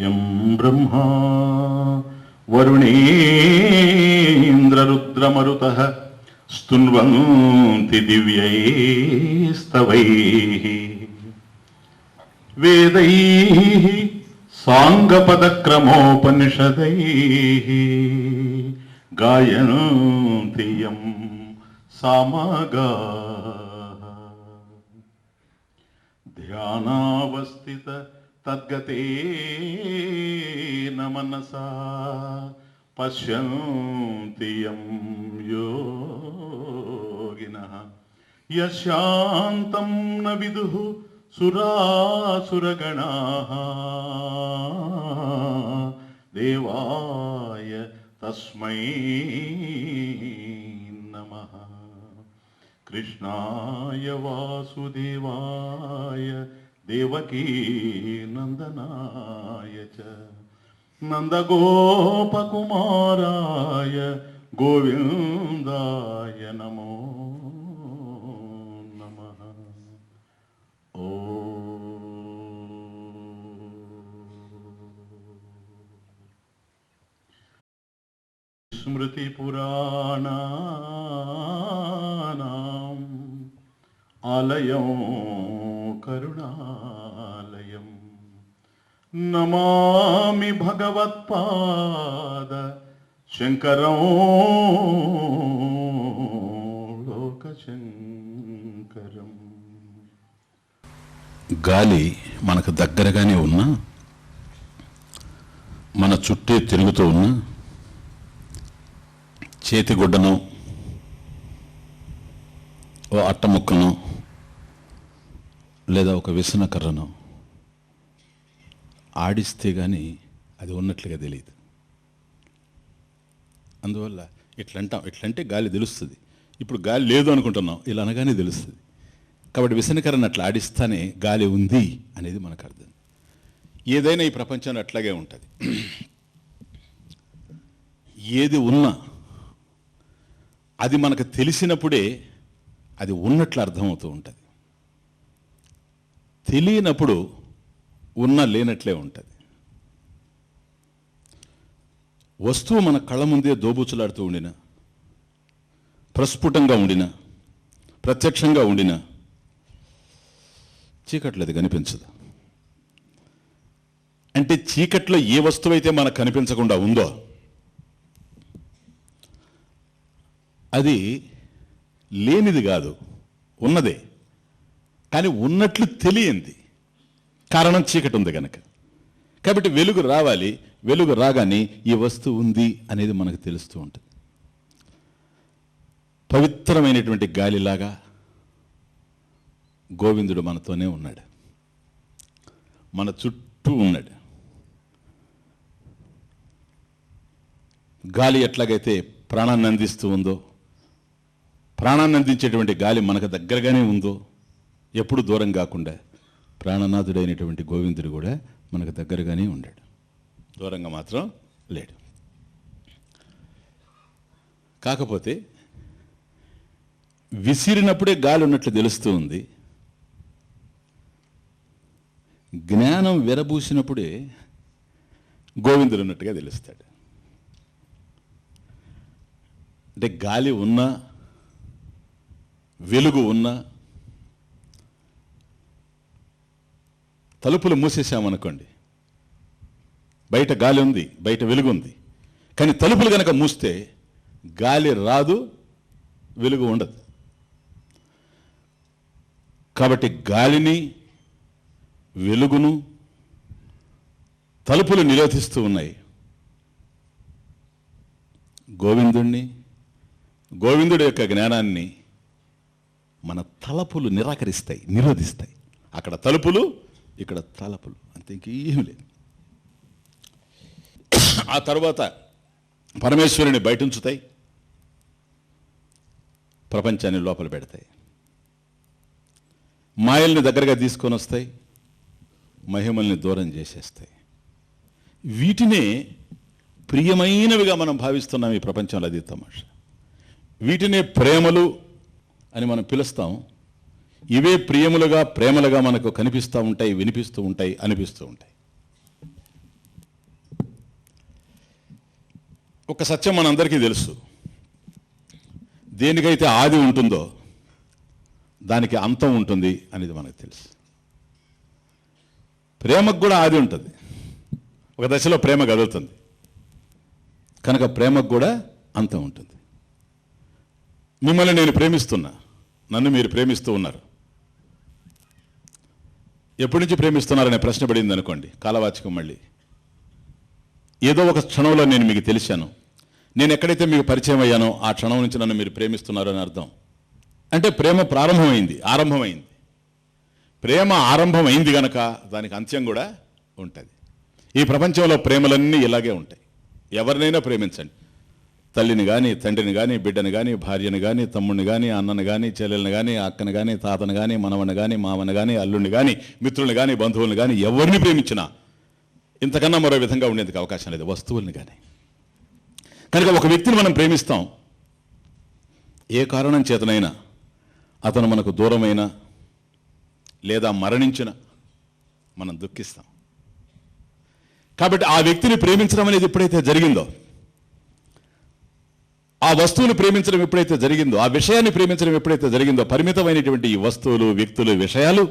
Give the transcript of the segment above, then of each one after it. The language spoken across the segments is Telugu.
యం బ్రహ్మా వరుణేంద్రరుద్రమరుతః స్తున్వంతి దివ్యైస్తవైః వేదైః సాంగపదక్రమోపనిషదైః గాయంతి యం సామగాః ధ్యానావస్థిత తద్గతేన మనసా పశ్యంతి యం యోగినః యశాంతం న విదుః సురాసురగణాః దేవాయ తస్మై నమః. కృష్ణాయ వాసుదేవాయ దేవకీ నందనాయ చ నందగోపకుమారాయ గోవిందాయ నమో నమః. స్మృతిపురాణానాం ఆలయం కరుణాలయం నమామి భగవత్పాద శంకరం లోకశంకరం. గాలి మనకు దగ్గరగానే ఉన్నా, మన చుట్టే తిరుగుతూ ఉన్నా, చేతిగుడ్డను ఓ అట్టముక్కను లేదా ఒక విసన కర్రను ఆడిస్తే కానీ అది ఉన్నట్లుగా తెలియదు. అందువల్ల ఇట్లంటే గాలి తెలుస్తుంది. ఇప్పుడు గాలి లేదు అనుకుంటున్నాం, ఇలా అనగానే తెలుస్తుంది. కాబట్టి విసనకరణ అట్లా ఆడిస్తానే గాలి ఉంది అనేది మనకు అర్థం. ఏదైనా ఈ ప్రపంచంలో అట్లాగే ఉంటుంది. ఏది ఉన్నా అది మనకు తెలిసినప్పుడే అది ఉన్నట్లు అర్థమవుతూ ఉంటుంది. తెలియనప్పుడు లేనట్లే ఉంటుంది. వస్తువు మన కళ్ళ ముందే దోబూచులాడుతూ ఉండిన, ప్రస్ఫుటంగా ఉండిన, ప్రత్యక్షంగా ఉండిన చీకట్లో అది కనిపించదు. అంటే చీకట్లో ఏ వస్తువు అయితే మనకు కనిపించకుండా ఉందో అది లేనిది కాదు, ఉన్నదే. కానీ ఉన్నట్లు తెలియంది. కారణం చీకటి ఉంది కనుక. కాబట్టి వెలుగు రావాలి. వెలుగు రాగానే ఈ వస్తువు ఉంది అనేది మనకు తెలుస్తూ ఉంటుంది. పవిత్రమైనటువంటి గాలిలాగా గోవిందుడు మనతోనే ఉన్నాడు, మన చుట్టూ ఉన్నాడు. గాలి ఎట్లాగైతే ప్రాణాన్ని అందిస్తూ ఉందో, ప్రాణాన్ని అందించేటువంటి గాలి మనకు దగ్గరగానే ఉందో, ఎప్పుడు దూరం కాకుండా ప్రాణనాథుడైనటువంటి గోవిందుడు కూడా మనకు దగ్గరగానే ఉన్నాడు, దూరంగా మాత్రం లేడు. కాకపోతే విసిరినప్పుడే గాలి ఉన్నట్లు తెలుస్తూ ఉంది. జ్ఞానం విరబూసినప్పుడే గోవిందుడు ఉన్నట్టుగా తెలుస్తాడు. అంటే గాలి ఉన్నా, వెలుగు ఉన్నా, తలుపులు మూసేసామనుకోండి, బయట గాలి ఉంది, బయట వెలుగు ఉంది. కానీ తలుపులు కనుక మూస్తే గాలి రాదు, వెలుగు ఉండదు. కాబట్టి గాలిని, వెలుగును తలుపులు నిరోధిస్తూ ఉన్నాయి. గోవిందుడి యొక్క జ్ఞానాన్ని మన తలుపులు నిరాకరిస్తాయి, నిరోధిస్తాయి. అక్కడ తలుపులు, ఇక్కడ తలుపులు, అంతే, ఇంకేమీ లేదు. ఆ తర్వాత పరమేశ్వరుని బయట ఉంచుతాయి, ప్రపంచాన్ని లోపల పెడతాయి. మాయల్ని దగ్గరగా తీసుకొని వస్తాయి, మహిమల్ని దూరం చేసేస్తాయి. వీటినే ప్రియమైనవిగా మనం భావిస్తున్నాం ఈ ప్రపంచంలో. అది తమాషా. వీటినే ప్రేమలు అని మనం పిలుస్తాం. ఇవే ప్రియములుగా, ప్రేమలుగా మనకు కనిపిస్తూ ఉంటాయి, వినిపిస్తూ ఉంటాయి, అనిపిస్తూ ఉంటాయి. ఒక సత్యం మనందరికీ తెలుసు, దేనికైతే ఆది ఉంటుందో దానికి అంతం ఉంటుంది అనేది మనకు తెలుసు. ప్రేమకు కూడా ఆది ఉంటుంది, ఒక దశలో ప్రేమ కదులుతుంది, కనుక ప్రేమకు కూడా అంతం ఉంటుంది. మిమ్మల్ని నేను ప్రేమిస్తున్నా, నన్ను మీరు ప్రేమిస్తూ ఉన్నారు. ఎప్పటి నుంచి ప్రేమిస్తున్నారనే ప్రశ్న పడింది అనుకోండి, కాలవాచకం మళ్ళీ. ఏదో ఒక క్షణంలో నేను మీకు తెలిసాను, నేను ఎక్కడైతే మీకు పరిచయం అయ్యానో ఆ క్షణం నుంచి నన్ను మీరు ప్రేమిస్తున్నారు అని అర్థం. అంటే ప్రేమ ఆరంభమైంది. ప్రేమ ఆరంభమైంది గనక దానికి అంత్యం కూడా ఉంటుంది. ఈ ప్రపంచంలో ప్రేమలన్నీ ఇలాగే ఉంటాయి. ఎవరినైనా ప్రేమించండి, తల్లిని కానీ, తండ్రిని కానీ, బిడ్డని కానీ, భార్యని కానీ, తమ్ముడిని కానీ, అన్నని కానీ, చెల్లెల్ని కానీ, అక్కని కానీ, తాతని కానీ, మనవని కానీ, మామని కానీ, అల్లుడిని కానీ, మిత్రుల్ని కానీ, బంధువుల్ని కానీ, ఎవరిని ప్రేమించినా ఇంతకన్నా మరో విధంగా ఉండేందుకు అవకాశం లేదు, వస్తువుల్ని కానీ. కనుక ఒక వ్యక్తిని మనం ప్రేమిస్తాం, ఏ కారణం చేతనైనా అతను మనకు దూరమైన లేదా మరణించిన మనం దుఃఖిస్తాం. కాబట్టి ఆ వ్యక్తిని ప్రేమించడం అనేది ఎప్పుడైతే జరిగిందో, ఆ వస్తువుని ప్రేమించడం ఎప్పుడైతే జరిగిందో, ఆ విషయాన్ని ప్రేమించడం ఎప్పుడైతే జరిగిందో, పరిమితమైనటువంటి ఈ వస్తువులు, వ్యక్తులు, విషయాలు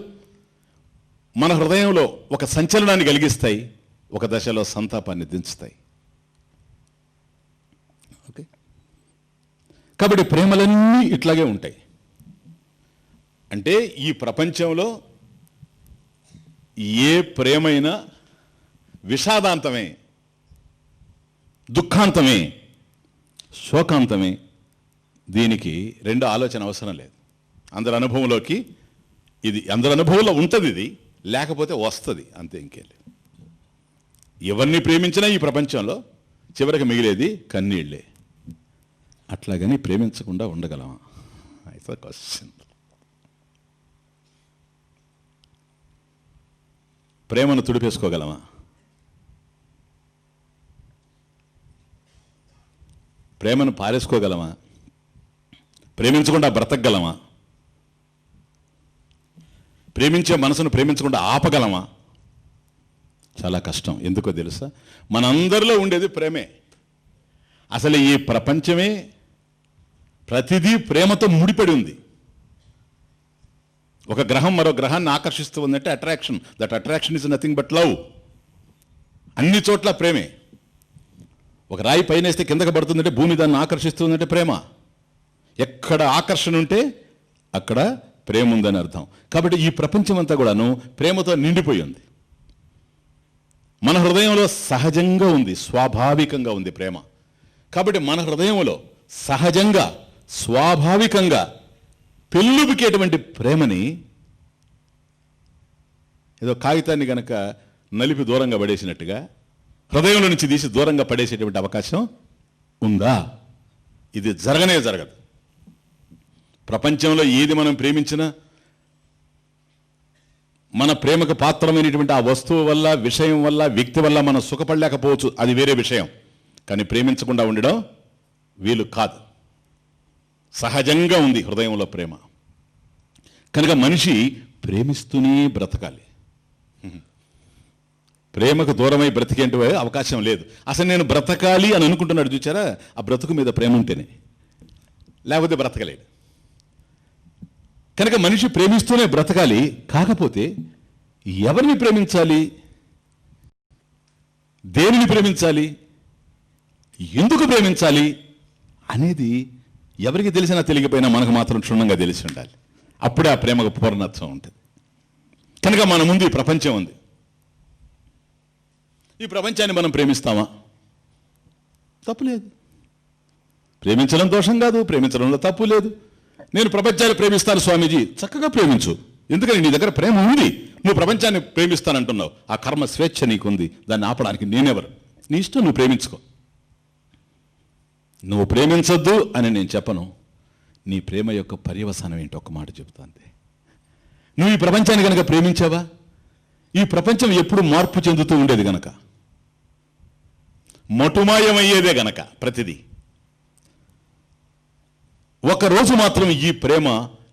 మన హృదయంలో ఒక సంచలనాన్ని కలిగిస్తాయి, ఒక దశలో సంతాపాన్ని దించుతాయి. ఓకే, కాబట్టి ప్రేమలన్నీ ఇట్లాగే ఉంటాయి. అంటే ఈ ప్రపంచంలో ఏ ప్రేమైనా విషాదాంతమే, దుఃఖాంతమే, శోకాంతమే. దీనికి రెండు ఆలోచన అవసరం లేదు. అందరి అనుభవంలోకి ఇది, అందరి అనుభవంలో ఉంటుంది ఇది, లేకపోతే వస్తుంది అంతే, ఇంకేం లేదు. ఎవరిని ప్రేమించినా ఈ ప్రపంచంలో చివరికి మిగిలేది కన్నీళ్ళే. అట్లాగని ప్రేమించకుండా ఉండగలమా? అయితే క్వశ్చన్. ప్రేమను తుడిపేసుకోగలమా? ప్రేమను పారేసుకోగలమా? ప్రేమించకుండా బ్రతకగలమా? ప్రేమించే మనసును ప్రేమించకుండా ఆపగలమా? చాలా కష్టం. ఎందుకో తెలుసా? మనందరిలో ఉండేది ప్రేమే. అసలు ఈ ప్రపంచమే ప్రతిదీ ప్రేమతో ముడిపడి ఉంది. ఒక గ్రహం మరో గ్రహాన్ని ఆకర్షిస్తూ ఉందంటే attraction. That attraction is nothing but love. అన్ని చోట్ల ప్రేమే. ఒక రాయి పైన వేస్తే కిందకి పడుతుందంటే భూమి దాన్ని ఆకర్షిస్తుందంటే ప్రేమ. ఎక్కడ ఆకర్షణ ఉంటే అక్కడ ప్రేమ ఉందని అర్థం. కాబట్టి ఈ ప్రపంచం అంతా కూడాను ప్రేమతో నిండిపోయి ఉంది. మన హృదయంలో సహజంగా ఉంది, స్వాభావికంగా ఉంది ప్రేమ. కాబట్టి మన హృదయంలో సహజంగా, స్వాభావికంగా పెళ్ళుబికేటువంటి ప్రేమని ఏదో కాగితాన్ని గనక నలిపి దూరంగా పడేసినట్టుగా హృదయంలో నుంచి తీసి దూరంగా పడేసేటువంటి అవకాశం ఉందా? ఇది జరగనే జరగదు. ప్రపంచంలో ఏది మనం ప్రేమించినా మన ప్రేమకు పాత్రమైనటువంటి ఆ వస్తువు వల్ల, విషయం వల్ల, వ్యక్తి వల్ల మనం సుఖపడలేకపోవచ్చు, అది వేరే విషయం. కానీ ప్రేమించకుండా ఉండడం వీలు కాదు. సహజంగా ఉంది హృదయంలో ప్రేమ. కనుక మనిషి ప్రేమిస్తూనే బ్రతకాలి. ప్రేమకు దూరమై బ్రతికేంటి అవకాశం లేదు. అసలు నేను బ్రతకాలి అని అనుకుంటున్నాడు చూచారా, ఆ బ్రతుకు మీద ప్రేమ ఉంటేనే, లేకపోతే బ్రతకలేడు. కనుక మనిషి ప్రేమిస్తూనే బ్రతకాలి. కాకపోతే ఎవరిని ప్రేమించాలి, దేనిని ప్రేమించాలి, ఎందుకు ప్రేమించాలి అనేది ఎవరికి తెలిసినా తెలియకపోయినా మనకు మాత్రం క్షుణ్ణంగా తెలిసి ఉండాలి. అప్పుడే ఆ ప్రేమకు పూర్ణత్వం ఉంటుంది. కనుక మన ముందు ఈ ప్రపంచం ఉంది. ఈ ప్రపంచాన్ని మనం ప్రేమిస్తామా? తప్పులేదు. ప్రేమించడం దోషం కాదు, ప్రేమించడంలో తప్పు లేదు. నేను ప్రపంచాన్ని ప్రేమిస్తాను స్వామీజీ, చక్కగా ప్రేమించు. ఎందుకని నీ దగ్గర ప్రేమ ఉంది, నువ్వు ప్రపంచాన్ని ప్రేమిస్తానంటున్నావు. ఆ కర్మ స్వేచ్ఛ నీకుంది, దాన్ని ఆపడానికి నేనెవరు? నీ ఇష్టం, నువ్వు ప్రేమించుకో. నువ్వు ప్రేమించొద్దు అని నేను చెప్పను. నీ ప్రేమ యొక్క పర్యవసానం ఏంటో ఒక మాట చెబుతా అంతే. నువ్వు ఈ ప్రపంచాన్ని కనుక ప్రేమించావా, ఈ ప్రపంచం ఎప్పుడు మార్పు చెందుతూ ఉండేది గనక, మటుమాయమయ్యేదే గనక ప్రతిదీ, ఒకరోజు మాత్రం ఈ ప్రేమ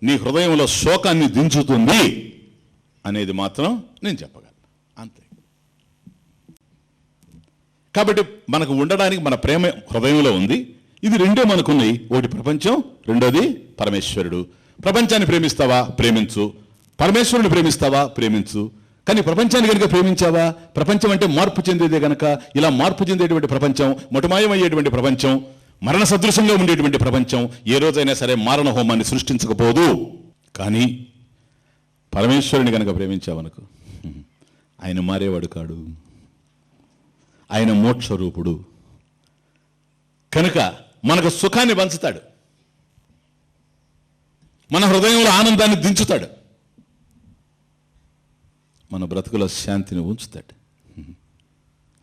నీ హృదయంలో శోకాన్ని దించుతుంది అనేది మాత్రం నేను చెప్పగలను అంతే. కాబట్టి మనకు ఉండడానికి మన ప్రేమ హృదయంలో ఉంది. ఇది రెండే మనకున్నాయి. ఒకటి ప్రపంచం, రెండోది పరమేశ్వరుడు. ప్రపంచాన్ని ప్రేమిస్తావా? ప్రేమించు. పరమేశ్వరుని ప్రేమిస్తావా? ప్రేమించు. కానీ ప్రపంచాన్ని కనుక ప్రేమించావా? ప్రపంచం అంటే మార్పు చెందేదే గనక, ఇలా మార్పు చెందేటువంటి ప్రపంచం, మొటమాయమయ్యేటువంటి ప్రపంచం, మరణ సదృశంగా ఉండేటువంటి ప్రపంచం ఏ రోజైనా సరే మారణ హోమాన్ని సృష్టించకపోదు. కానీ పరమేశ్వరుని కనుక ప్రేమించావనుకో, ఆయన మారేవాడు కాడు, ఆయన మోక్షరూపుడు కనుక మనకు సుఖాన్ని పంచుతాడు, మన హృదయంలో ఆనందాన్ని దించుతాడు, మన బ్రతుకులో శాంతిని ఉంచుతాడు.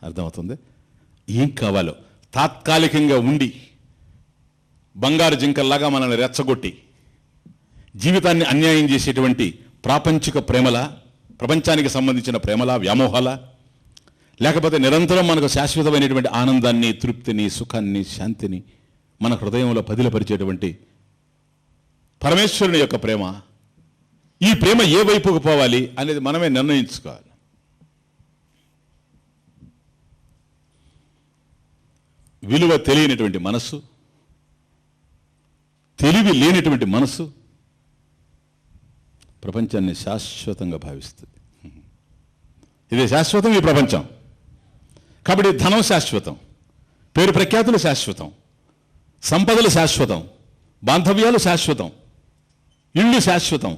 అర్థమవుతుంది? ఏం కావాలో తాత్కాలికంగా ఉండి బంగారు జింకల్లాగా మనల్ని రెచ్చగొట్టి జీవితాన్ని అన్యాయం చేసేటువంటి ప్రాపంచిక ప్రేమల, ప్రపంచానికి సంబంధించిన ప్రేమల, వ్యామోహాల, లేకపోతే నిరంతరం మనకు శాశ్వతమైనటువంటి ఆనందాన్ని, తృప్తిని, సుఖాన్ని, శాంతిని మన హృదయంలో పదిలపరిచేటువంటి పరమేశ్వరుని యొక్క ప్రేమ, ఈ ప్రేమ ఏ వైపుకు పోవాలి అనేది మనమే నిర్ణయించుకోవాలి. విలువ తెలియనటువంటి మనస్సు, తెలివి లేనటువంటి మనస్సు ప్రపంచాన్ని శాశ్వతంగా భావిస్తుంది. ఇది శాశ్వతం, ఈ ప్రపంచం. కాబట్టి ధనం శాశ్వతం, పేరు ప్రఖ్యాతులు శాశ్వతం, సంపదలు శాశ్వతం, బాంధవ్యాలు శాశ్వతం, ఇళ్ళు శాశ్వతం,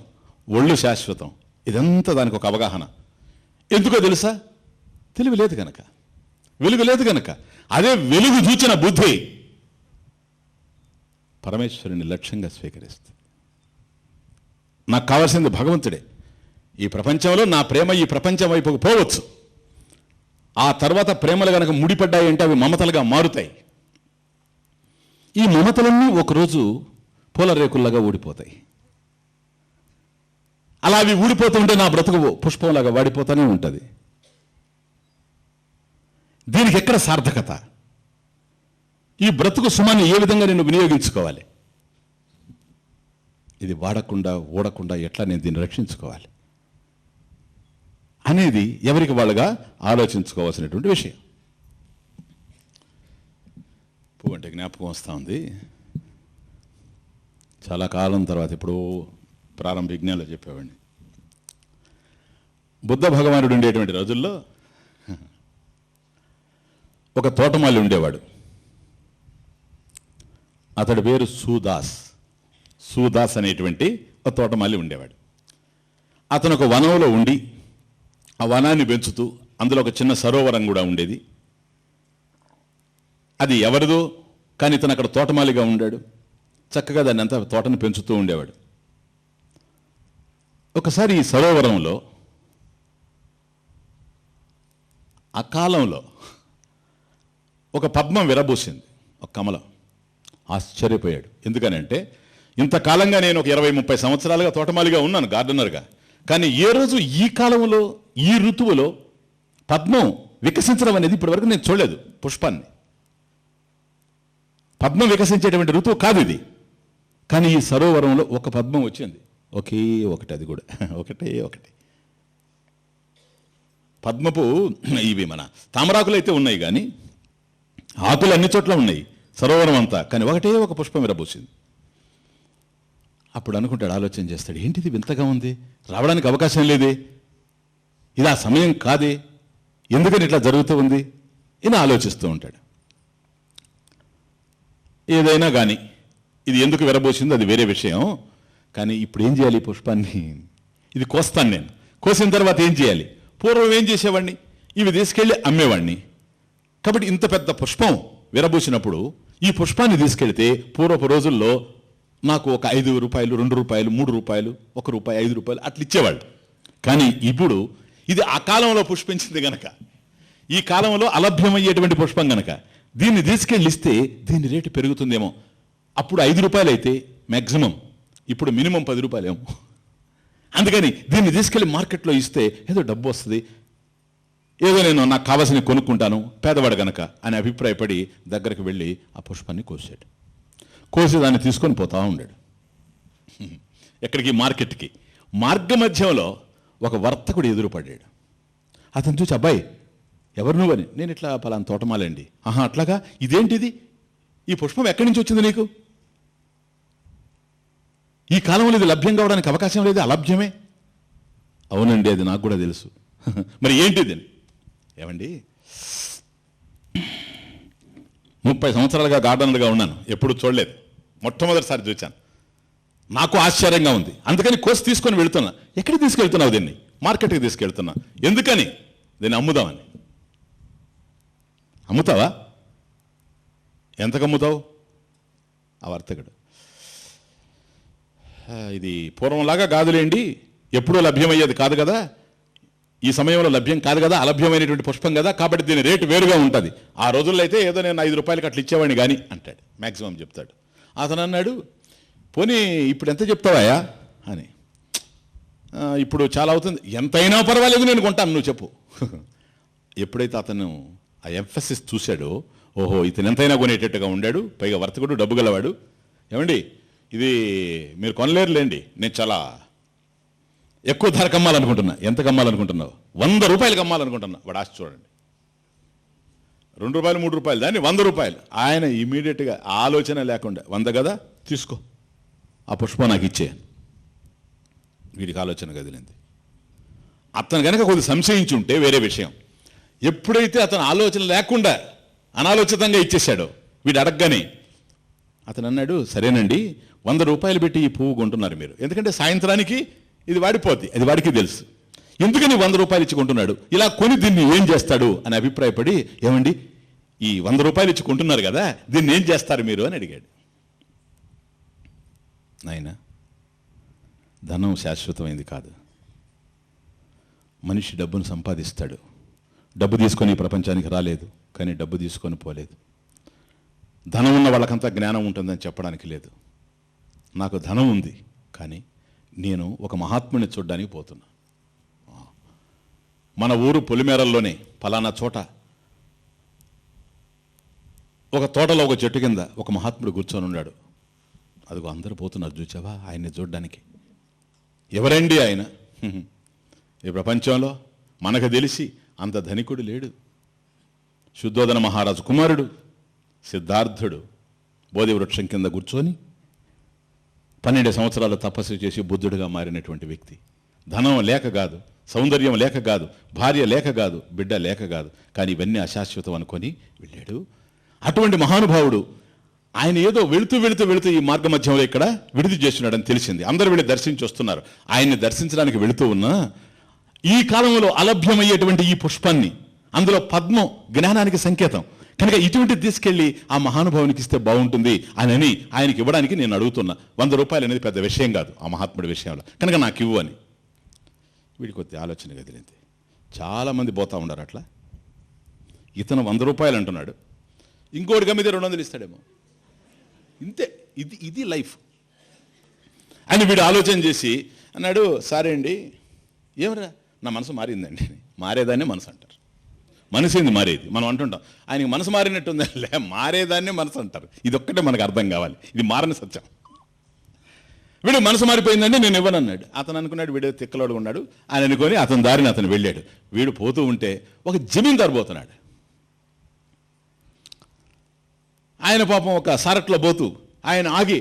ఒళ్ళు శాశ్వతం. ఇదంతా దానికి ఒక అవగాహన. ఎందుకో తెలుసా? తెలివి లేదు కనుక, వెలుగు లేదు కనుక. అదే వెలుగు చూచిన బుద్ధి పరమేశ్వరుని లక్ష్యంగా స్వీకరిస్తుంది. నాకు కావాల్సింది భగవంతుడే. ఈ ప్రపంచంలో నా ప్రేమ ఈ ప్రపంచం వైపుకు పోవచ్చు. ఆ తర్వాత ప్రేమలు కనుక ముడిపడ్డాయి అంటే అవి మమతలుగా మారుతాయి. ఈ మమతలన్నీ ఒకరోజు పూల రేకుల్లాగా ఊడిపోతాయి. అలా అవి ఊడిపోతుంటే నా బ్రతుకు పుష్పంలాగా వాడిపోతూనే ఉంటుంది. దీనికి ఎక్కడ సార్థకత? ఈ బ్రతుకు సుమాన్ని ఏ విధంగా నేను వినియోగించుకోవాలి? ఇది వాడకుండా ఊడకుండా ఎట్లా నేను దీన్ని రక్షించుకోవాలి అనేది ఎవరికి వాళ్ళుగా ఆలోచించుకోవాల్సినటువంటి విషయం. పువ్వు అంటే జ్ఞాపకం వస్తూ ఉంది. చాలా కాలం తర్వాత ఇప్పుడు ప్రారంభ విజ్ఞానంలో చెప్పేవాడిని. బుద్ధ భగవానుడు ఉండేటువంటి రోజుల్లో ఒక తోటమాలి ఉండేవాడు. అతడి పేరు సూదాస్. సూదాస్ అనేటువంటి ఒక తోటమాలి ఉండేవాడు. అతను ఒక వనంలో ఉండి ఆ వనాన్ని పెంచుతూ, అందులో ఒక చిన్న సరోవరం కూడా ఉండేది. అది ఎవరిదో, కానీ ఇతను అక్కడ తోటమాలిగా ఉండాడు. చక్కగా దాన్ని అంతా తోటను పెంచుతూ ఉండేవాడు. ఒకసారి ఈ సరోవరంలో అకాలంలో ఒక పద్మం విరబూసింది, ఒక కమలం. ఆశ్చర్యపోయాడు. ఎందుకనంటే ఇంతకాలంగా నేను ఒక 20-30 సంవత్సరాలుగా తోటమాలిగా ఉన్నాను, గార్డెనర్గా. కానీ ఏ రోజు ఈ కాలంలో, ఈ ఋతువులో పద్మం వికసించడం అనేది ఇప్పటివరకు నేను చూడలేదు. పుష్పాన్ని, పద్మం వికసించేటువంటి ఋతువు కాదు ఇది. కానీ ఈ సరోవరంలో ఒక పద్మం వచ్చింది, ఒకే ఒకటి, అది కూడా ఒకటే ఒకటి. పద్మపు ఇవి మన తామరాకులు అయితే ఉన్నాయి, కానీ ఆకులు అన్ని చోట్ల ఉన్నాయి సరోవరం అంతా, కానీ ఒకటే ఒక పుష్పం విరబూసింది. అప్పుడు అనుకుంటాడు, ఆలోచన చేస్తాడు, ఏంటిది వింతగా ఉంది, రావడానికి అవకాశం లేదే, ఇది ఆ సమయం కాదే, ఎందుకని ఇట్లా జరుగుతూ ఉంది అని ఆలోచిస్తూ ఉంటాడు. ఏదైనా కానీ ఇది ఎందుకు విరబోసిందో అది వేరే విషయం. కానీ ఇప్పుడు ఏం చేయాలి? ఈ పుష్పాన్ని ఇది కోస్తాను నేను. కోసిన తర్వాత ఏం చేయాలి? పూర్వం ఏం చేసేవాడిని? ఇవి తీసుకెళ్ళి అమ్మేవాడిని. కాబట్టి ఇంత పెద్ద పుష్పం విరబూసినప్పుడు ఈ పుష్పాన్ని తీసుకెళ్తే పూర్వపు రోజుల్లో నాకు ఒక 5 రూపాయలు, 2 రూపాయలు, 3 రూపాయలు, 1 రూపాయి, 5 రూపాయలు అట్లా ఇచ్చేవాళ్ళు. కానీ ఇప్పుడు ఇది ఆ కాలంలో పుష్పించింది గనక, ఈ కాలంలో అలభ్యమయ్యేటువంటి పుష్పం గనక దీన్ని తీసుకెళ్ళి ఇస్తే దీని రేటు పెరుగుతుందేమో. అప్పుడు 5 రూపాయలు అయితే మ్యాక్సిమం, ఇప్పుడు మినిమం 10 రూపాయలేమో. అందుకని దీన్ని తీసుకెళ్ళి మార్కెట్లో ఇస్తే ఏదో డబ్బు వస్తుంది, ఏదో నేను నాకు కావాల్సిన కొనుక్కుంటాను, పేదవాడు గనక అని అభిప్రాయపడి దగ్గరికి వెళ్ళి ఆ పుష్పాన్ని కోసాడు. కోసి దాన్ని తీసుకొని పోతా ఉన్నాడు. ఎక్కడికి? మార్కెట్కి. మార్గ మధ్యంలో ఒక వర్తకుడు ఎదురుపడ్డాడు. అతను చూసి, అబ్బాయి ఎవరు నువ్వని? నేను ఇట్లా పలానా తోటమాలండి. ఆహా, అట్లాగా, ఇదేంటిది? ఈ పుష్పం ఎక్కడి నుంచి వచ్చింది నీకు? ఈ కాలంలో ఇది లభ్యం కావడానికి అవకాశం లేదు, అలభ్యమే. అవునండి, అది నాకు కూడా తెలుసు. మరి ఏంటిది? ఏమండి, 30 సంవత్సరాలుగా గార్డెనర్గా ఉన్నాను, ఎప్పుడు చూడలేదు, మొట్టమొదటిసారి చూశాను. నాకు ఆశ్చర్యంగా ఉంది, అందుకని కోసి తీసుకొని వెళుతున్నా. ఎక్కడికి తీసుకెళ్తున్నావు దీన్ని? మార్కెట్కి తీసుకెళ్తున్నా. ఎందుకని? దీన్ని అమ్ముదామని. అమ్ముతావా? ఎంతకు అమ్ముతావు? ఆ వర్తకుడు, ఇది పూర్వంలాగా కాదులేండి, ఎప్పుడూ లభ్యమయ్యేది కాదు కదా, ఈ సమయంలో లభ్యం కాదు కదా, అలభ్యమైనటువంటి పుష్పం కదా, కాబట్టి దీని రేటు వేరుగా ఉంటుంది. ఆ రోజుల్లో అయితే ఏదో నేను 5 రూపాయలకి అట్లా ఇచ్చేవాడిని కానీ అంటాడు, మ్యాక్సిమం చెప్తాడు. అతను అన్నాడు, పోనీ ఇప్పుడు ఎంత చెప్తావా అని. ఇప్పుడు చాలా అవుతుంది, ఎంతైనా పర్వాలేదు నేను కొంటాను, నువ్వు చెప్పు. ఎప్పుడైతే అతను ఆ ఎంఫసిస్ చూశాడో, ఓహో ఇతను ఎంతైనా కొనేటట్టుగా ఉండాడు, పైగా వర్తకుడు, డబ్బు గలవాడు. ఏమండి, ఇది మీరు కొనలేరులేండి, నేను చాలా ఎక్కువ ధరకు అమ్మాలనుకుంటున్నా. ఎంతకు అమ్మాలనుకుంటున్నావు? 100 రూపాయలకి అమ్మాలనుకుంటున్నా. వాడు ఆశ చూడండి, 2 రూపాయలు 3 రూపాయలు, దాన్ని 100 రూపాయలు. ఆయన ఇమీడియట్గా ఆలోచన లేకుండా, 100 కదా తీసుకో, ఆ పుష్పం నాకు ఇచ్చేయను. వీడికి ఆలోచన కదిలింది. అతను కనుక కొద్ది సంశయించి ఉంటే వేరే విషయం. ఎప్పుడైతే అతను ఆలోచన లేకుండా అనాలోచితంగా ఇచ్చేశాడో, వీడు అడగగానే అతను అన్నాడు, సరేనండి 100 రూపాయలు పెట్టి ఈ పువ్వు కొంటున్నారు మీరు, ఎందుకంటే సాయంత్రానికి ఇది వాడిపోద్ది, అది వాడికి తెలుసు. ఎందుకని 100 రూపాయలు ఇచ్చి కొంటున్నాడు? ఇలా కొని దీన్ని ఏం చేస్తాడు అని అభిప్రాయపడి, ఏమండి ఈ 100 రూపాయలు ఇచ్చి కొంటున్నారు కదా, దీన్ని ఏం చేస్తారు మీరు అని అడిగాడు. నాయనా, ధనం శాశ్వతమైంది కాదు. మనిషి డబ్బును సంపాదిస్తాడు. డబ్బు తీసుకొని ఈ ప్రపంచానికి రాలేదు, కానీ డబ్బు తీసుకొని పోలేదు. ధనం ఉన్న వాళ్ళకంతా జ్ఞానం ఉంటుందని చెప్పడానికి లేదు. నాకు ధనం ఉంది, కానీ నేను ఒక మహాత్ముని చూడ్డానికి పోతున్నా. మన ఊరు పొలిమేరల్లోనే పలానా చోట ఒక తోటలో ఒక చెట్టు కింద ఒక మహాత్ముడు కూర్చొని ఉన్నాడు. అదిగో అందరూ పోతున్నారు, చూచావా ఆయన్ని చూడ్డానికి. ఎవరండి ఆయన? ఈ ప్రపంచంలో మనకు తెలిసి అంత ధనికుడు లేడు. శుద్ధోదన మహారాజు కుమారుడు సిద్ధార్థుడు బోధి వృక్షం కింద కూర్చొని 12 సంవత్సరాలు తపస్సు చేసి బుద్ధుడిగా మారినటువంటి వ్యక్తి. ధనం లేక కాదు, సౌందర్యం లేక కాదు, భార్య లేక కాదు, బిడ్డ లేక కాదు, కానీ ఇవన్నీ అశాశ్వతం అనుకొని వెళ్ళాడు. అటువంటి మహానుభావుడు ఆయన ఏదో వెళుతూ వెళుతూ వెళుతూ ఈ మార్గ మధ్యంలో ఇక్కడ విడిది చేస్తున్నాడని తెలిసింది. అందరూ వెళ్ళి దర్శించి వస్తున్నారు. ఆయన్ని దర్శించడానికి వెళుతూ ఉన్నా ఈ కాలంలో అలభ్యమయ్యేటువంటి ఈ పుష్పాన్ని, అందులో పద్మం జ్ఞానానికి సంకేతం కనుక ఇటువంటిది తీసుకెళ్ళి ఆ మహానుభావునికి ఇస్తే బాగుంటుంది అని ఆయనకి ఇవ్వడానికి నేను అడుగుతున్నా. 100 రూపాయలు అనేది పెద్ద విషయం కాదు ఆ మహాత్ముడి విషయంలో, కనుక నాకు ఇవ్వు అని. వీడికి కొద్ది ఆలోచన కదిలింది. చాలామంది పోతా ఉన్నారు అట్లా. ఇతను 100 రూపాయలు అంటున్నాడు, ఇంకోటి గమ్మితే 200 ఇస్తాడేమో. ఇంతే, ఇది లైఫ్ అని వీడు ఆలోచన చేసి అన్నాడు, సరే అండి, ఏమరా నా మనసు మారిందండి. మారేదాన్ని మనసు అంటారు. మనసు ఏంది మారేది? మనం అంటుంటాం ఆయనకి మనసు మారినట్టుంది, లే మారేదాన్ని మనసు అంటారు. ఇదొక్కటే మనకు అర్థం కావాలి, ఇది మారని సత్యం. వీడు మనసు మారిపోయిందండి, నేను ఇవ్వనన్నాడు. అతను అనుకున్నాడు వీడు తిక్కలోడు ఉన్నాడు అని అనుకొని అతని దారిని అతను వెళ్ళాడు. వీడు పోతూ ఉంటే ఒక జమీందారు పోతున్నాడు. ఆయన పాపం ఒక సారట్లో పోతూ ఆయన ఆగి,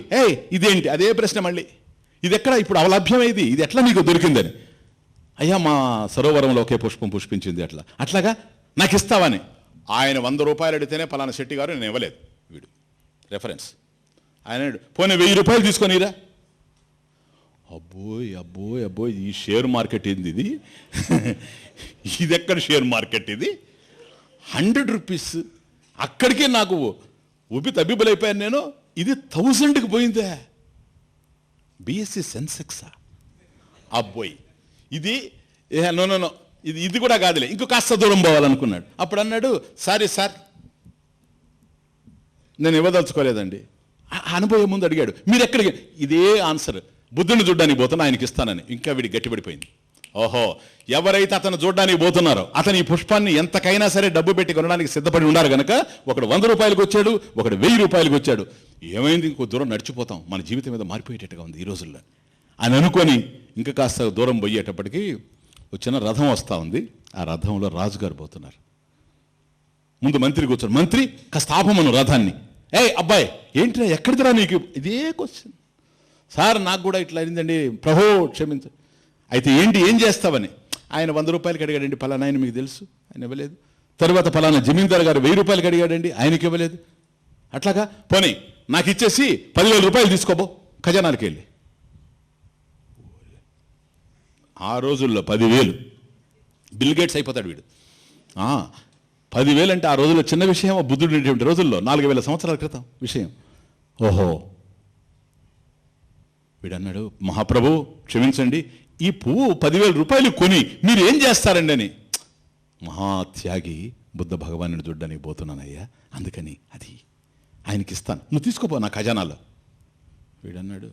ఇదేంటి? అదే ప్రశ్న మళ్ళీ, ఇది ఎక్కడ ఇప్పుడు అవలభ్యమైంది, ఇది ఎట్లా నీకు దొరికిందని. అయ్యా మా సరోవరంలో ఒకే పుష్పం పుష్పించింది, అట్లాగా నాకు ఇస్తావని. ఆయన 100 రూపాయలు అడిగితేనే పలానా శెట్టి గారు నేను ఇవ్వలేదు. వీడు రెఫరెన్స్. ఆయన పోనీ 1000 రూపాయలు తీసుకొనిరా. అబ్బోయ్ అబ్బోయ్ అబ్బోయ్, ఈ షేర్ మార్కెట్ ఏంది ఇది? ఇది ఎక్కడ షేర్ మార్కెట్ ఇది? 100 రూపీస్ అక్కడికే నాకు ఉబ్బి తబ్బిబ్బులైపోయాను నేను. ఇది 1000కి పోయిందే. బిఎస్సి సెన్సెక్సా? అబ్బోయ్, ఇది నో ఇది కూడా కాదులే, ఇంకో కాస్త దూరం పోవాలనుకున్నాడు. అప్పుడు అన్నాడు, సారీ సార్ నేను ఇవ్వదలుచుకోలేదండి. అనుభవం ముందు అడిగాడు, మీరు ఎక్కడికి? ఇదే ఆన్సర్, బుద్ధుని చూడ్డానికి పోతున్నా ఆయనకి ఇస్తానని. ఇంకా వీడి గట్టిపడిపోయింది. ఓహో, ఎవరైతే అతను చూడడానికి పోతున్నారో అతను ఈ పుష్పాన్ని ఎంతకైనా సరే డబ్బు పెట్టి కొనడానికి సిద్ధపడి ఉన్నారు కనుక ఒకడు 100 రూపాయలకు వచ్చాడు, ఒకడు 1000 రూపాయలకు వచ్చాడు. ఏమైంది, ఇంకో దూరం నడిచిపోతాం, మన జీవితం మీద మారిపోయేటట్టుగా ఉంది ఈ రోజుల్లో అని అనుకొని ఇంకా కాస్త దూరం పోయేటప్పటికి ఒక చిన్న రథం వస్తూ ఉంది. ఆ రథంలో రాజుగారు పోతున్నారు. ముందు మంత్రి కూర్చొని, మంత్రి కాస్త ఆపమను రథాన్ని. అబ్బాయి ఏంటిరా, ఎక్కడిదిరా నీకు? ఇదే క్వశ్చన్. సార్ నాకు కూడా ఇట్లా అయిందండి ప్రభో క్షమించ. అయితే ఏంటి, ఏం చేస్తావని. ఆయన 100 రూపాయలకి అడిగాడండి, పలానా ఆయన మీకు తెలుసు, ఆయన ఇవ్వలేదు. తర్వాత పలానా జమీందారు గారు 1000 రూపాయలకి అడిగాడండి, ఆయనకి ఇవ్వలేదు. అట్లాగా పోనీ నాకు ఇచ్చేసి 10,000 రూపాయలు తీసుకోబో ఖజానానికి వెళ్ళి. ఆ రోజుల్లో 10,000 బిల్ గేట్స్ అయిపోతాడు వీడు. 10,000 అంటే ఆ రోజుల్లో చిన్న విషయం, బుద్ధుడు రోజుల్లో 4,000 సంవత్సరాల క్రితం విషయం. ఓహో, వీడన్నాడు, మహాప్రభు క్షమించండి, ఈ పువ్వు 10,000 రూపాయలు కొని మీరు ఏం చేస్తారండి అని. మహాత్యాగి బుద్ధ భగవానుని చూడ్డానికి పోతున్నానయ్యా, అందుకని అది ఆయనకి ఇస్తాను, నువ్వు తీసుకోపో నా ఖజానాలో. వీడన్నాడు,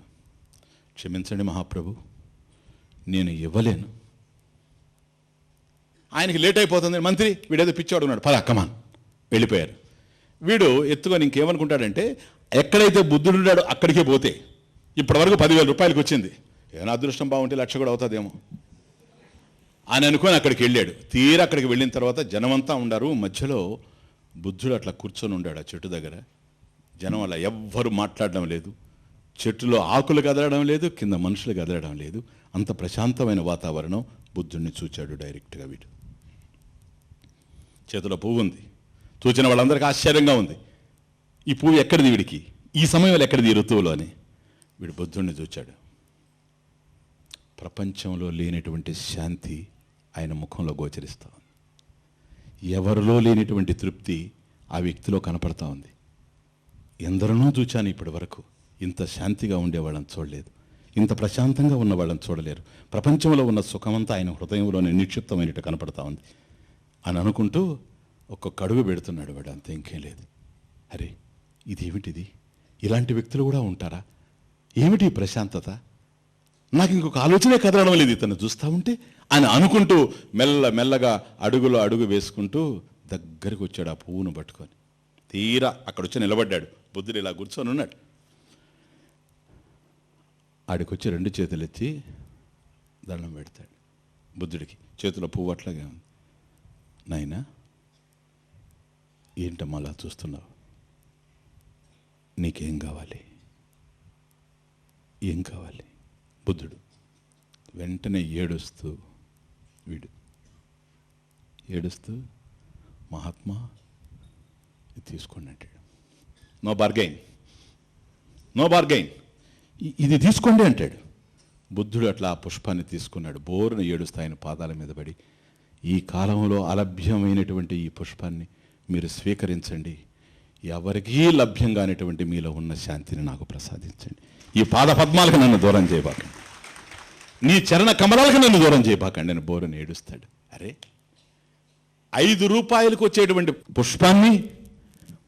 క్షమించండి మహాప్రభు, నేను ఇవ్వలేను. ఆయనకి లేట్ అయిపోతుంది. మంత్రి వీడేదో పిచ్చాడు ఉన్నాడు, పద కమాన్, వెళ్ళిపోయారు. వీడు ఎత్తుకొని ఇంకేమనుకుంటాడంటే, ఎక్కడైతే బుద్ధుడు ఉన్నాడో అక్కడికే పోతే ఇప్పటివరకు 10,000 రూపాయలకి వచ్చింది, ఏమైనా అదృష్టం బాగుంటే 1,00,000 కూడా అవుతుందేమో అని అనుకొని అక్కడికి వెళ్ళాడు. తీరా అక్కడికి వెళ్ళిన తర్వాత జనమంతా ఉండారు. మధ్యలో బుద్ధుడు అట్లా కూర్చొని ఉండాడు ఆ చెట్టు దగ్గర. జనం అలా ఎవ్వరు మాట్లాడడం లేదు, చెట్టులో ఆకులు కదలడం లేదు, కింద మనుషులు కదలడం లేదు. అంత ప్రశాంతమైన వాతావరణం. బుద్ధుడిని చూచాడు డైరెక్ట్గా. వీడు చేతిలో పువ్వు ఉంది. చూచిన వాళ్ళందరికీ ఆశ్చర్యంగా ఉంది, ఈ పువ్వు ఎక్కడిది వీడికి, ఈ సమయంలో ఎక్కడిది, ఈ ఋతువులో అని. వీడు బుద్ధుడిని చూచాడు. ప్రపంచంలో లేనటువంటి శాంతి ఆయన ముఖంలో గోచరిస్తూ ఉంది. ఎవరిలో లేనటువంటి తృప్తి ఆ వ్యక్తిలో కనపడతా ఉంది. ఎందరినో చూచాను ఇప్పటి వరకు, ఇంత శాంతిగా ఉండేవాళ్ళని చూడలేదు, ఇంత ప్రశాంతంగా ఉన్న వాళ్ళని చూడలేరు. ప్రపంచంలో ఉన్న సుఖమంతా ఆయన హృదయంలోనే నిక్షిప్తమైనట్టు కనపడతా ఉంది అని అనుకుంటూ ఒక్కొక్క అడుగు పెడుతున్నాడు వాడు. అంత ఇంకేం లేదు. అరే ఇదేమిటిది, ఇలాంటి వ్యక్తులు కూడా ఉంటారా, ఏమిటి ప్రశాంతత, నాకు ఇంకొక ఆలోచనే కదలడం లేదు ఇతను చూస్తూ ఉంటే అని అనుకుంటూ మెల్లగా అడుగులో అడుగు వేసుకుంటూ దగ్గరికి వచ్చాడు ఆ పువ్వును పట్టుకొని. తీరా అక్కడ వచ్చి నిలబడ్డాడు. బుద్ధుడు ఇలా కూర్చొని ఉన్నాడు. ఆడికొచ్చి 2 చేతులు ఎత్తి దండం పెడతాడు బుద్ధుడికి. చేతిలో పువ్వు అట్లాగే ఉంది. నాయనా ఏంటమ్మా అలా చూస్తున్నావు, నీకేం కావాలి, ఏం కావాలి. బుద్ధుడు వెంటనే ఏడుస్తూ మహాత్మా ఇది తీసుకోండి అంటాడు. నో బార్గైన్, ఇది తీసుకోండి అంటాడు. బుద్ధుడు అట్లా ఆ పుష్పాన్ని తీసుకున్నాడు. బోరున ఏడుస్తూ ఆయన పాదాల మీద పడి, ఈ కాలంలో అలభ్యమైనటువంటి ఈ పుష్పాన్ని మీరు స్వీకరించండి, ఎవరికీ లభ్యం కానిటువంటి మీలో ఉన్న శాంతిని నాకు ప్రసాదించండి. ఈ పాద పద్మాలకు నన్ను దూరం చేయబాకండి, నీ చరణ కమలాలకు నన్ను దూరం చేయబాకండి అని బోరుని ఏడుస్తాడు. అరే 5 రూపాయలకు వచ్చేటువంటి పుష్పాన్ని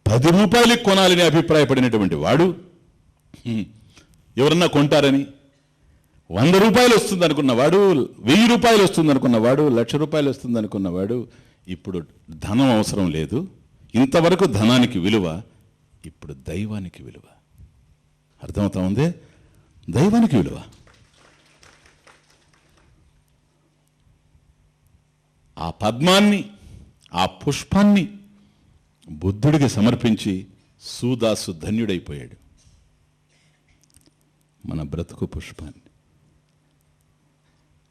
10 రూపాయలకి కొనాలని అభిప్రాయపడినటువంటి వాడు, ఎవరన్నా కొంటారని 100 రూపాయలు వస్తుంది అనుకున్నవాడు, 1000 రూపాయలు వస్తుంది అనుకున్నవాడు, 1,00,000 రూపాయలు వస్తుంది అనుకున్నవాడు, ఇప్పుడు ధనం అవసరం లేదు. ఇంతవరకు ధనానికి విలువ, ఇప్పుడు దైవానికి విలువ. అర్థమవుతా ఉంది? దైవానికి విలువ. ఆ పద్మాన్ని, ఆ పుష్పాన్ని బుద్ధుడికి సమర్పించి సూదాసు ధన్యుడైపోయాడు. మన బ్రతుకు పుష్పాన్ని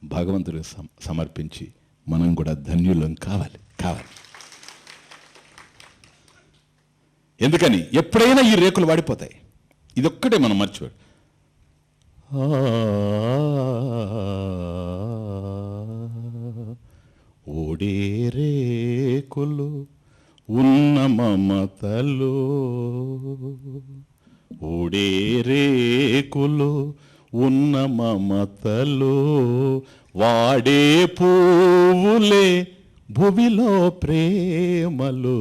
భగవంతుడికి సమర్పించి మనం కూడా ధన్యులం కావాలి. ఎందుకని ఎప్పుడైనా ఈ రేకులు వాడిపోతాయి. ఇదొక్కటే మనం మర్చిపోయాడు. ఓడే రేకులు ఉన్న మమతలు, ఓడే రేకులు ఉన్న మమతలు, వాడే పువ్వులే భువిలో ప్రేమలు,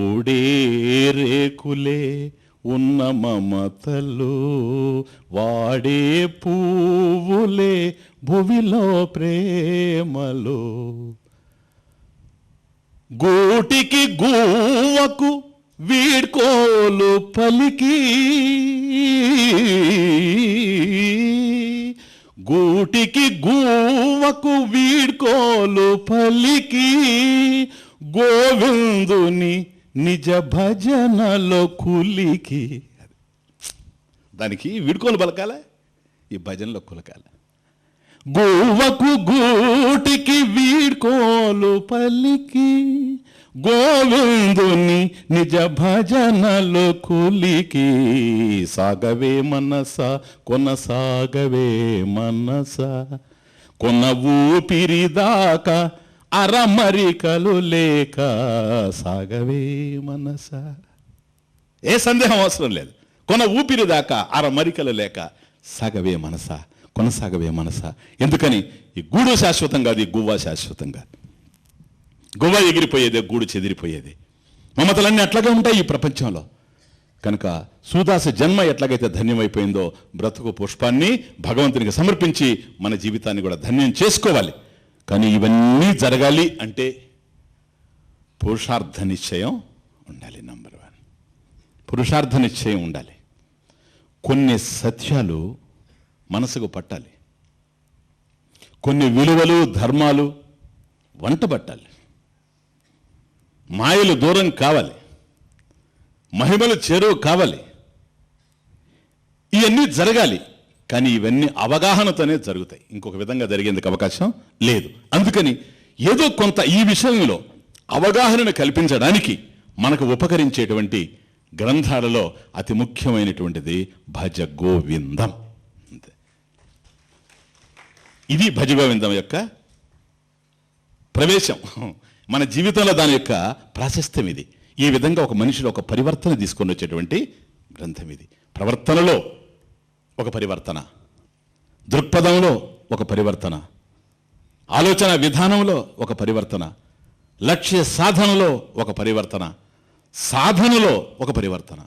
ఓడే రేకులే ఉన్న మమతలు, వాడే పువ్వులే భువిలో ప్రేమలు, గూటికి గూవకు వీడ్కోలు పలికి, గూటికి గూవకు వీడ్కోలు పలికి, గోవిందుని నిజ భజనలో కులికి. దానికి వీడుకోలు పలకాల, ఈ భజనలో కులకాల. గోవకు గూటికి వీడ్కోలు పలికి, గోవిందుని నిజ భజనలో కులికి. సాగవే మనస కొనసాగవే మనస, కొన ఊపిరిదాకా అరమరికలు లేక సాగవే మనస. ఏ సందేహం అవసరం లేదు. కొన ఊపిరి దాకా అరమరికలు లేక సాగవే మనస, కొనసాగవే మనస. ఎందుకని? ఈ గూడు శాశ్వతం కాదు, ఈ గువ్వ శాశ్వతం కాదు. గువ్వ ఎగిరిపోయేదే, గూడు చెదిరిపోయేదే. మమతలన్నీ అట్లాగే ఉంటాయి ఈ ప్రపంచంలో. కనుక సూదాస జన్మ ఎట్లాగైతే ధన్యమైపోయిందో, బ్రతుకు పుష్పాన్ని భగవంతునికి సమర్పించి మన జీవితాన్ని కూడా ధన్యం చేసుకోవాలి. కానీ ఇవన్నీ జరగాలి అంటే పురుషార్థ నిశ్చయం ఉండాలి. నంబర్ 1 పురుషార్థ నిశ్చయం ఉండాలి. కొన్ని సత్యాలు మనసుకు పట్టాలి, కొన్ని విలువలు ధర్మాలు వంటబట్టాలి, మాయలు దూరం కావాలి, మహిమలు చేరువ కావాలి. ఇవన్నీ జరగాలి. కానీ ఇవన్నీ అవగాహనతోనే జరుగుతాయి, ఇంకొక విధంగా జరిగేందుకు అవకాశం లేదు. అందుకని ఏదో కొంత ఈ విషయంలో అవగాహనను కల్పించడానికి మనకు ఉపకరించేటువంటి గ్రంథాలలో అతి ముఖ్యమైనటువంటిది భజ గోవిందం. ఇది భజ గోవిందం యొక్క ప్రవేశం మన జీవితంలో, దాని యొక్క ప్రాశస్త్యం ఇది. ఈ విధంగా ఒక మనిషిలో ఒక పరివర్తన తీసుకొని వచ్చేటువంటి గ్రంథం ఇది. ప్రవర్తనలో ఒక పరివర్తన, దృక్పథంలో ఒక పరివర్తన, ఆలోచన విధానంలో ఒక పరివర్తన, లక్ష్య సాధనలో ఒక పరివర్తన, సాధనలో ఒక పరివర్తన.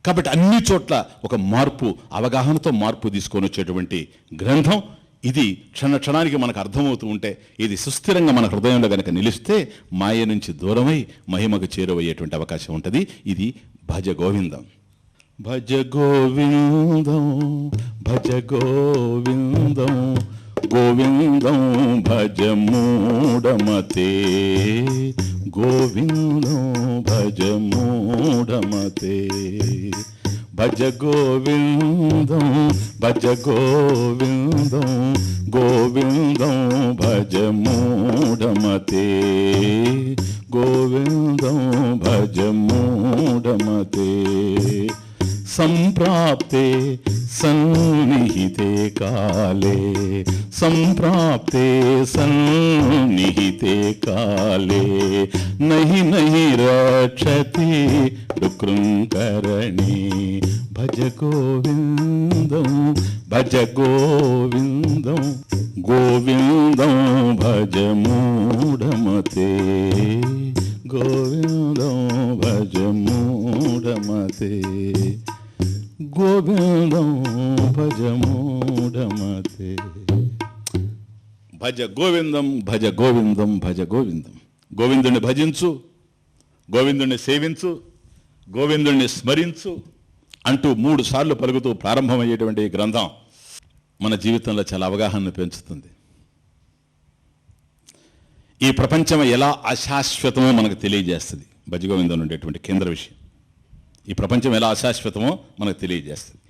కాబట్టి అన్ని చోట్ల ఒక మార్పు, అవగాహనతో మార్పు తీసుకొని వచ్చేటువంటి గ్రంథం ఇది. క్షణానికి మనకు అర్థమవుతూ ఉంటే, ఇది సుస్థిరంగా మన హృదయంలో కనుక నిలిస్తే మాయ నుంచి దూరమై మహిమకు చేరువయ్యేటువంటి అవకాశం ఉంటుంది. ఇది భజ గోవిందం. భజ గోవిందం భజ గోవిందం, గోవిందం భజ మూఢమతే, గోవిందం భజ మూఢమతే. భజ గోవిందం భజ గోవిందం, గోవిందం భజ మూఢమతే, గోవిందం భజ మూఢమతే. సంప్రాప్తే సన్నిహితే కాలే, సంప్రాప్తే సన్నిహితే కాలే, నహి నహి రక్షతి డుకృంకరణి. భజ గోవిందం భజ గోవిందం, గోవిందం భజ మూఢమతే, గోవిందం భజ మూఢమతే, గోవిందం భజ మూఢమతే. భజ గోవిందం భజ గోవిందం భజ గోవిందం. గోవిందుణ్ణి భజించు, గోవిందుణ్ణి సేవించు, గోవిందుణ్ణి స్మరించు అంటూ 3 సార్లు పలుకుతూ ప్రారంభమయ్యేటువంటి ఈ గ్రంథం మన జీవితంలో చాలా అవగాహనను పెంచుతుంది. ఈ ప్రపంచం ఎలా అశాశ్వతమో మనకు తెలియజేస్తుంది భజగోవిందం ఉండేటువంటి కేంద్ర విషయం. ఈ ప్రపంచం ఎలా అశాశ్వతమో మనకు తెలియజేస్తుంది.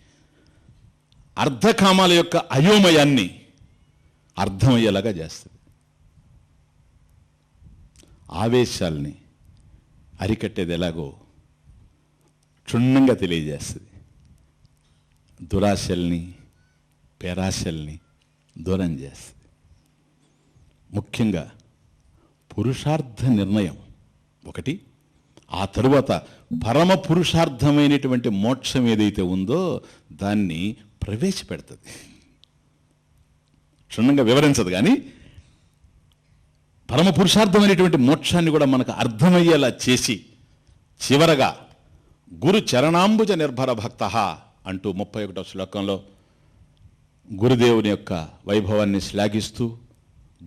అర్ధకామాల యొక్క అయోమయాన్ని అర్థమయ్యేలాగా చేస్తుంది. ఆవేశాల్ని అరికట్టేది ఎలాగో క్షుణ్ణంగా తెలియజేస్తుంది. దురాశల్ని పేరాశల్ని దూరం చేస్తుంది. ముఖ్యంగా పురుషార్థ నిర్ణయం ఒకటి, ఆ తరువాత పరమ పురుషార్థమైనటువంటి మోక్షం ఏదైతే ఉందో దాన్ని ప్రవేశపెడుతుంది. క్షుణ్ణంగా వివరించదు కానీ పరమ పురుషార్థమైనటువంటి మోక్షాన్ని కూడా మనకు అర్థమయ్యేలా చేసి చివరగా గురు చరణాంబుజ నిర్భర భక్త అంటూ 31వ శ్లోకంలో గురుదేవుని యొక్క వైభవాన్ని శ్లాఘిస్తూ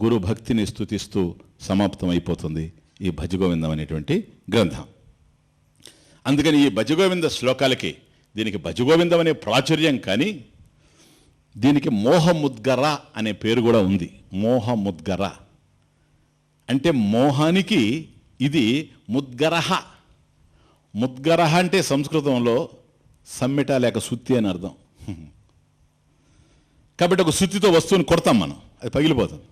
గురు భక్తిని స్తుతిస్తూ సమాప్తం అయిపోతుంది ఈ భజగోవిందం అనేటువంటి గ్రంథం. అందుకని ఈ భజగోవింద శ్లోకాలకి దీనికి భజగోవిందం అనే ప్రాచుర్యం, కానీ దీనికి మోహముద్గర అనే పేరు కూడా ఉంది. మోహముద్గర అంటే మోహానికి ఇది ముద్గరహ. ముద్గరహ అంటే సంస్కృతంలో సమ్మెట లేక సుత్తి అని అర్థం. కాబట్టి ఒక సుత్తితో వస్తువుని కొడతాం మనం, అది పగిలిపోతుంది.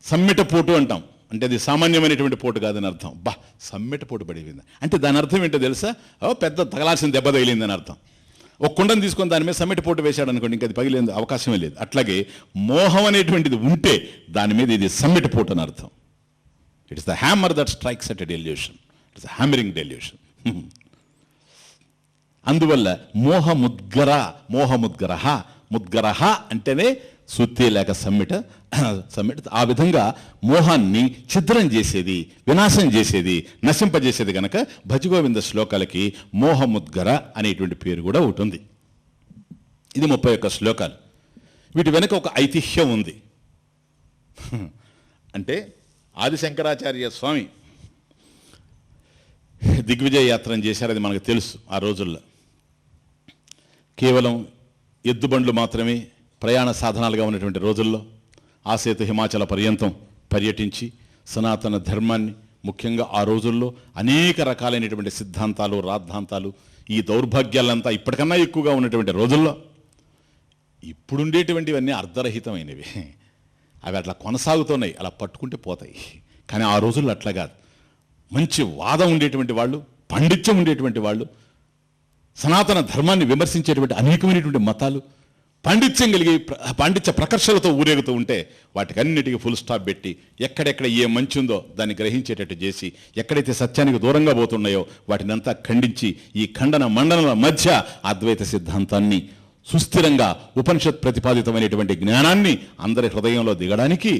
సమ్మెట పోటు అంటాం, అంటే అది సామాన్యమైనటువంటి పోటు కాదని అర్థం. సమ్మెట పోటు పడిపోయింది అంటే దాని అర్థం ఏంటో తెలుసా? పెద్ద తగలాల్సిన దెబ్బ తగిలిందని అర్థం. ఒక కుండను తీసుకొని దాని మీద సమ్మెట పోటు వేశాడు అనుకోండి, ఇంకా అది పగిలే అవకాశమే లేదు. అట్లాగే మోహం అనేటువంటిది ఉంటే దాని మీద ఇది సమ్మెట పోటు అని అర్థం. It is the hammer that strikes at a delusion. It's the hammering delusion. అందువల్ల మోహముద్గరహ, ముద్గరహ అంటేనే సుత్తి లేక సమ్మెట. ఆ విధంగా మోహాన్ని ఛిద్రం చేసేది, వినాశం చేసేది, నశింపజేసేది కనుక భజగోవింద శ్లోకాలకి మోహముద్గర అనేటువంటి పేరు కూడా ఉంటుంది. ఇది 31 శ్లోకాలు. వీటి వెనుక ఒక ఐతిహ్యం ఉంది. అంటే ఆదిశంకరాచార్య స్వామి దిగ్విజయ యాత్రను చేశారు, అది మనకు తెలుసు. ఆ రోజుల్లో కేవలం ఎద్దుబండ్లు మాత్రమే ప్రయాణ సాధనాలుగా ఉన్నటువంటి రోజుల్లో ఆసేతు హిమాచల పర్యంతం పర్యటించి సనాతన ధర్మాన్ని, ముఖ్యంగా ఆ రోజుల్లో అనేక రకాలైనటువంటి సిద్ధాంతాలు, రాద్ధాంతాలు, ఈ దౌర్భాగ్యాలంతా ఇప్పటికన్నా ఎక్కువగా ఉన్నటువంటి రోజుల్లో ఇప్పుడుండేటువంటివన్నీ అర్ధరహితమైనవి. అవి అట్లా కొనసాగుతున్నాయి, అలా పట్టుకుంటే పోతాయి. కానీ ఆ రోజుల్లో అట్లా కాదు. మంచి వాదం ఉండేటువంటి వాళ్ళు, పాండిత్యం ఉండేటువంటి వాళ్ళు, సనాతన ధర్మాన్ని విమర్శించేటువంటి అనేకమైనటువంటి మతాలు పాండిత్యం కలిగి పాండిత్య ప్రకర్షలతో ఊరేగుతూ ఉంటే వాటికన్నిటికీ ఫుల్ స్టాప్ పెట్టి ఎక్కడెక్కడ ఏ మంచి ఉందో దాన్ని గ్రహించేటట్టు చేసి, ఎక్కడైతే సత్యానికి దూరంగా పోతున్నాయో వాటినంతా ఖండించి ఈ ఖండన మండనల మధ్య అద్వైత సిద్ధాంతాన్ని సుస్థిరంగా ఉపనిషత్ ప్రతిపాదితమైనటువంటి జ్ఞానాన్ని అందరి హృదయంలో దిగడానికి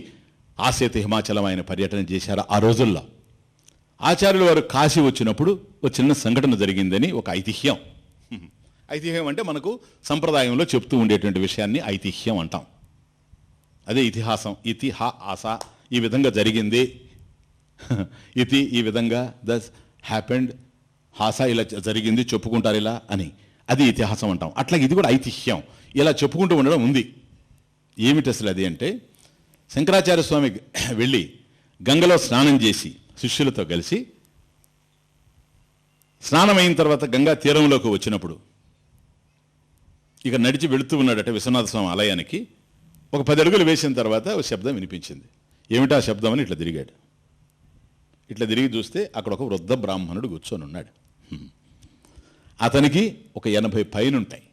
ఆసేతు హిమాచలం ఆయన పర్యటన చేశారు. ఆ రోజుల్లో ఆచార్యులు వారు కాశీ వచ్చినప్పుడు ఒక చిన్న సంఘటన జరిగిందని ఒక ఐతిహ్యం. ఐతిహ్యం అంటే మనకు సంప్రదాయంలో చెప్తూ ఉండేటువంటి విషయాన్ని ఐతిహ్యం అంటాం. అదే ఇతిహాసం. ఆస ఈ విధంగా జరిగింది, ఇతి ఈ విధంగా దస్ హ్యాపెండ్, హాస ఇలా జరిగింది చెప్పుకుంటారు ఇలా అని, అది ఇతిహాసం అంటాం. అట్లా ఇది కూడా ఐతిహ్యం, ఇలా చెప్పుకుంటూ ఉండడం ఉంది. ఏమిటి అసలు అది అంటే, శంకరాచార్య స్వామి వెళ్ళి గంగలో స్నానం చేసి శిష్యులతో కలిసి స్నానమైన తర్వాత గంగా తీరంలోకి వచ్చినప్పుడు ఇక నడిచి వెళుతూ ఉన్నాడట విశ్వనాథ స్వామి ఆలయానికి. ఒక 10 అడుగులు వేసిన తర్వాత ఒక శబ్దం వినిపించింది. ఏమిటా శబ్దం అని ఇట్లా తిరిగాడు. ఇట్లా తిరిగి చూస్తే అక్కడ ఒక వృద్ధ బ్రాహ్మణుడు కూర్చొని ఉన్నాడు. అతనికి ఒక 80 పైన ఉంటాయి.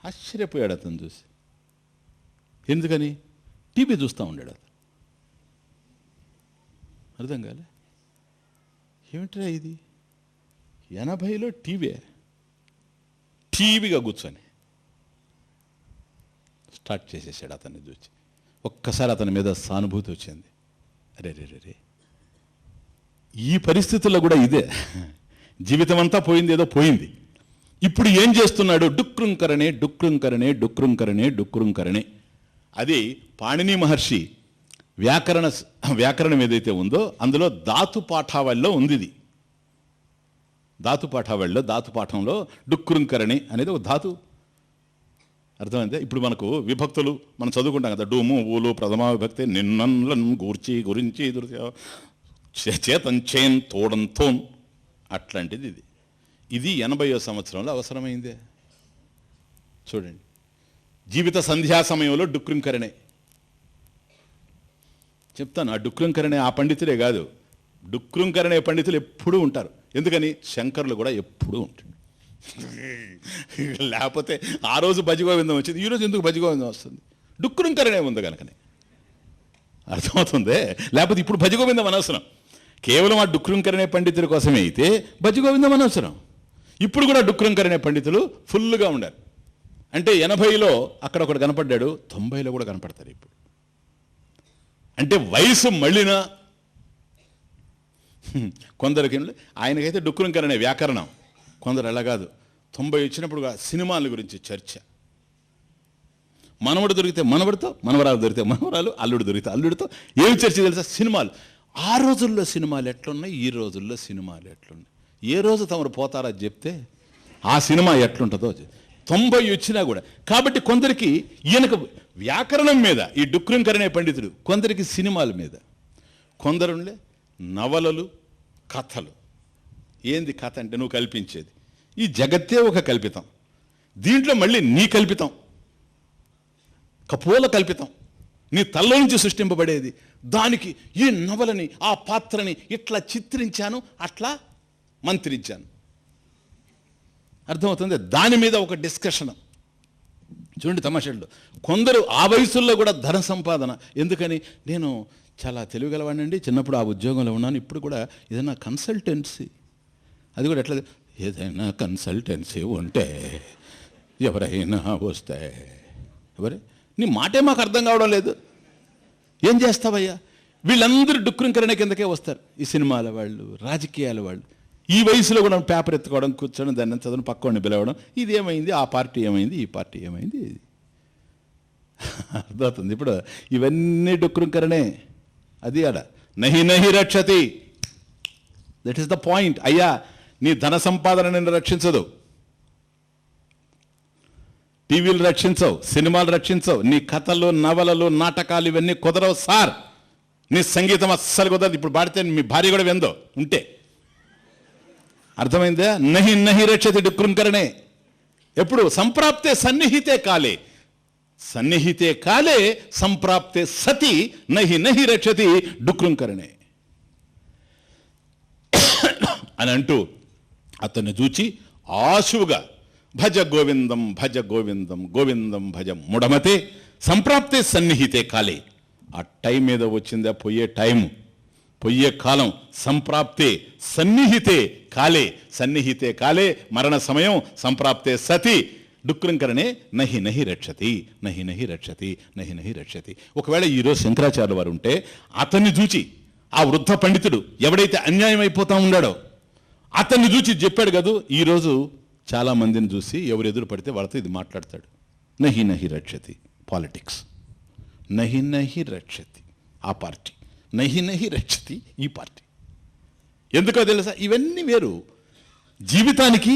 ఆశ్చర్యపోయాడు అతను చూసి. ఎందుకని? టీవీ చూస్తూ ఉండాడు అతను. అర్థం కాలే, ఏమిట్రా ఇది 80లో టీవీగా కూర్చొని స్టార్ట్ చేసేసాడు అతన్ని చూసి. ఒక్కసారి అతని మీద సానుభూతి వచ్చింది. అరే రే రే, ఈ పరిస్థితుల్లో కూడా ఇదే, జీవితం అంతా పోయింది, ఏదో పోయింది. ఇప్పుడు ఏం చేస్తున్నాడు? డుక్రుంకరణే డుక్రుంకరణే డుక్రుంకరణే డుక్రుంకరణే. అది పాణిని మహర్షి వ్యాకరణం ఏదైతే ఉందో అందులో ధాతుపాఠావళిలో ఉంది. ఇది ధాతుపాఠావళిలో, ధాతుపాఠంలో డుక్రుంకరణి అనేది ఒక ధాతు. అర్థమైందే? ఇప్పుడు మనకు విభక్తులు మనం చదువుకుంటాం కదా, డూము ఊలు ప్రథమా విభక్తి, నిన్నన్ గూర్చి గురించి చేతంచేన్ తోడంతోన్, అట్లాంటిది ఇది. ఇది 80వ సంవత్సరంలో అవసరమైందే. చూడండి, జీవిత సంధ్యా సమయంలో డుక్రుంకరణే చెప్తాను. ఆ డుక్రుంకరణే ఆ పండితులే కాదు, డుక్రుంకరణే పండితులు ఎప్పుడూ ఉంటారు. ఎందుకని? శంకరులు కూడా ఎప్పుడూ ఉంటాడు. లేకపోతే ఆ రోజు భజగోవిందం వచ్చింది, ఈరోజు ఎందుకు భజగోవిందం వస్తుంది? డుక్రుంకరణే ఉంది కనుకనే. అర్థమవుతుందే? లేకపోతే ఇప్పుడు భజగోవిందం అనవసరం. కేవలం ఆ డుక్రుంకరణే పండితుల కోసమే అయితే భజగోవిందం అనవసరం. ఇప్పుడు కూడా డుక్రుంకరణే పండితులు ఫుల్గా ఉండారు. అంటే 80లో అక్కడ ఒకడు కనపడ్డాడు, 90లో కూడా కనపడతారు ఇప్పుడు. అంటే వయసు మళ్ళినా కొందరికి, ఆయనకైతే డుక్రుంకరణే వ్యాకరణం, కొందరు అలా కాదు. 90 వచ్చినప్పుడు సినిమాల గురించి చర్చ. మనవడు దొరికితే మనవడితో, మనవరాలు దొరికితే మనవరాలు, అల్లుడు దొరికితే అల్లుడితో. ఏమి చర్చ తెలుసా? సినిమాలు. ఆ రోజుల్లో సినిమాలు ఎట్లున్నాయి, ఈ రోజుల్లో సినిమాలు ఎట్లున్నాయి. ఏ రోజు తమరు పోతారా చెప్తే ఆ సినిమా ఎట్లుంటుందో. 90 వచ్చినా కూడా. కాబట్టి కొందరికి ఈయనకు వ్యాకరణం మీద, ఈ డుక్రుంకరణే పండితుడు, కొందరికి సినిమాల మీద. కొందరుండే నవలలు, కథలు. ఏంది కథ అంటే నువ్వు కల్పించేది. ఈ జగత్తే ఒక కల్పితం, దీంట్లో మళ్ళీ నీ కల్పితం, కపోల కల్పితం, నీ తల్లో నుంచి సృష్టింపబడేది. దానికి ఈ నవలని, ఆ పాత్రని ఇట్లా చిత్రించాను, అట్లా మంత్రించాను. అర్థమవుతుంది? దాని మీద ఒక డిస్కషన్. చూడండి తమాషాలు. కొందరు ఆ వయసుల్లో కూడా ధన సంపాదన. ఎందుకని? నేను చాలా తెలివిగలవాడినండి, చిన్నప్పుడు ఆ ఉద్యోగంలో ఉన్నాను, ఇప్పుడు కూడా ఏదైనా కన్సల్టెన్సీ, అది కూడా ఎట్లా, ఏదైనా కన్సల్టెన్సీ ఉంటే ఎవరైనా వస్తే ఎవరే, నీ మాటే మాకు అర్థం కావడం లేదు, ఏం చేస్తావయ్యా? వీళ్ళందరూ డుక్రింకరణ కిందకే వస్తారు. ఈ సినిమాల వాళ్ళు, రాజకీయాల వాళ్ళు. ఈ వయసులో కూడా పేపర్ ఎత్తుకోవడం, కూర్చొని దాన్ని చదువుని పక్కని పిలవడం, ఇది ఏమైంది, ఆ పార్టీ ఏమైంది, ఈ పార్టీ ఏమైంది. అర్థమవుతుంది? ఇప్పుడు ఇవన్నీ డుక్రింకరణే. అది ఆడ నహి నహి రక్షతి. That is the point. అయ్యా, నీ ధన సంపాదన నిన్ను రక్షించదు, టీవీలు రక్షించవు, సినిమాలు రక్షించవు, నీ కథలు, నవలలు, నాటకాలు ఇవన్నీ కుదరవు సార్. నీ సంగీతం అస్సలు కుదరదు. ఇప్పుడు పాడితే మీ భార్య కూడా విందో ఉంటే. అర్థమైందా? నహి నహి రక్షతి డుక్రింకరణే. ఎప్పుడు? సంప్రాప్తే సన్నిహితే కాలే, సన్నిహితే కాలే సంప్రాప్తే సతి నహి నహి రక్షతి డుక్రింకరణే అని అంటూ అతన్ని చూచి ఆశువుగా భజ గోవిందం భజ గోవిందం గోవిందం భజ ముడమతే సంప్రాప్తే సన్నిహితే కాలే. ఆ టైం మీద వచ్చిందా, పోయే టైము, పొయ్యే కాలం. సంప్రాప్తే సన్నిహితే కాలే, సన్నిహితే కాలే మరణ సమయం. సంప్రాప్తే సతి డుక్రింకరణే నహి నహి రక్షతి, నహి నహి రక్షతి, నహి నహి రక్షతి. ఒకవేళ ఈరోజు శంకరాచార్యుల వారు ఉంటే అతన్ని చూచి ఆ వృద్ధ పండితుడు ఎవడైతే అన్యాయం అయిపోతా ఉన్నాడో అతన్ని చూచి చెప్పాడు కదా. ఈరోజు చాలా మందిని చూసి ఎవరు ఎదురు పడితే వాళ్ళతో ఇది మాట్లాడతాడు. నహి నహి రక్షతి పాలిటిక్స్, నహి నహి రక్షతి ఆ పార్టీ, నహి నహి రక్షతి ఈ పార్టీ. ఎందుకో తెలుసా? ఇవన్నీ వేరు, జీవితానికి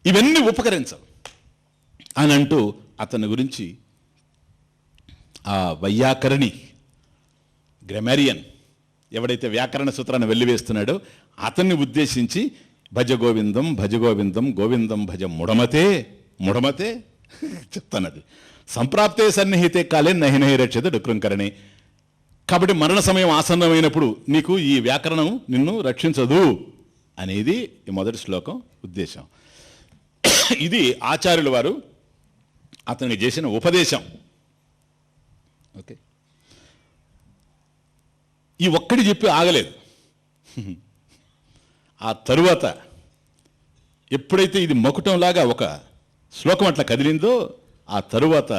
ఇవన్నీ ఉపకరించవు అని అంటూ అతని గురించి ఆ వైయాకరణి, గ్రామరియన్ ఎవడైతే వ్యాకరణ సూత్రాన్ని వెల్లివేస్తున్నాడో అతన్ని ఉద్దేశించి భజ గోవిందం భజ గోవిందం గోవిందం భజ ముడమతే, ముడమతే చెప్తానది. సంప్రాప్తే సన్నిహితే కాలే నహి నహి రక్షత డుక్రింకరణే. కాబట్టి మరణ సమయం ఆసన్నమైనప్పుడు నీకు ఈ వ్యాకరణం నిన్ను రక్షించదు అనేది ఈ మొదటి శ్లోకం ఉద్దేశం. ఇది ఆచార్యుల వారు అతనికి చేసిన ఉపదేశం. ఓకే, ఈ ఒక్కటి చెప్పి ఆగలేదు. ఆ తరువాత ఎప్పుడైతే ఇది మకుటంలాగా ఒక శ్లోకం అట్లా కదిలిందో ఆ తరువాత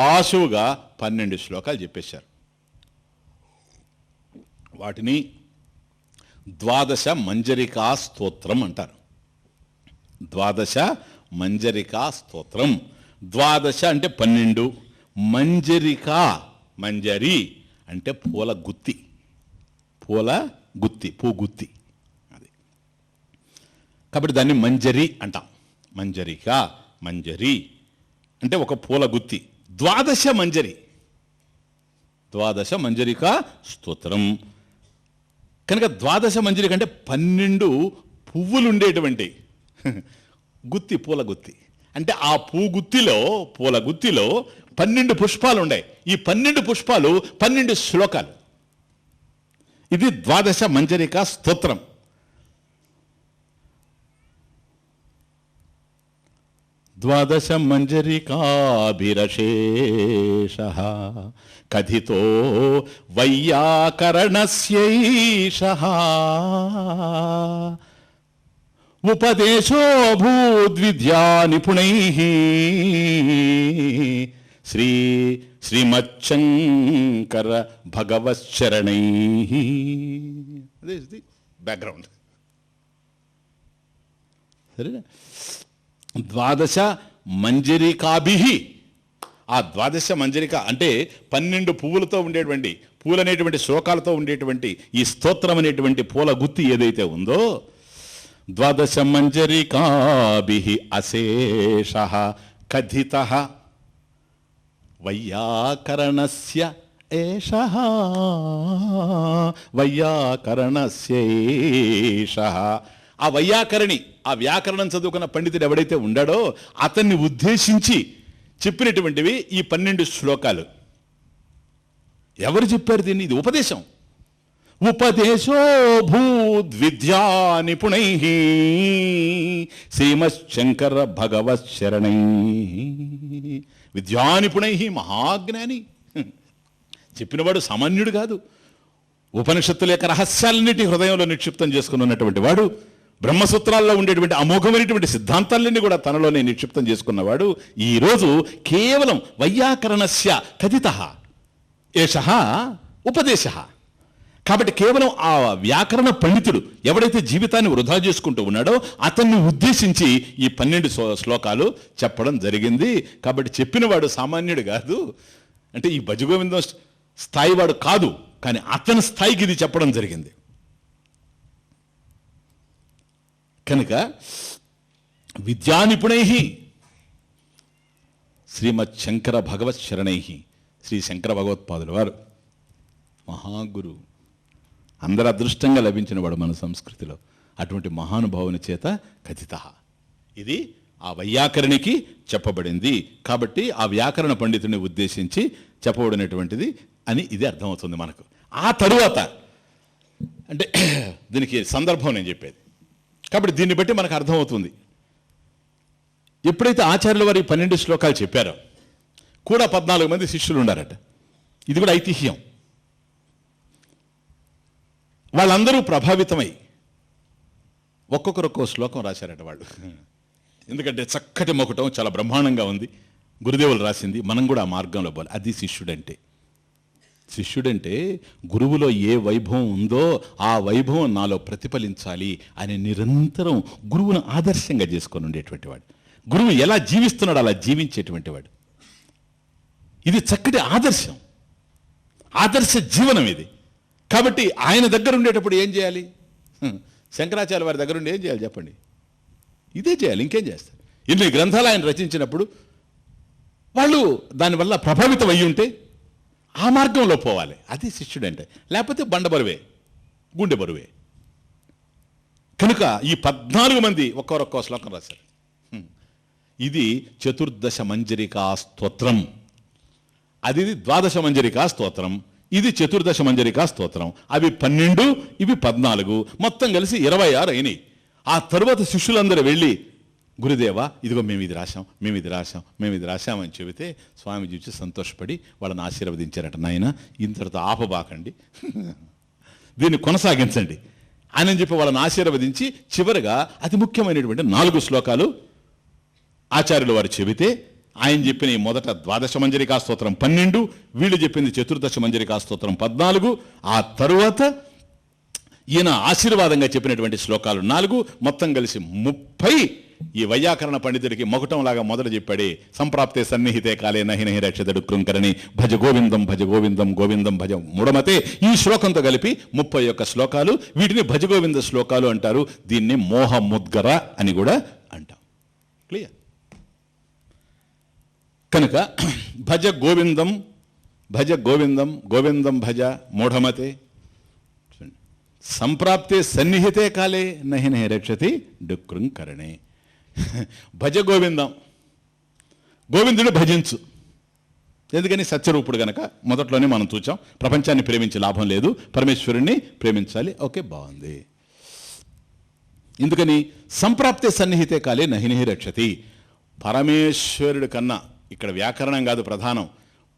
ఆశువుగా 12 శ్లోకాలు చెప్పేశారు. వాటిని ద్వాదశ మంజరికా స్తోత్రం అంటారు. ద్వాదశ మంజరికా స్తోత్రం. ద్వాదశ అంటే 12, మంజరికా, మంజరి అంటే పూల గుత్తి, పూల గుత్తి, పూగుత్తి అది. కాబట్టి దాన్ని మంజరి అంటాం. మంజరిక, మంజరి అంటే ఒక పూల గుత్తి. ద్వాదశ మంజరి, ద్వాదశ మంజరికా స్తోత్రం. కనుక ద్వాదశ మంజరిక అంటే 12 పువ్వులు ఉండేటువంటి గుత్తి, పూల గుత్తి. అంటే ఆ పూగుత్తిలో, పూల గుత్తిలో 12 పుష్పాలు ఉన్నాయి. ఈ 12 పుష్పాలు 12 శ్లోకాలు. ఇది ద్వాదశ మంజరికా స్తోత్రం. ద్వాదశ మంజరికాభిరశేషః కథితో వైయాకరణస్యైషః ఉపదేశో భూద్విద్యా నిపుణైః శ్రీమచ్చంకర భగవచ్చరణైః. అదే ది బ్యాక్గ్రౌండ్. సరేనా? ద్వాదశ మంజరికాభిః. ఆ ద్వాదశ మంజరిక అంటే 12 పువ్వులతో ఉండేటువంటి, పూలు అనేటువంటి శ్లోకాలతో ఉండేటువంటి ఈ స్తోత్రం అనేటువంటి పూల గుత్తి ఏదైతే ఉందో, ద్వాదశ మంజరికాభిః అశేషః కథితః వైయాకరణస్య ఏషః వైయాకరణస్యేషః. ఆ వైయాకరణి, ఆ వ్యాకరణం చదువుకున్న పండితుడు ఎవడైతే ఉండాడో అతన్ని ఉద్దేశించి చెప్పినటువంటివి ఈ 12 శ్లోకాలు. ఎవరు చెప్పారు దీన్ని? ఇది ఉపదేశం. ఉపదేశో భూద్విద్యా నిపుణై శ్రీమశంకర భగవత్ శరణై. విద్యానిపుణై, మహాజ్ఞాని. చెప్పినవాడు సామాన్యుడు కాదు. ఉపనిషత్తుల యొక్క రహస్యాలన్నిటి హృదయంలో నిక్షిప్తం చేసుకుని ఉన్నటువంటి వాడు, బ్రహ్మసూత్రాల్లో ఉండేటువంటి అమోఘమైనటువంటి సిద్ధాంతాలన్నీ కూడా తనలోనే నిక్షిప్తం చేసుకున్నవాడు ఈరోజు కేవలం వైయాకరణస్య కథితః ఏషః ఉపదేశః. కాబట్టి కేవలం ఆ వ్యాకరణ పండితుడు ఎవడైతే జీవితాన్ని వృధా చేసుకుంటూ ఉన్నాడో అతన్ని ఉద్దేశించి ఈ 12 శ్లోకాలు చెప్పడం జరిగింది. కాబట్టి చెప్పినవాడు సామాన్యుడు కాదు, అంటే ఈ భజగోవిందం స్థాయివాడు కాదు, కానీ అతని స్థాయికి ఇది చెప్పడం జరిగింది. కనుక విద్యానిపుణై శ్రీమత్ శంకర భగవత్ శరణై. శ్రీ శంకర భగవత్పాదుల వారు మహాగురు, అందరు అదృష్టంగా లభించిన వాడు మన సంస్కృతిలో. అటువంటి మహానుభావుని చేత కథితః. ఇది ఆ వైయాకరణికి చెప్పబడింది. కాబట్టి ఆ వ్యాకరణ పండితుడిని ఉద్దేశించి చెప్పబడినటువంటిది అని ఇది అర్థమవుతుంది మనకు. ఆ తరువాత అంటే దీనికి సందర్భం నేను చెప్పేది. కాబట్టి దీన్ని బట్టి మనకు అర్థమవుతుంది. ఎప్పుడైతే ఆచార్యుల వారు ఈ 12 శ్లోకాలు చెప్పారో కూడా 14 మంది శిష్యులు ఉండారట. ఇది కూడా ఐతిహ్యం. వాళ్ళందరూ ప్రభావితమై ఒక్కొక్కరు ఒక్కో శ్లోకం రాశారట వాళ్ళు. ఎందుకంటే చక్కటి మొకటం చాలా బ్రహ్మాండంగా ఉంది, గురుదేవులు రాసింది, మనం కూడా ఆ మార్గంలో పోవాలి. అది శిష్యుడంటే. శిష్యుడంటే గురువులో ఏ వైభవం ఉందో ఆ వైభవం నాలో ప్రతిఫలించాలి అని నిరంతరం గురువును ఆదర్శంగా చేసుకొని ఉండేటువంటి వాడు. గురువు ఎలా జీవిస్తున్నాడు అలా జీవించేటువంటి వాడు. ఇది చక్కటి ఆదర్శం, ఆదర్శ జీవనం ఇది. కాబట్టి ఆయన దగ్గర ఉండేటప్పుడు ఏం చేయాలి? శంకరాచార్య వారి దగ్గర ఉండి ఏం చేయాలి చెప్పండి? ఇదే చేయాలి, ఇంకేం చేస్తారు? ఇన్ని గ్రంథాలు ఆయన రచించినప్పుడు వాళ్ళు దానివల్ల ప్రభావితం అయ్యి ఉంటే ఆ మార్గంలో పోవాలి. అది శిష్యుడంటే. లేకపోతే బండ బరువే, గుండె బరువే. కనుక ఈ 14 మంది ఒక్కొక్క శ్లోకం రాశారు. ఇది 14 మంజరికా స్తోత్రం, అది 12 మంజరికా స్తోత్రం, ఇది 14 మంజరికా స్తోత్రం. అవి 12, ఇవి 14, మొత్తం కలిసి 26 అయినాయి. ఆ తరువాత శిష్యులందరూ వెళ్ళి గురుదేవా ఇదిగో మేము ఇది రాశాం, మేము ఇది రాశాం, మేము ఇది రాశామని చెబితే స్వామీజీ వచ్చి సంతోషపడి వాళ్ళని ఆశీర్వదించారట. నాయన ఇంతటితో ఆపబాకండి, దీన్ని కొనసాగించండి అని చెప్పి వాళ్ళని ఆశీర్వదించి చివరిగా అతి ముఖ్యమైనటువంటి 4 శ్లోకాలు ఆచార్యుల వారు చెబితే ఆయన చెప్పిన ఈ మొదట 12 మంజరికా స్తోత్రం 12, వీళ్ళు చెప్పింది 14 మంజరికా స్తోత్రం 14, ఆ తరువాత ఈయన ఆశీర్వాదంగా చెప్పినటువంటి శ్లోకాలు 4, మొత్తం కలిసి 30. ఈ వైయాకరణ పండితుడికి మొకటంలాగా మొదలు చెప్పాడే సంప్రాప్తే సన్నిహితే కాలే నహి నహి రక్షతడు కృంకరని భజ గోవిందం భజ గోవిందం గోవిందం భజ మూఢమతే. ఈ శ్లోకంతో కలిపి 31 శ్లోకాలు. వీటిని భజ గోవింద శ్లోకాలు అంటారు. దీన్ని మోహముద్గర అని కూడా అంటాం. క్లియర్? కనుక భజ గోవిందం భజ గోవిందం గోవిందం భజ మూఢమతే. సంప్రాప్తే సన్నిహితే కాలే నహి నహి రక్షతి డుకృంకరణే. భజ గోవిందం, గోవిందుడు భజించు. ఎందుకని? సత్యరూపుడు గనక. మొదట్లోనే మనం చూచాం, ప్రపంచాన్ని ప్రేమించి లాభం లేదు, పరమేశ్వరుణ్ణి ప్రేమించాలి. ఓకే, బాగుంది. ఎందుకని? సంప్రాప్తే సన్నిహితే కాలే నహి నహి రక్షతి. పరమేశ్వరుడి కన్నా, ఇక్కడ వ్యాకరణం కాదు ప్రధానం,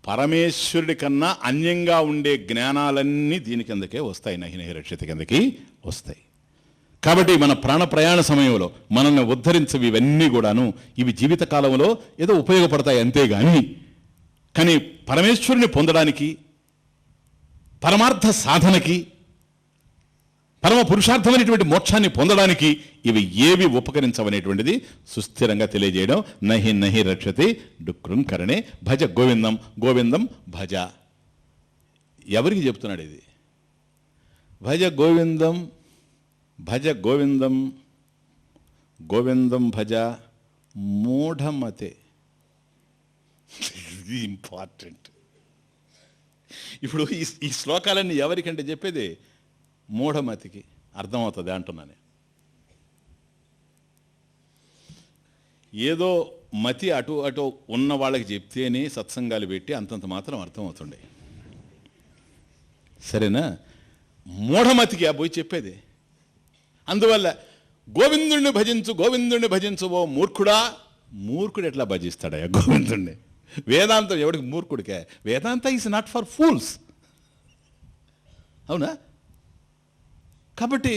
పరమేశ్వరుడి కన్నా అన్యంగా ఉండే జ్ఞానాలన్నీ దీని కిందకే వస్తాయి, నహి నహి రక్షతి కిందకి వస్తాయి. కాబట్టి మన ప్రాణ ప్రయాణ సమయంలో మనల్ని ఉద్ధరించవి ఇవన్నీ కూడాను ఇవి జీవితకాలంలో ఏదో ఉపయోగపడతాయి అంతేగాని, కానీ పరమేశ్వరుని పొందడానికి, పరమార్థ సాధనకి, పరమ పురుషార్థమైనటువంటి మోక్షాన్ని పొందడానికి ఇవి ఏవి ఉపకరించవనేటువంటిది సుస్థిరంగా తెలియజేయడం. నహి నహి రక్షతి డుకృంకరణే. భజ గోవిందం గోవిందం భజ. ఎవరికి చెప్తున్నాడు ఇది? భజ గోవిందం భజ గోవిందం గోవిందం భజ మూఢమతే. ఇది ఇంపార్టెంట్. ఇప్పుడు ఈ శ్లోకాలన్నీ ఎవరికంటే చెప్పేది? మూఢమతికి అర్థమవుతుంది అంటున్నాను. ఏదో మతి అటు అటు ఉన్న వాళ్ళకి చెప్తేనే సత్సంగాలు పెట్టి అంతంత మాత్రం అర్థమవుతుండే. సరేనా? మూఢమతికి ఆ పోయి చెప్పేది. అందువల్ల గోవిందుణ్ణి భజించు, గోవిందుణ్ణి భజించు ఓ మూర్ఖుడా. మూర్ఖుడు ఎట్లా భజిస్తాడయ్యా గోవిందుణ్ణి? వేదాంతం ఎవడికి మూర్ఖుడికే? వేదాంత ఈజ్ నాట్ ఫర్ ఫూల్స్. అవునా? కాబట్టి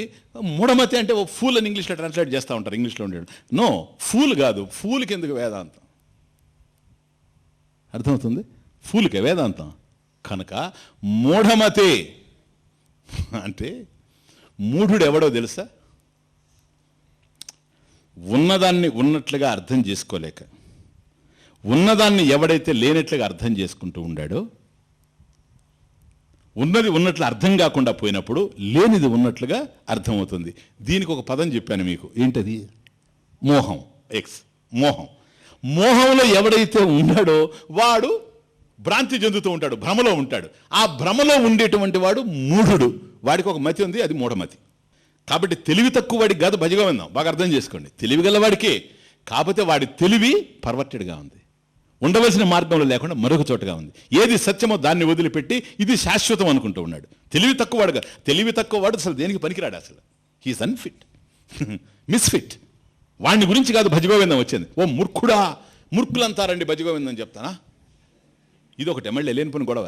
మూఢమతి అంటే ఓ ఫూల్ అని ఇంగ్లీష్లో ట్రాన్స్లేట్ చేస్తూ ఉంటారు, ఇంగ్లీష్లో ఉండేది. నో, ఫూల్ కాదు. ఫూల్కి ఎందుకు వేదాంతం? అర్థమవుతుంది? ఫూల్కే వేదాంతం. కనుక మూఢమతి అంటే మూఢుడు ఎవడో తెలుసా? ఉన్నదాన్ని ఉన్నట్లుగా అర్థం చేసుకోలేక, ఉన్నదాన్ని ఎవడైతే లేనట్లుగా అర్థం చేసుకుంటూ ఉండాడో, ఉన్నది ఉన్నట్లు అర్థం కాకుండా పోయినప్పుడు లేనిది ఉన్నట్లుగా అర్థమవుతుంది. దీనికి ఒక పదం చెప్పాను మీకు. ఏంటది? మోహం. మోహం. మోహంలో ఎవడైతే ఉన్నాడో వాడు భ్రాంతి చెందుతూ ఉంటాడు, భ్రమలో ఉంటాడు. ఆ భ్రమలో ఉండేటువంటి వాడు మూఢుడు. వాడికి ఒక మతి ఉంది, అది మూఢమతి. కాబట్టి తెలివి తక్కువ వాడికి కాదు భజగోవిందం. బాగా అర్థం చేసుకోండి. తెలివి గల వాడికే, కాకపోతే వాడి తెలివి పర్వర్టెడ్గా ఉంది, ఉండవలసిన మార్గంలో లేకుండా మరొక చోటగా ఉంది. ఏది సత్యమో దాన్ని వదిలిపెట్టి ఇది శాశ్వతం అనుకుంటూ ఉన్నాడు. తెలివి తక్కువ వాడుగా. తెలివి తక్కువ వాడు అసలు దేనికి పనికిరాడు. అసలు హీఈస్ అన్ఫిట్, మిస్ఫిట్. వాడిని గురించి కాదు భజగోవిందం వచ్చింది. ఓ మూర్ఖుడా, మూర్ఖులంతారండి భజగోవిందం చెప్తానా? ఇది ఒకటి మళ్ళీ లేనిపోయిన గొడవ.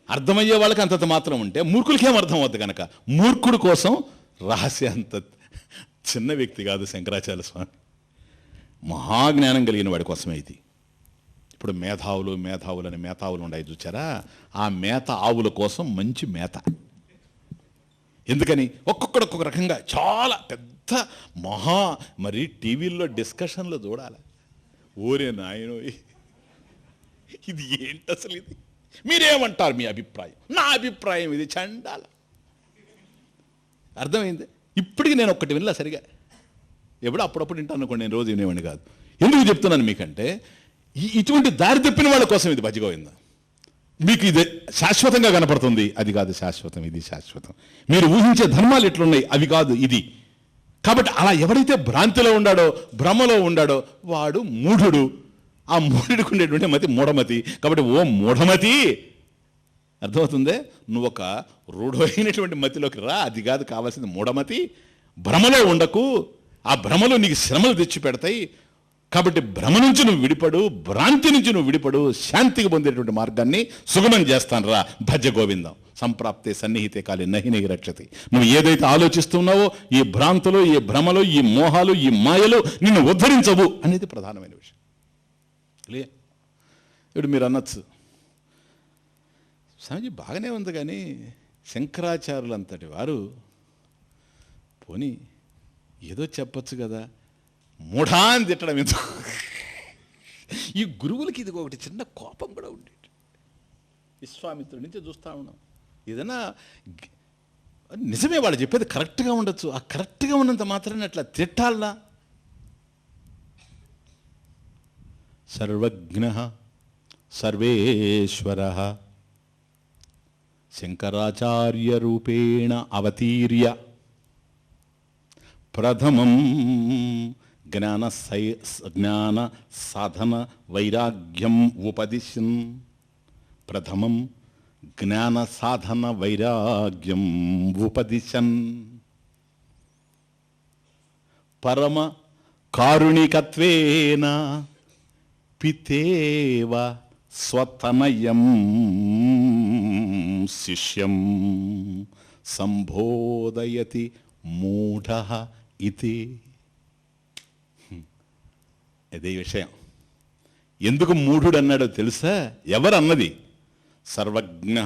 అర్థమయ్యే వాళ్ళకి అంతంత మాత్రం ఉంటే మూర్ఖులకి ఏం అర్థం అవుతుంది కనుక. మూర్ఖుడు కోసం రహస్య అంత చిన్న వ్యక్తి కాదు శంకరాచార్య స్వామి. మహాజ్ఞానం కలిగిన వాడి కోసమే ఇది. ఇప్పుడు మేధావులని మేతావులు ఉన్నాయి చూచారా? ఆ మేత ఆవుల కోసం మంచి మేత. ఎందుకని? ఒక్కొక్కడు ఒక్కొక్క రకంగా చాలా పెద్ద మరి టీవీల్లో డిస్కషన్లు చూడాలి. ఓరే నాయనో, ఇది ఏంటి అసలు? ఇది మీరేమంటారు? మీ అభిప్రాయం? నా అభిప్రాయం ఇది చండాల. అర్థమైంది? ఇప్పటికి నేను ఒక్కటి వినలా సరిగా. ఎప్పుడు అప్పుడప్పుడు వింటాను అనుకోండి, నేను రోజు వినేవాడిని కాదు. ఎందుకు చెప్తున్నాను మీకంటే, ఇటువంటి దారి తప్పిన వాళ్ళ కోసం ఇది భజగోవిందం. మీకు ఇది శాశ్వతంగా కనపడుతుంది, అది కాదు శాశ్వతం, ఇది శాశ్వతం. మీరు ఊహించే ధర్మాలు ఎట్లున్నాయి, అవి కాదు ఇది. కాబట్టి అలా ఎవడైతే భ్రాంతిలో ఉండాడో, భ్రమలో ఉండాడో వాడు మూఢుడు. ఆ మూఢుడికి ఉండేటువంటి మతి మూఢమతి. కాబట్టి ఓ మూఢమతి, అర్థమవుతుందే? నువ్వు ఒక రూఢమైనటువంటి మతిలోకి రా. అది కాదు కావాల్సింది మూఢమతి. భ్రమలో ఉండకు. ఆ భ్రమలో నీకు శ్రమలు తెచ్చి పెడతాయి. కాబట్టి భ్రమ నుంచి నువ్వు విడిపడు, భ్రాంతి నుంచి నువ్వు విడిపడు. శాంతికి పొందేటువంటి మార్గాన్ని సుగమం చేస్తాను రా. భజ గోవిందం. సంప్రాప్తే సన్నిహితే కాలి నహి రక్షతి. నువ్వు ఏదైతే ఆలోచిస్తున్నావో ఈ భ్రాంతులు, ఈ భ్రమలు, ఈ మోహాలు, ఈ మాయలు నిన్ను ఉద్ధరించవు అనేది ప్రధానమైన విషయం. ఇప్పుడు మీరు అనొచ్చు, స్వామిజీ బాగానే ఉంది కానీ శంకరాచార్యులు అంతటి వారు పోనీ ఏదో చెప్పచ్చు కదా, మూఢా అని తిట్టడం ఎందుకు? ఈ గురువులకి ఇది ఒకటి చిన్న కోపం కూడా ఉండేది. విశ్వామిత్రుడి నుంచి చూస్తూ ఉన్నాం. ఏదైనా నిజమే వాళ్ళు చెప్పేది కరెక్ట్గా ఉండొచ్చు. ఆ కరెక్ట్గా ఉన్నంత మాత్రాన్ని అట్లా తిట్టాలనా? సర్వజ్ఞ సర్వేశ్వర శంకరాచార్య రూపేణ అవతీర్య ప్రథమం జ్ఞాన సాధన వైరాగ్యం ఉపదిశన్. ప్రథమం జ్ఞాన సాధన వైరాగ్యం ఉపదిశన్. పరమ కారుణికత్వేన పితేవ స్వతనయం శిష్యం సంబోధయతి మూఢ ఇది. అదే విషయం. ఎందుకు మూఢుడు అన్నాడో తెలుసా? ఎవరన్నది? సర్వజ్ఞ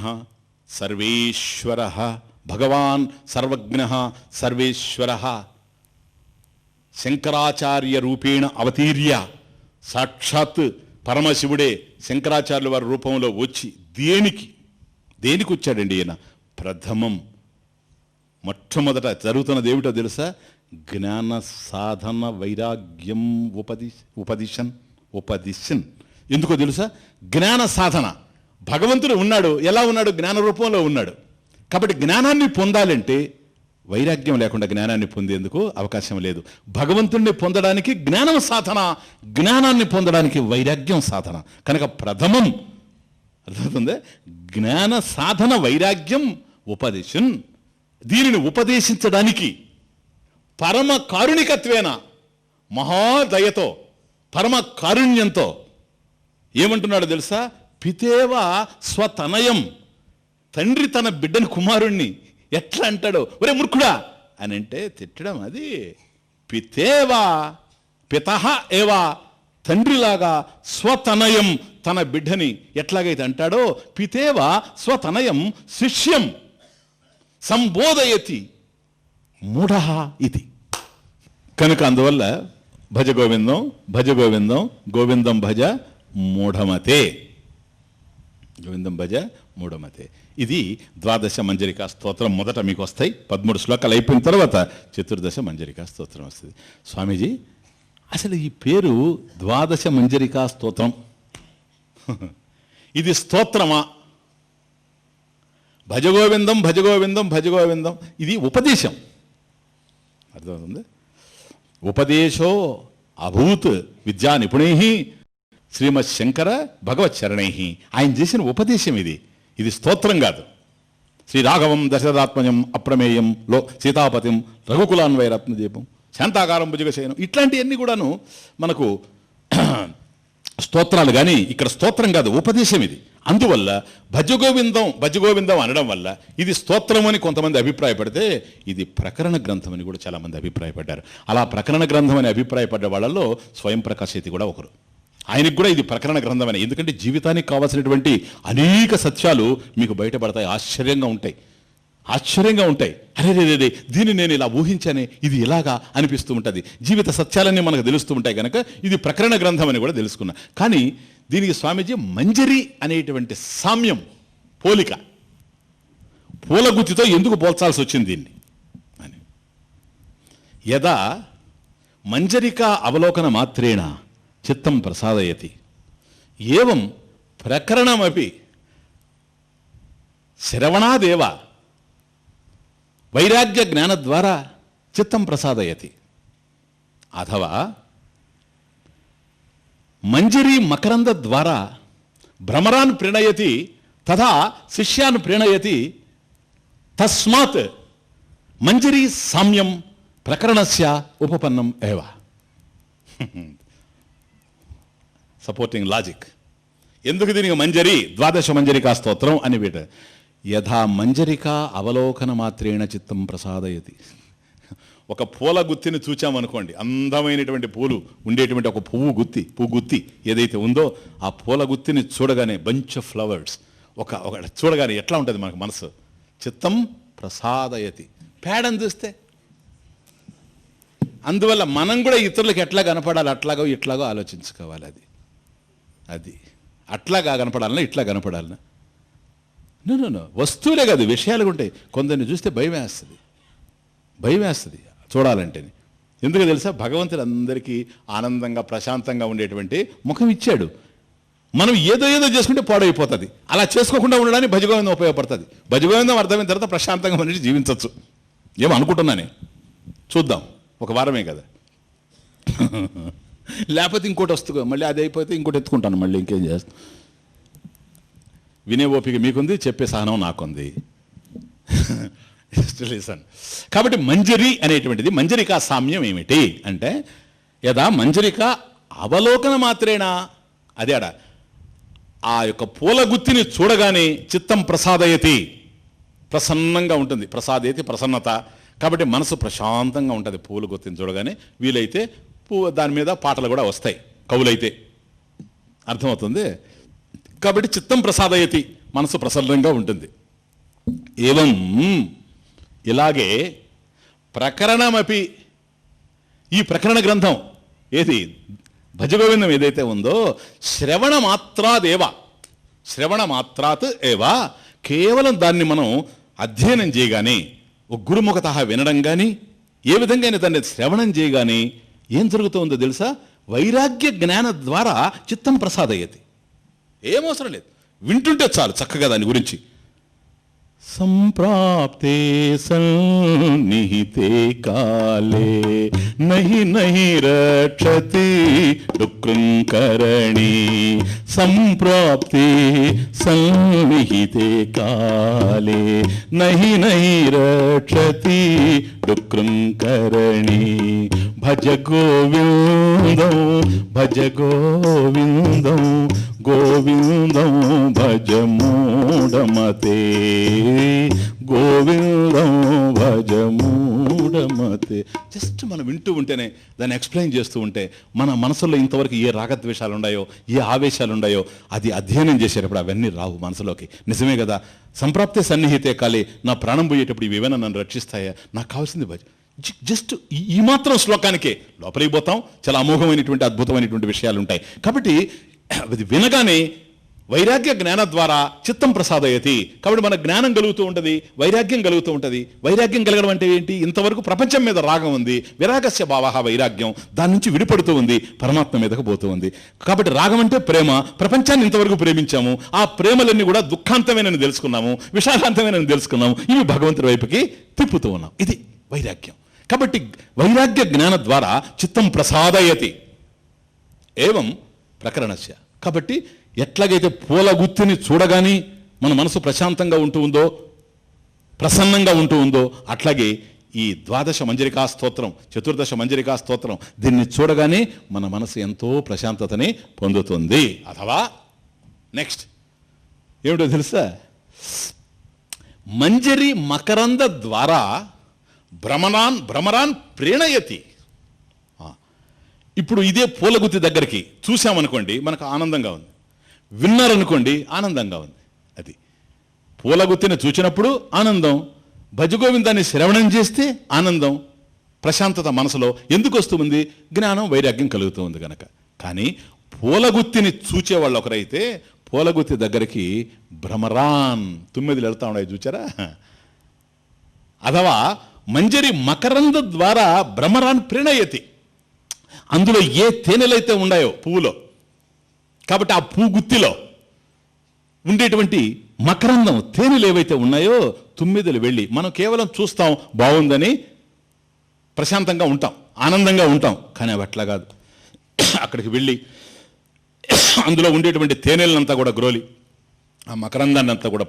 సర్వేశ్వర. భగవాన్ సర్వజ్ఞ సర్వేశ్వర శంకరాచార్య రూపేణ అవతీర్య. సాక్షాత్ పరమశివుడే శంకరాచార్యుల వారి రూపంలో వచ్చి దేనికి వచ్చాడండి ఈయన? ప్రథమం, మొట్టమొదట జరుగుతున్నది ఏమిటో తెలుసా? జ్ఞాన సాధన వైరాగ్యం ఉపదిశన్. ఎందుకో తెలుసా? జ్ఞాన సాధన, భగవంతుడు ఉన్నాడు. ఎలా ఉన్నాడు? జ్ఞాన రూపంలో ఉన్నాడు. కాబట్టి జ్ఞానాన్ని పొందాలంటే వైరాగ్యం లేకుండా జ్ఞానాన్ని పొందేందుకు అవకాశం లేదు. భగవంతుణ్ణి పొందడానికి జ్ఞానం సాధన, జ్ఞానాన్ని పొందడానికి వైరాగ్యం సాధన. కనుక ప్రథమం అర్థమవుతుంది, జ్ఞాన సాధన వైరాగ్యం ఉపదేశం. దీనిని ఉపదేశించడానికి పరమ కారుణికత్వేన, మహాదయతో, పరమ కారుణ్యంతో ఏమంటున్నాడు తెలుసా? పితేవ స్వతనయం. తండ్రి తన బిడ్డని, కుమారుణ్ణి ఎట్లా అంటాడు? ఒరే మూర్ఖుడా అని అంటే తిట్టడం. అది పితేవా పితః ఏవా, తండ్రిలాగా స్వతనయం తన బిడ్డని ఎట్లాగైతే అంటాడో, పితేవా స్వతనయం శిష్యం సంబోధయతి మూఢః ఇది. కనుక అందువల్ల భజ గోవిందం, భజ గోవిందం, గోవిందం భజ మూఢమతే, గోవిందం భజ మూఢమతే. ఇది ద్వాదశ మంజరికా స్తోత్రం. మొదట మీకు వస్తాయి 13 శ్లోకాలు అయిపోయిన తర్వాత చతుర్దశ మంజరికా స్తోత్రం వస్తుంది. స్వామీజీ, అసలు ఈ పేరు ద్వాదశ మంజరికా స్తోత్రం ఇది స్తోత్రమా? భజగోవిందం భజగోవిందం భజగోవిందం ఇది ఉపదేశం. అర్థమవుతుంది? ఉపదేశో అభూత్ విద్యా నిపుణై శ్రీమత్ శంకర భగవత్ చరణై. ఆయన చేసిన ఉపదేశం ఇది. ఇది స్తోత్రం కాదు. శ్రీ రాఘవం దశరథాత్మజం అప్రమేయం లో సీతాపతిం రఘుకులాన్వయరత్నదీపం శాంతాకారం భుజగశయనం, ఇట్లాంటివన్నీ కూడాను మనకు స్తోత్రాలు. కానీ ఇక్కడ స్తోత్రం కాదు, ఉపదేశం ఇది. అందువల్ల భజగోవిందం భజగోవిందం అనడం వల్ల ఇది స్తోత్రం అని కొంతమంది అభిప్రాయపడితే, ఇది ప్రకరణ గ్రంథం అని కూడా చాలామంది అభిప్రాయపడ్డారు. అలా ప్రకరణ గ్రంథం అని అభిప్రాయపడ్డ వాళ్ళల్లో స్వయం ప్రకాశితి కూడా ఒకరు. ఆయనకు కూడా ఇది ప్రకరణ గ్రంథం అని. ఎందుకంటే జీవితానికి కావాల్సినటువంటి అనేక సత్యాలు మీకు బయటపడతాయి. ఆశ్చర్యంగా ఉంటాయి, ఆశ్చర్యంగా ఉంటాయి. అరే రే రే, దీన్ని నేను ఇలా ఊహించానే, ఇది ఇలాగా అనిపిస్తూ ఉంటుంది. జీవిత సత్యాలన్నీ మనకు తెలుస్తూ ఉంటాయి కనుక ఇది ప్రకరణ గ్రంథం అని కూడా తెలుసుకున్నా. కానీ దీనికి స్వామీజీ మంజరి అనేటువంటి సామ్యం, పోలిక, పూలగుత్తితో ఎందుకు పోల్చాల్సి వచ్చింది దీన్ని అని. యదా మంజరికా అవలోకన మాత్రేణ చిత్తం ప్రసాదయతి ఏవం ప్రకరణమపి శ్రవణాదేవ వైరాగ్య జ్ఞాన ద్వారా చిత్తం ప్రసాదయతి. అథవా మంజరీ మకరంద ద్వారా భ్రమరాన్ ప్రణయతి తథా శిష్యాన్ ప్రణయతి. తస్మాత్ మంజరీ సామ్యం ప్రకరణస్య ఉపపన్నం ఏవ. Supporting logic. ఎందుకు దీనికి మంజరి, ద్వాదశ మంజరికా స్తోత్రం అని వీట. యథా మంజరికా అవలోకన మాత్రేణ చిత్తం ప్రసాదయతి. ఒక పూల గుత్తిని చూచామనుకోండి, అందమైనటువంటి పూలు ఉండేటువంటి ఒక పువ్వు గుత్తి ఏదైతే ఉందో, ఆ పూల గుత్తిని చూడగానే, బంచ్ ఆఫ్ ఫ్లవర్స్, ఒక చూడగానే ఎట్లా ఉంటుంది మనకు మనసు? చిత్తం ప్రసాదయతి. పేడని చూస్తే. అందువల్ల మనం కూడా ఇతరులకు ఎట్లా కనపడాలి, అట్లాగో ఇట్లాగో ఆలోచించుకోవాలి. అది అట్లాగా కనపడాలన్నా ఇట్లా కనపడాలన్నా? నో, వస్తువులే కాదు, విషయాలు ఉంటాయి. కొందరిని చూస్తే భయం వేస్తుంది చూడాలంటే. ఎందుకు తెలుసా? భగవంతుడు అందరికీ ఆనందంగా ప్రశాంతంగా ఉండేటువంటి ముఖం ఇచ్చాడు. మనం ఏదో చేసుకుంటే పాడైపోతుంది. అలా చేసుకోకుండా ఉండడానికి భజగోవిందం ఉపయోగపడుతుంది. భజగోవిందం అర్థమైన తర్వాత ప్రశాంతంగా మనిషి జీవించవచ్చు. ఏమో అనుకుంటున్నానే, చూద్దాం, ఒక వారమే కదా. లేకపోతే ఇంకోటి వస్తుంది, మళ్ళీ అది అయిపోతే ఇంకోటి ఎత్తుకుంటాను, మళ్ళీ ఇంకేం చేస్తాను. వినే ఓపిక మీకుంది, చెప్పే సహనం నాకుంది. కాబట్టి మంజరి అనేటువంటిది, మంజరికా సామ్యం ఏమిటి అంటే, యదా మంజరిక అవలోకన మాత్రేనా, అదే ఆ యొక్క పూల గుత్తిని చూడగానే చిత్తం ప్రసాదయతి, ప్రసన్నంగా ఉంటుంది. ప్రసాదయతి ప్రసన్నత. కాబట్టి మనసు ప్రశాంతంగా ఉంటుంది పూల గుత్తిని చూడగానే. వీలైతే దాని మీద పాటలు కూడా వస్తాయి, కవులైతే. అర్థమవుతుంది? కాబట్టి చిత్తం ప్రసాదయతి, మనసు ప్రసన్నంగా ఉంటుంది. ఏవం ఇలాగే ప్రకరణమపి, ఈ ప్రకరణ గ్రంథం ఏది భజగోవిందం ఏదైతే ఉందో, శ్రవణ మాత్రాత్ ఏవా, కేవలం దాన్ని మనం అధ్యయనం చేయగానే, ఒక గురుముఖత వినడం కానీ, ఏ విధంగా దాన్ని శ్రవణం చేయగానే ఏం జరుగుతుందో తెలుసా? వైరాగ్య జ్ఞాన ద్వారా చిత్తం ప్రసాదయతి. ఏమవసరం లేదు. వింటుంటే చాలు చక్కగా దాని గురించి. సంప్రాప్తే సన్నిహితే కాలే నహి నహి రక్షతి డుకృంకరణి. సంప్రాప్తే సన్నిహితే కాలే నహి నహి రక్షతి డుకృంకరణి. భజ గోవిందం భజ గోవిందం గోవిందం భజ మూఢమతే గోవిందం భజ మూఢమతే. జస్ట్ మనం వింటూ ఉంటేనే దాన్ని ఎక్స్ప్లెయిన్ చేస్తూ ఉంటే మన మనసులో ఇంతవరకు ఏ రాగద్వేషాలు ఉన్నాయో ఏ ఆవేశాలు ఉన్నాయో అది అధ్యయనం చేసేటప్పుడు అవన్నీ రావు మనసులోకి. నిజమే కదా, సంప్రాప్తే సన్నిహితే కాలే, నా ప్రాణం పోయేటప్పుడు ఇవేమైనా నన్ను రక్షిస్తాయా, నాకు కావాల్సింది భజ. జస్ట్ ఈ మాత్రం శ్లోకానికే లోపలికి పోతాం, చాలా అమోఘమైనటువంటి అద్భుతమైనటువంటి విషయాలు ఉంటాయి. కాబట్టి అది వినగానే వైరాగ్య జ్ఞాన ద్వారా చిత్తం ప్రసాదయతి. కాబట్టి మన జ్ఞానం కలుగుతూ ఉంటుంది, వైరాగ్యం కలుగుతూ ఉంటుంది. వైరాగ్యం కలగడం అంటే ఏంటి? ఇంతవరకు ప్రపంచం మీద రాగం ఉంది, విరాగస్య భావ వైరాగ్యం, దాని నుంచి విడిపడుతూ ఉంది, పరమాత్మ మీదకు పోతూ ఉంది. కాబట్టి రాగం అంటే ప్రేమ, ప్రపంచాన్ని ఇంతవరకు ప్రేమించాము, ఆ ప్రేమలన్నీ కూడా దుఃఖాంతమేనని తెలుసుకున్నాము, విషాదాంతమేనని తెలుసుకున్నాము, ఇవి భగవంతుడి వైపుకి తిప్పుతూ ఉన్నాం. ఇది వైరాగ్యం. కాబట్టి వైరాగ్య జ్ఞాన ద్వారా చిత్తం ప్రసాదయతి ఏవం ప్రకరణస్య. కాబట్టి ఎట్లాగైతే పూల గుత్తిని చూడగానే మన మనసు ప్రశాంతంగా ఉంటూ ఉందో, ప్రసన్నంగా ఉంటూ ఉందో, అట్లాగే ఈ ద్వాదశ మంజరికా స్తోత్రం, చతుర్దశ మంజరికా స్తోత్రం, దీన్ని చూడగానే మన మనసు ఎంతో ప్రశాంతతని పొందుతుంది. అథవా నెక్స్ట్ ఏమిటో తెలుసా, మంజరి మకరంద ద్వారా భ్రమరాన్ ప్రేణయతి. ఇప్పుడు ఇదే పూలగుత్తి దగ్గరికి చూసామనుకోండి మనకు ఆనందంగా ఉంది, విన్నారనుకోండి ఆనందంగా ఉంది. అది పూలగుత్తిని చూసినప్పుడు ఆనందం, భజగోవిందాన్ని శ్రవణం చేస్తే ఆనందం, ప్రశాంతత మనసులో ఎందుకు వస్తుంది? జ్ఞానం వైరాగ్యం కలుగుతూ ఉంది కనుక. కానీ పూలగుత్తిని చూచేవాళ్ళు ఒకరైతే పూలగుత్తి దగ్గరికి భ్రమరాన్ తుమ్మెదలు వెళ్తా ఉన్నాయి చూచారా, అథవా మంజరి మకరంద ద్వారా భ్రమరాన్ ప్రణయతి. అందులో ఏ తేనెలైతే ఉన్నాయో పువ్వులో, కాబట్టి ఆ పువ్వు గుత్తిలో ఉండేటువంటి మకరందం తేనెలు ఏవైతే ఉన్నాయో తుమ్మెదలు వెళ్ళి, మనం కేవలం చూస్తాం బాగుందని ప్రశాంతంగా ఉంటాం, ఆనందంగా ఉంటాం, కానీ అవి అట్లా కాదు. అక్కడికి వెళ్ళి అందులో ఉండేటువంటి తేనెలనంతా కూడా గ్రోలి ఆ మకరందాన్ని అంతా కూడా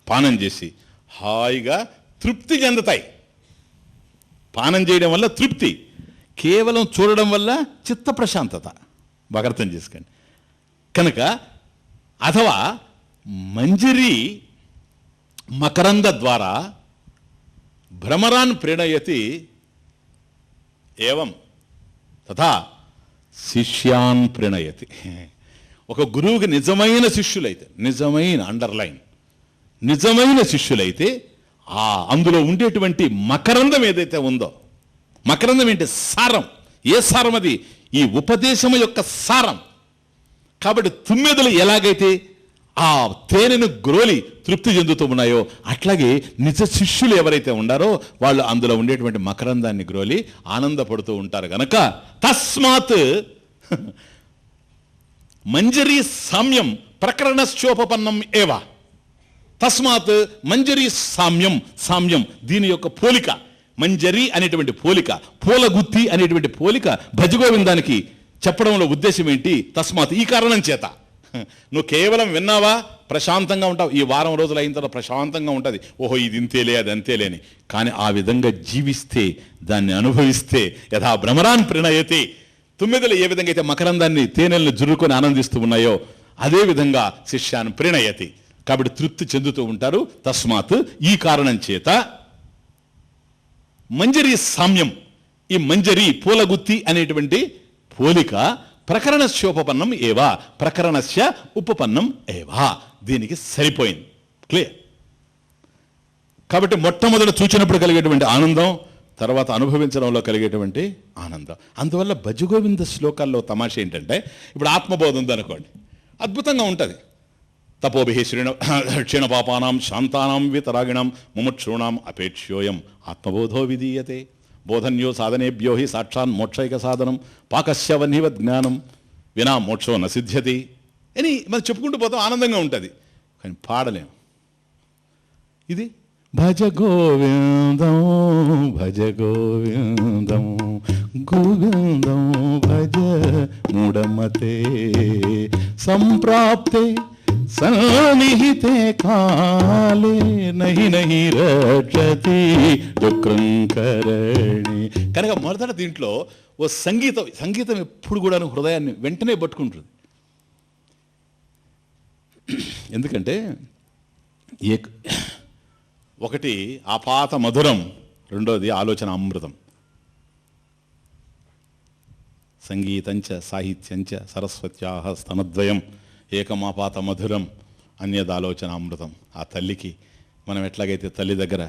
పానం చేసి హాయిగా తృప్తి చెందుతాయి. పానం చేయడం వల్ల తృప్తి, కేవలం చూడడం వల్ల చిత్త ప్రశాంతత. బాగా అర్థం చేసుకోండి. కనుక అథవా మంజరి మకరంద ద్వారా భ్రమరాన్ ప్రేణయతి ఏవం తథా శిష్యాన్ ప్రేణయతి. ఒక గురువుకి నిజమైన శిష్యులైతే, నిజమైన అండర్లైన్ నిజమైన శిష్యులైతే అందులో ఉండేటువంటి మకరందం ఏదైతే ఉందో, మకరందం ఏంటి? సారం. ఏ సారం అది? ఈ ఉపదేశము యొక్క సారం. కాబట్టి తుమ్మెదలు ఎలాగైతే ఆ తేనెను గ్రోలి తృప్తి చెందుతూ ఉన్నాయో, అట్లాగే నిజ శిష్యులు ఎవరైతే ఉండారో వాళ్ళు అందులో ఉండేటువంటి మకరందాన్ని గ్రోలి ఆనందపడుతూ ఉంటారు గనక తస్మాత్ మంజరీ సామ్యం ప్రకరణశ్చోపపన్నం ఏవా. తస్మాత్ మంజరీ సామ్యం, సామ్యం దీని యొక్క పోలిక, మంజరి అనేటువంటి పోలిక, పూలగుత్తి అనేటువంటి పోలిక భజగోవిందానికి చెప్పడంలో ఉద్దేశం ఏంటి? తస్మాత్ ఈ కారణం చేత. నువ్వు కేవలం విన్నావా ప్రశాంతంగా ఉంటావు, ఈ వారం రోజులు అయిన తర్వాత ప్రశాంతంగా ఉంటుంది, ఓహో ఇది ఇంతేలే అది అంతేలే అని. కానీ ఆ విధంగా జీవిస్తే, దాన్ని అనుభవిస్తే, యథా భ్రమరాన్ ప్రణయతే, తుమ్మెదలు ఏ విధంగా అయితే మకరందాన్ని తేనెలను జురుకొని ఆనందిస్తూ ఉన్నాయో అదే విధంగా శిష్యాన్ని ప్రణయతి, కాబట్టి తృప్తి చెందుతూ ఉంటారు. తస్మాత్ ఈ కారణం చేత మంజరి సామ్యం, ఈ మంజరి పూలగుత్తి అనేటువంటి పోలిక ప్రకరణస్యోపపన్నం ఏవా, ప్రకరణస్య ఉపపన్నం ఏవా, దీనికి సరిపోయింది. క్లియర్. కాబట్టి మొట్టమొదట చూచినప్పుడు కలిగేటువంటి ఆనందం, తర్వాత అనుభవించడంలో కలిగేటువంటి ఆనందం. అందువల్ల భజగోవింద శ్లోకాల్లో తమాష ఏంటంటే, ఇప్పుడు ఆత్మబోధ ఉందనుకోండి, అద్భుతంగా ఉంటుంది. తపోభిః క్షీణపాపానాం శాంతానాం వితరాగిణాం ముముక్షూణాం అపేక్ష్యోయం ఆత్మబోధో విధీయతే బోధన్యో సాధనేభ్యో హి సాక్షాన్ మోక్షైక సాధనం పాకస్య వన్నివద్ జ్ఞానం వినా మోక్షో న సిద్ధ్యతి అని మనం చెప్పుకుంటూ పోతాం. ఆనందంగా ఉంటుంది. కానీ పాడలేం. ఇది భజ గోవిందం భజ గోవిందం గోవిందం భజ మూఢమతే సంప్రాప్తే సన్నిహితే కాలే నహి నహి రక్షతి దుఃఖంకరణి. కనుక మొదట దీంట్లో ఓ సంగీతం ఎప్పుడు కూడా హృదయాన్ని వెంటనే పట్టుకుంటుంది. ఎందుకంటే ఒకటి ఆపాత మధురం, రెండోది ఆలోచన అమృతం. సంగీతంచ సాహిత్యంచ సరస్వత్యాః స్తనద్వయం ఏకమాపాత మధురం అన్యదాలోచన అమృతం. ఆ తల్లికి మనం ఎట్లాగైతే తల్లి దగ్గర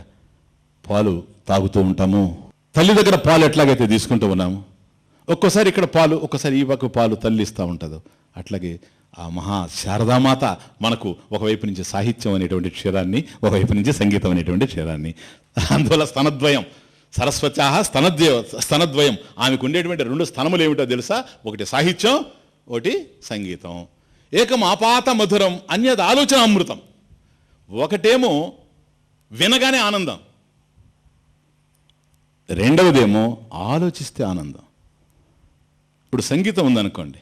పాలు తాగుతూ ఉంటామో, తల్లి దగ్గర పాలు ఎట్లాగైతే తీసుకుంటూ ఉన్నాము, ఒక్కోసారి ఇక్కడ పాలు, ఒక్కోసారి ఈ పక్క పాలు తల్లి ఇస్తూ ఉంటుందో, అట్లాగే ఆ మహా శారదామాత మనకు ఒకవైపు నుంచి సాహిత్యం అనేటువంటి క్షీరాన్ని, ఒకవైపు నుంచి సంగీతం అనేటువంటి క్షీరాన్ని. అందువల్ల స్తనద్వయం సరస్వత్యాః స్తనద్వయం. ఆమెకు ఉండేటువంటి రెండు స్తనములు ఏమిటో తెలుసా? ఒకటి సాహిత్యం, ఒకటి సంగీతం. ఏకం ఆపాత మధురం అన్యది ఆలోచన అమృతం. ఒకటేమో వినగానే ఆనందం, రెండవదేమో ఆలోచిస్తే ఆనందం. ఇప్పుడు సంగీతం ఉందనుకోండి,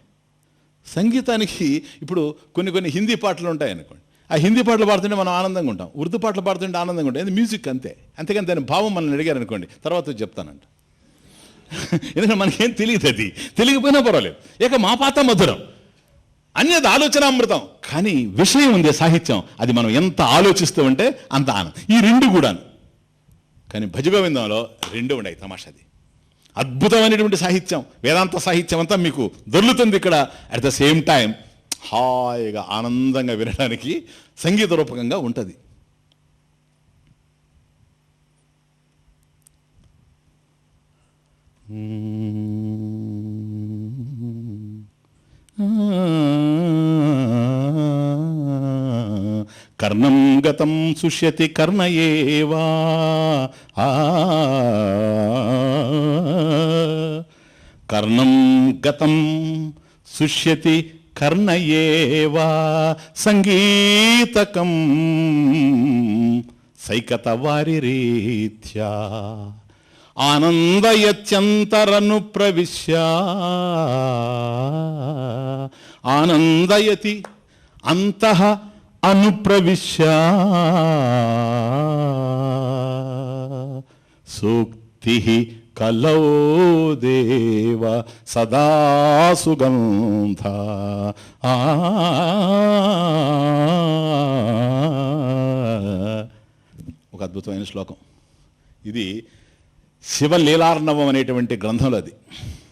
సంగీతానికి ఇప్పుడు కొన్ని హిందీ పాటలు ఉంటాయనుకోండి, ఆ హిందీ పాటలు పాడుతుంటే మనం ఆనందంగా ఉంటాం, ఉర్దూ పాటలు పాడుతుంటే ఆనందంగా ఉంటాం. ఇది మ్యూజిక్ అంతే. అంతేకాని దాని భావం మనల్ని అడిగారు అనుకోండి, తర్వాత చెప్తానంట. ఎందుకంటే మనకేం తెలియదు, అది తెలియకపోయినా పర్వాలేదు. ఏక మాపాత మధురం అన్యది ఆలోచన అమృతం. కానీ విషయం ఉంది సాహిత్యం, అది మనం ఎంత ఆలోచిస్తూ ఉంటే అంత ఆనందం. ఈ రెండు కూడా. కానీ భజగోవిందంలో రెండు ఉన్నాయి. తమాషాది అద్భుతమైనటువంటి సాహిత్యం, వేదాంత సాహిత్యం అంతా మీకు దొర్లుతుంది ఇక్కడ. అట్ ద సేమ్ టైం హాయిగా ఆనందంగా వినడానికి సంగీత రూపకంగా ఉంటుంది. కర్ణం గతం సుష్యతి కర్ణ ఏవా కర్ణం గతం సుష్యతి కర్ణ ఏవా సంగీతకం సైకత వారి రీత్యా ఆనందయత్యంతరను ప్రవిశ్య ఆనందయతి అంతః అనుప్రవిశ్య సూక్తి కలౌ దేవ సదా సుగంధ. ఒక అద్భుతమైన శ్లోకం ఇది. శివలీలార్ణవం అనేటువంటి గ్రంథంలో అది.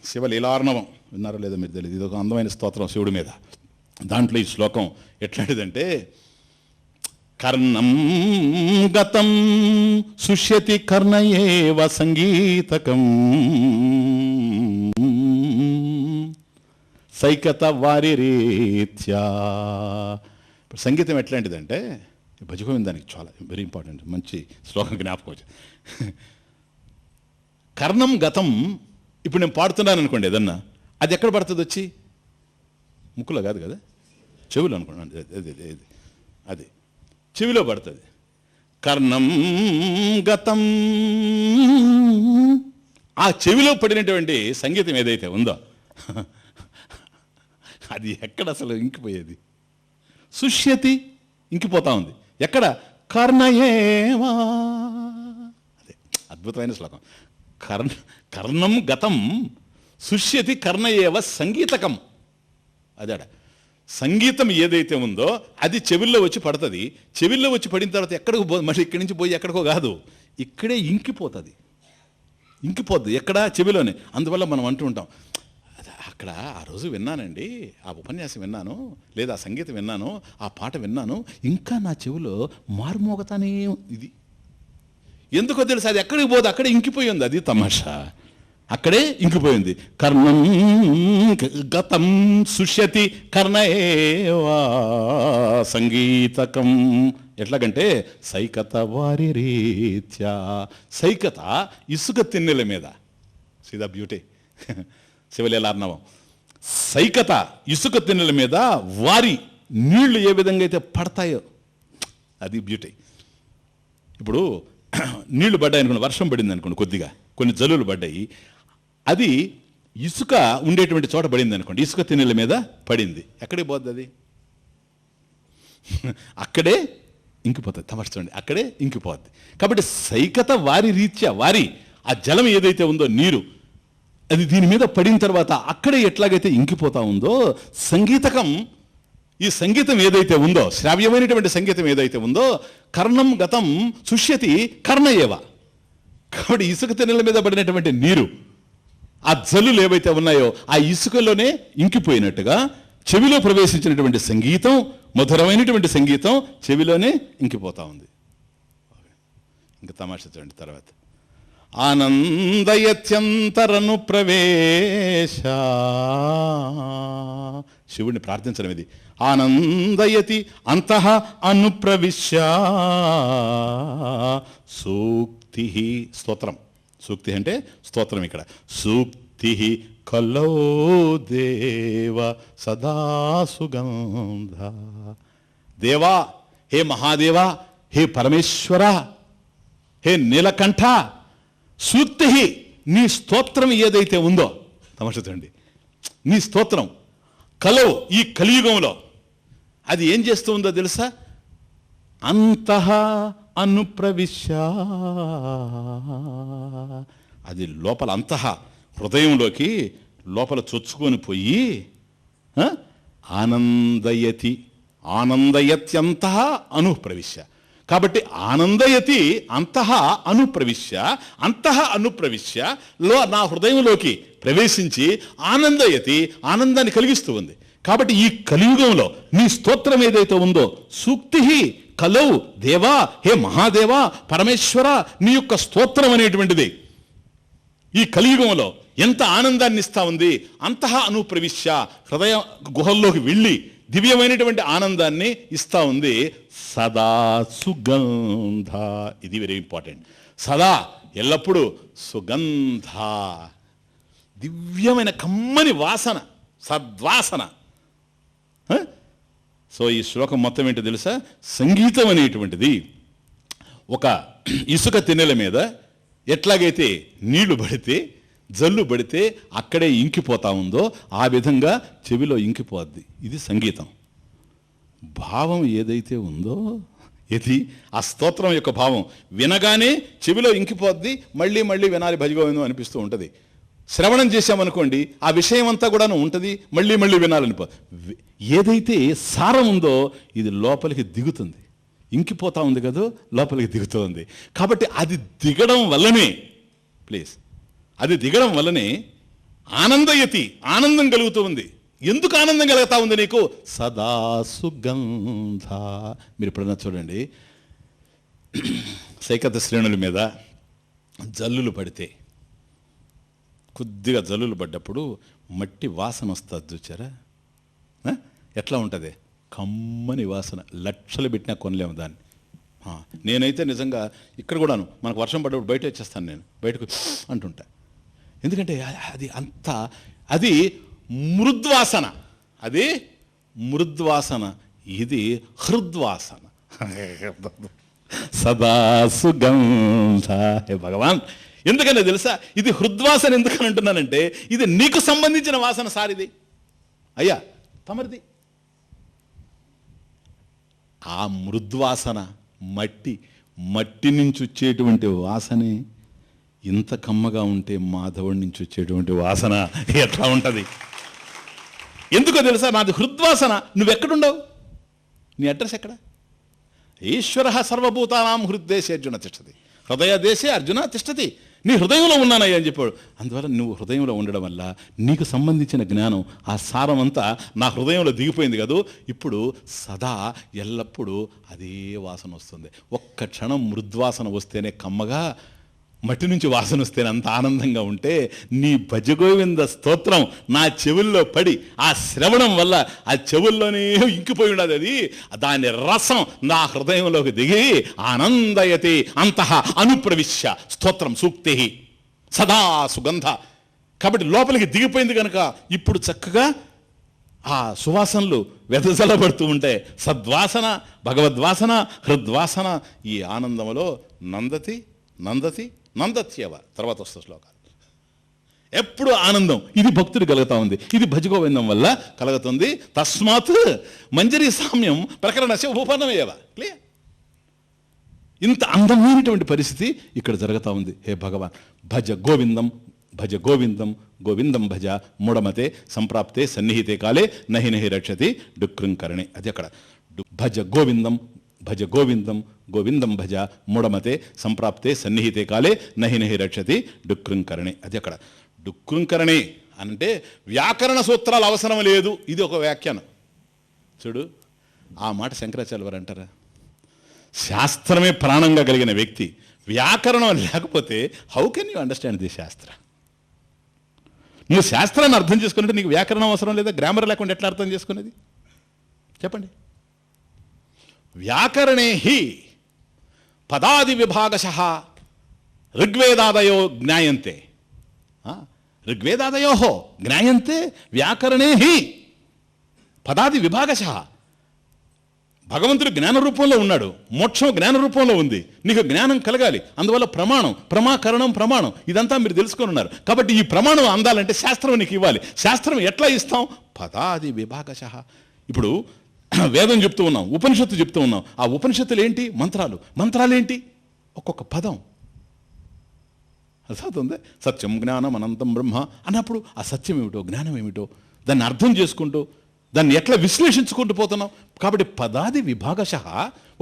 శివలీలార్ణవం విన్నారో లేదో మీరు తెలియదు. ఇది ఒక అందమైన స్తోత్రం శివుడి మీద. దాంట్లో ఈ శ్లోకం ఎట్లాంటిదంటే, కర్ణం గతం సుష్యతి కర్ణ ఏవ సంగీతకం సైకత వారి రీత్యా. ఇప్పుడు సంగీతం ఎట్లాంటిదంటే, భజగోవిందానికి చాలా వెరీ ఇంపార్టెంట్, మంచి శ్లోకం జ్ఞాపకం వచ్చింది. కర్ణం గతం. ఇప్పుడు నేను పాడుతున్నాను అనుకోండి ఏదన్నా, అది ఎక్కడ పడుతుంది? వచ్చి ముక్కులో కాదు కదా, చెవులు అనుకోండి. అది చెవిలో పడుతుంది. కర్ణం గతం. ఆ చెవిలో పడినటువంటి సంగీతం ఏదైతే ఉందో అది ఎక్కడ అసలు ఇంకిపోయేది? సుష్యతి, ఇంకిపోతా ఉంది. ఎక్కడ? కర్ణయేవా. అదే అద్భుతమైన శ్లోకం. కర్ణం గతం సుష్యతి కర్ణయేవ సంగీతకం. అదేడ సంగీతం ఏదైతే ఉందో అది చెవిల్లో వచ్చి పడుతుంది. చెవిల్లో వచ్చి పడిన తర్వాత ఎక్కడికి మళ్ళీ ఇక్కడి నుంచి పోయి ఎక్కడికో కాదు, ఇక్కడే ఇంకిపోతుంది. ఇంకిపోద్ది ఎక్కడ? చెవిలోనే. అందువల్ల మనం అంటూ ఉంటాం, అక్కడ ఆ రోజు విన్నానండి, ఆ ఉపన్యాసం విన్నాను, లేదా సంగీతం విన్నాను, ఆ పాట విన్నాను, ఇంకా నా చెవిలో మారుమోగతానే. ఇది ఎందుకో తెలుసు, అది ఎక్కడికి పోదు, అక్కడే ఇంకిపోయి ఉంది. అది తమాషా, అక్కడే ఇంకిపోయింది. కర్ణం గతం సుష్యతి కర్ణయేవా సంగీతకం. ఎట్లాగంటే సైకత వారి రీత్యా. సైకత ఇసుక తిన్నెల మీద. సీదా బ్యూటీ శివలీలార్ణవం. సైకత ఇసుక తిన్నెల మీద వారి నీళ్లు ఏ విధంగా అయితే పడతాయో, అది బ్యూటీ. ఇప్పుడు నీళ్లు పడ్డాయి అనుకోండి, వర్షం పడింది అనుకోండి, కొద్దిగా కొన్ని జల్లులు పడ్డాయి, అది ఇసుక ఉండేటువంటి చోట పడింది అనుకోండి, ఇసుక తిన్నెల మీద పడింది, ఎక్కడికి పోద్ది అది? అక్కడే ఇంకిపోతుంది. తమర్చండి, అక్కడే ఇంకిపోద్ది. కాబట్టి సైకత వారి రీత్యా వారి ఆ జలం ఏదైతే ఉందో, నీరు, అది దీని మీద పడిన తర్వాత అక్కడే ఎట్లాగైతే ఇంకిపోతా ఉందో, సంగీతకం, ఈ సంగీతం ఏదైతే ఉందో, శ్రావ్యమైనటువంటి సంగీతం ఏదైతే ఉందో, కర్ణం గతం సుష్యతి కర్ణయేవ. కాబట్టి ఇసుక తిన్నెల మీద పడినటువంటి నీరు, ఆ జల్లులు ఏవైతే ఉన్నాయో ఆ ఇసుకలోనే ఇంకిపోయినట్టుగా చెవిలో ప్రవేశించినటువంటి సంగీతం, మధురమైనటువంటి సంగీతం చెవిలోనే ఇంకిపోతా ఉంది. ఇంకా తమాషా చూడండి తర్వాత, ఆనందయత్యంతరను ప్రవేశ. శివుడిని ప్రార్థించడం ఇది. ఆనందయతి అంతః అనుప్రవిశ్య సూక్తి, స్తోత్రం. సూక్తి అంటే స్తోత్రం. ఇక్కడ సూక్తి కలో దేవ సదా సుగంధ. దేవా, హే మహాదేవా, హే పరమేశ్వర, హే నీలకంఠ, సూక్తి, నీ స్తోత్రం ఏదైతే ఉందో, తమచుతండి, నీ స్తోత్రం కలో, ఈ కలియుగంలో అది ఏం చేస్తూ ఉందో తెలుసా? అంతః అనుప్రవిశ్య, అది లోపల, అంతః హృదయంలోకి లోపల చొచ్చుకొని పోయి ఆనందయతి, ఆనందయత్యంతః అనుప్రవిశ్య. కాబట్టి ఆనందయతి అంతః అనుప్రవిశ్య, అంతః అనుప్రవిశ్య లో నా హృదయంలోకి ప్రవేశించి ఆనందయతి, ఆనందాన్ని కలిగిస్తూ ఉంది. కాబట్టి ఈ కలియుగంలో నీ స్తోత్రం ఏదైతే ఉందో, సూక్తి కలౌ దేవా, హే మహాదేవా, పరమేశ్వర, నీ యొక్క స్తోత్రం అనేటువంటిది ఈ కలియుగంలో ఎంత ఆనందాన్ని ఇస్తా ఉంది. అంతః అనుప్రవిశ్య, హృదయ గుహల్లోకి వెళ్ళి దివ్యమైనటువంటి ఆనందాన్ని ఇస్తా ఉంది. సదా సుగంధ, ఇది వెరీ ఇంపార్టెంట్. సదా, ఎల్లప్పుడూ, సుగంధ, దివ్యమైన కమ్మని వాసన, సద్వాసన. సో ఈ శ్లోకం మొత్తం ఏంటో తెలుసా? సంగీతం అనేటువంటిది ఒక ఇసుక తిన్నెల మీద ఎట్లాగైతే నీళ్లు పడితే, జల్లు పడితే అక్కడే ఇంకిపోతా ఉందో, ఆ విధంగా చెవిలో ఇంకిపోద్ది. ఇది సంగీతం. భావం ఏదైతే ఉందో, ఇది ఆ స్తోత్రం యొక్క భావం వినగానే చెవిలో ఇంకిపోద్ది. మళ్ళీ మళ్ళీ వినాలి, భజగోవిందం అనిపిస్తూ ఉంటుంది. శ్రవణం చేశామనుకోండి, ఆ విషయం అంతా కూడా ఉంటుంది, మళ్ళీ మళ్ళీ వినాలనిపో. ఏదైతే సారం ఉందో ఇది లోపలికి దిగుతుంది, ఇంకిపోతా ఉంది కదా, లోపలికి దిగుతూ ఉంది. కాబట్టి అది దిగడం వల్లనే, ప్లీజ్, అది దిగడం వల్లనే ఆనందయతి, ఆనందం కలుగుతూ ఉంది. ఎందుకు ఆనందం కలుగుతా ఉంది నీకు? సదా సుగంధ. మీరు ఎప్పుడన్నా చూడండి, సైకత శ్రేణుల మీద జల్లులు పడితే, కొద్దిగా జల్లులు పడ్డప్పుడు మట్టి వాసన వస్తుంది చూచారా? ఎట్లా ఉంటుంది? కమ్మని వాసన. లక్షలు పెట్టినా కొనలేము దాన్ని. నేనైతే నిజంగా ఇక్కడ కూడాను మనకు వర్షం పడ్డప్పుడు బయట వచ్చేస్తాను, నేను బయటకు అంటుంటా. ఎందుకంటే అది అంత, అది మృద్వాసన, అది మృద్వాసన, ఇది హృద్వాసన. సదా సుగంధ. హే భగవాన్, ఎందుకనే తెలుసా? ఇది హృద్వాసన ఎందుకని అంటున్నానంటే, ఇది నీకు సంబంధించిన వాసన సారిది అయ్యా, తమరిది. ఆ మృద్వాసన, మట్టి నుంచి వచ్చేటువంటి వాసనే ఇంత కమ్మగా ఉంటే, మాధవుడి నుంచి వచ్చేటువంటి వాసన ఎట్లా ఉంటుంది? ఎందుకో తెలుసా? నాది హృద్వాసన. నువ్వెక్కడుండవు? నీ అడ్రస్ ఎక్కడ? ఈశ్వర సర్వభూతానాం హృద్దేశే అర్జున తిష్టతి, హృదయ దేశే అర్జున తిష్టతి. నీ హృదయంలో ఉన్నానయ్యా అని చెప్పాడు. అందువల్ల నువ్వు హృదయంలో ఉండడం వల్ల నీకు సంబంధించిన జ్ఞానం, ఆ సారం అంతా నా హృదయంలో దిగిపోయింది కదా. ఇప్పుడు సదా ఎల్లప్పుడూ అదే వాసన వస్తుంది. ఒక్క క్షణం మృద్వాసన వస్తేనే కమ్మగా, మట్టి నుంచి వాసన వస్తేనే అంత ఆనందంగా ఉంటే, నీ భజగోవింద స్తోత్రం నా చెవుల్లో పడి, ఆ శ్రవణం వల్ల ఆ చెవుల్లోనే ఇంకిపోయి ఉండదు. అది దాని రసం నా హృదయంలోకి దిగి ఆనందయతి అంతః అనుప్రవిశ్య. స్తోత్రం సూక్తి సదా సుగంధ. కాబట్టి లోపలికి దిగిపోయింది కనుక ఇప్పుడు చక్కగా ఆ సువాసనలు వెదజల్లబడుతూ ఉంటే సద్వాసన, భగవద్వాసన, హృద్వాసన, ఈ ఆనందంలో నందతి నందతి నందత్యవ. తర్వాత వస్తుంది శ్లోకాలు. ఎప్పుడు ఆనందం, ఇది భక్తుడు కలుగుతా ఉంది, ఇది భజగోవిందం వల్ల కలుగుతుంది. తస్మాత్ మంజరీ సామ్యం ప్రకరణస్య ఉపపన్నమేవ. క్లియర్. ఇంత అందమైనటువంటి పరిస్థితి ఇక్కడ జరుగుతూ ఉంది. హే భగవాన్, భజ గోవిందం, భజ గోవిందం, గోవిందం భజ మూఢమతే సంప్రాప్తే సన్నిహితే కాలే నహి నహి రక్షతి డుక్ృంకరణే. అది అక్కడ భజ గోవిందం, భజ గోవిందం, గోవిందం భజ మూఢమతే సంప్రాప్తే సన్నిహితే కాలే నహి నహి రక్షతి డుక్ృంకరణే. అది అక్కడ డుక్ృంకరణే అంటే వ్యాకరణ సూత్రాలు అవసరం లేదు. ఇది ఒక వ్యాఖ్యానం. చూడు, ఆ మాట శంకరాచార్య వారు అంటారా, శాస్త్రమే ప్రాణంగా కలిగిన వ్యక్తి వ్యాకరణం లేకపోతే how can you understand the శాస్త్ర? నువ్వు శాస్త్రాన్ని అర్థం చేసుకున్నట్టు నీకు వ్యాకరణం అవసరం లేదా? గ్రామర్ లేకుండా ఎట్లా అర్థం చేసుకునేది చెప్పండి? వ్యాకరణే హి పదాది విభాగశః ఋగ్వేదాదయో జ్ఞాయంతే. ఋగ్వేదాదయో జ్ఞాయంతే వ్యాకరణే హి పదాది విభాగశః. భగవంతుడు జ్ఞాన రూపంలో ఉన్నాడు, మోక్షం జ్ఞాన రూపంలో ఉంది. నీకు జ్ఞానం కలగాలి, అందువల్ల ప్రమాణం, ప్రమాకరణం, ప్రమాణం ఇదంతా మీరు తెలుసుకొని ఉన్నారు. కాబట్టి ఈ ప్రమాణం అందాలంటే శాస్త్రం నీకు ఇవ్వాలి. శాస్త్రం ఎట్లా ఇస్తాం? పదాది విభాగశః. ఇప్పుడు వేదం చెప్తూ ఉన్నాం, ఉపనిషత్తు చెప్తూ ఉన్నాం. ఆ ఉపనిషత్తులు ఏంటి? మంత్రాలు. మంత్రాలు ఏంటి? ఒక్కొక్క పదం అర్థమవుతుంది. సత్యం జ్ఞానం అనంతం బ్రహ్మ అన్నప్పుడు ఆ సత్యం ఏమిటో, జ్ఞానం ఏమిటో దాన్ని అర్థం చేసుకుంటూ దాన్ని ఎట్లా విశ్లేషించుకుంటూ పోతున్నాం. కాబట్టి పదాది విభాగశః,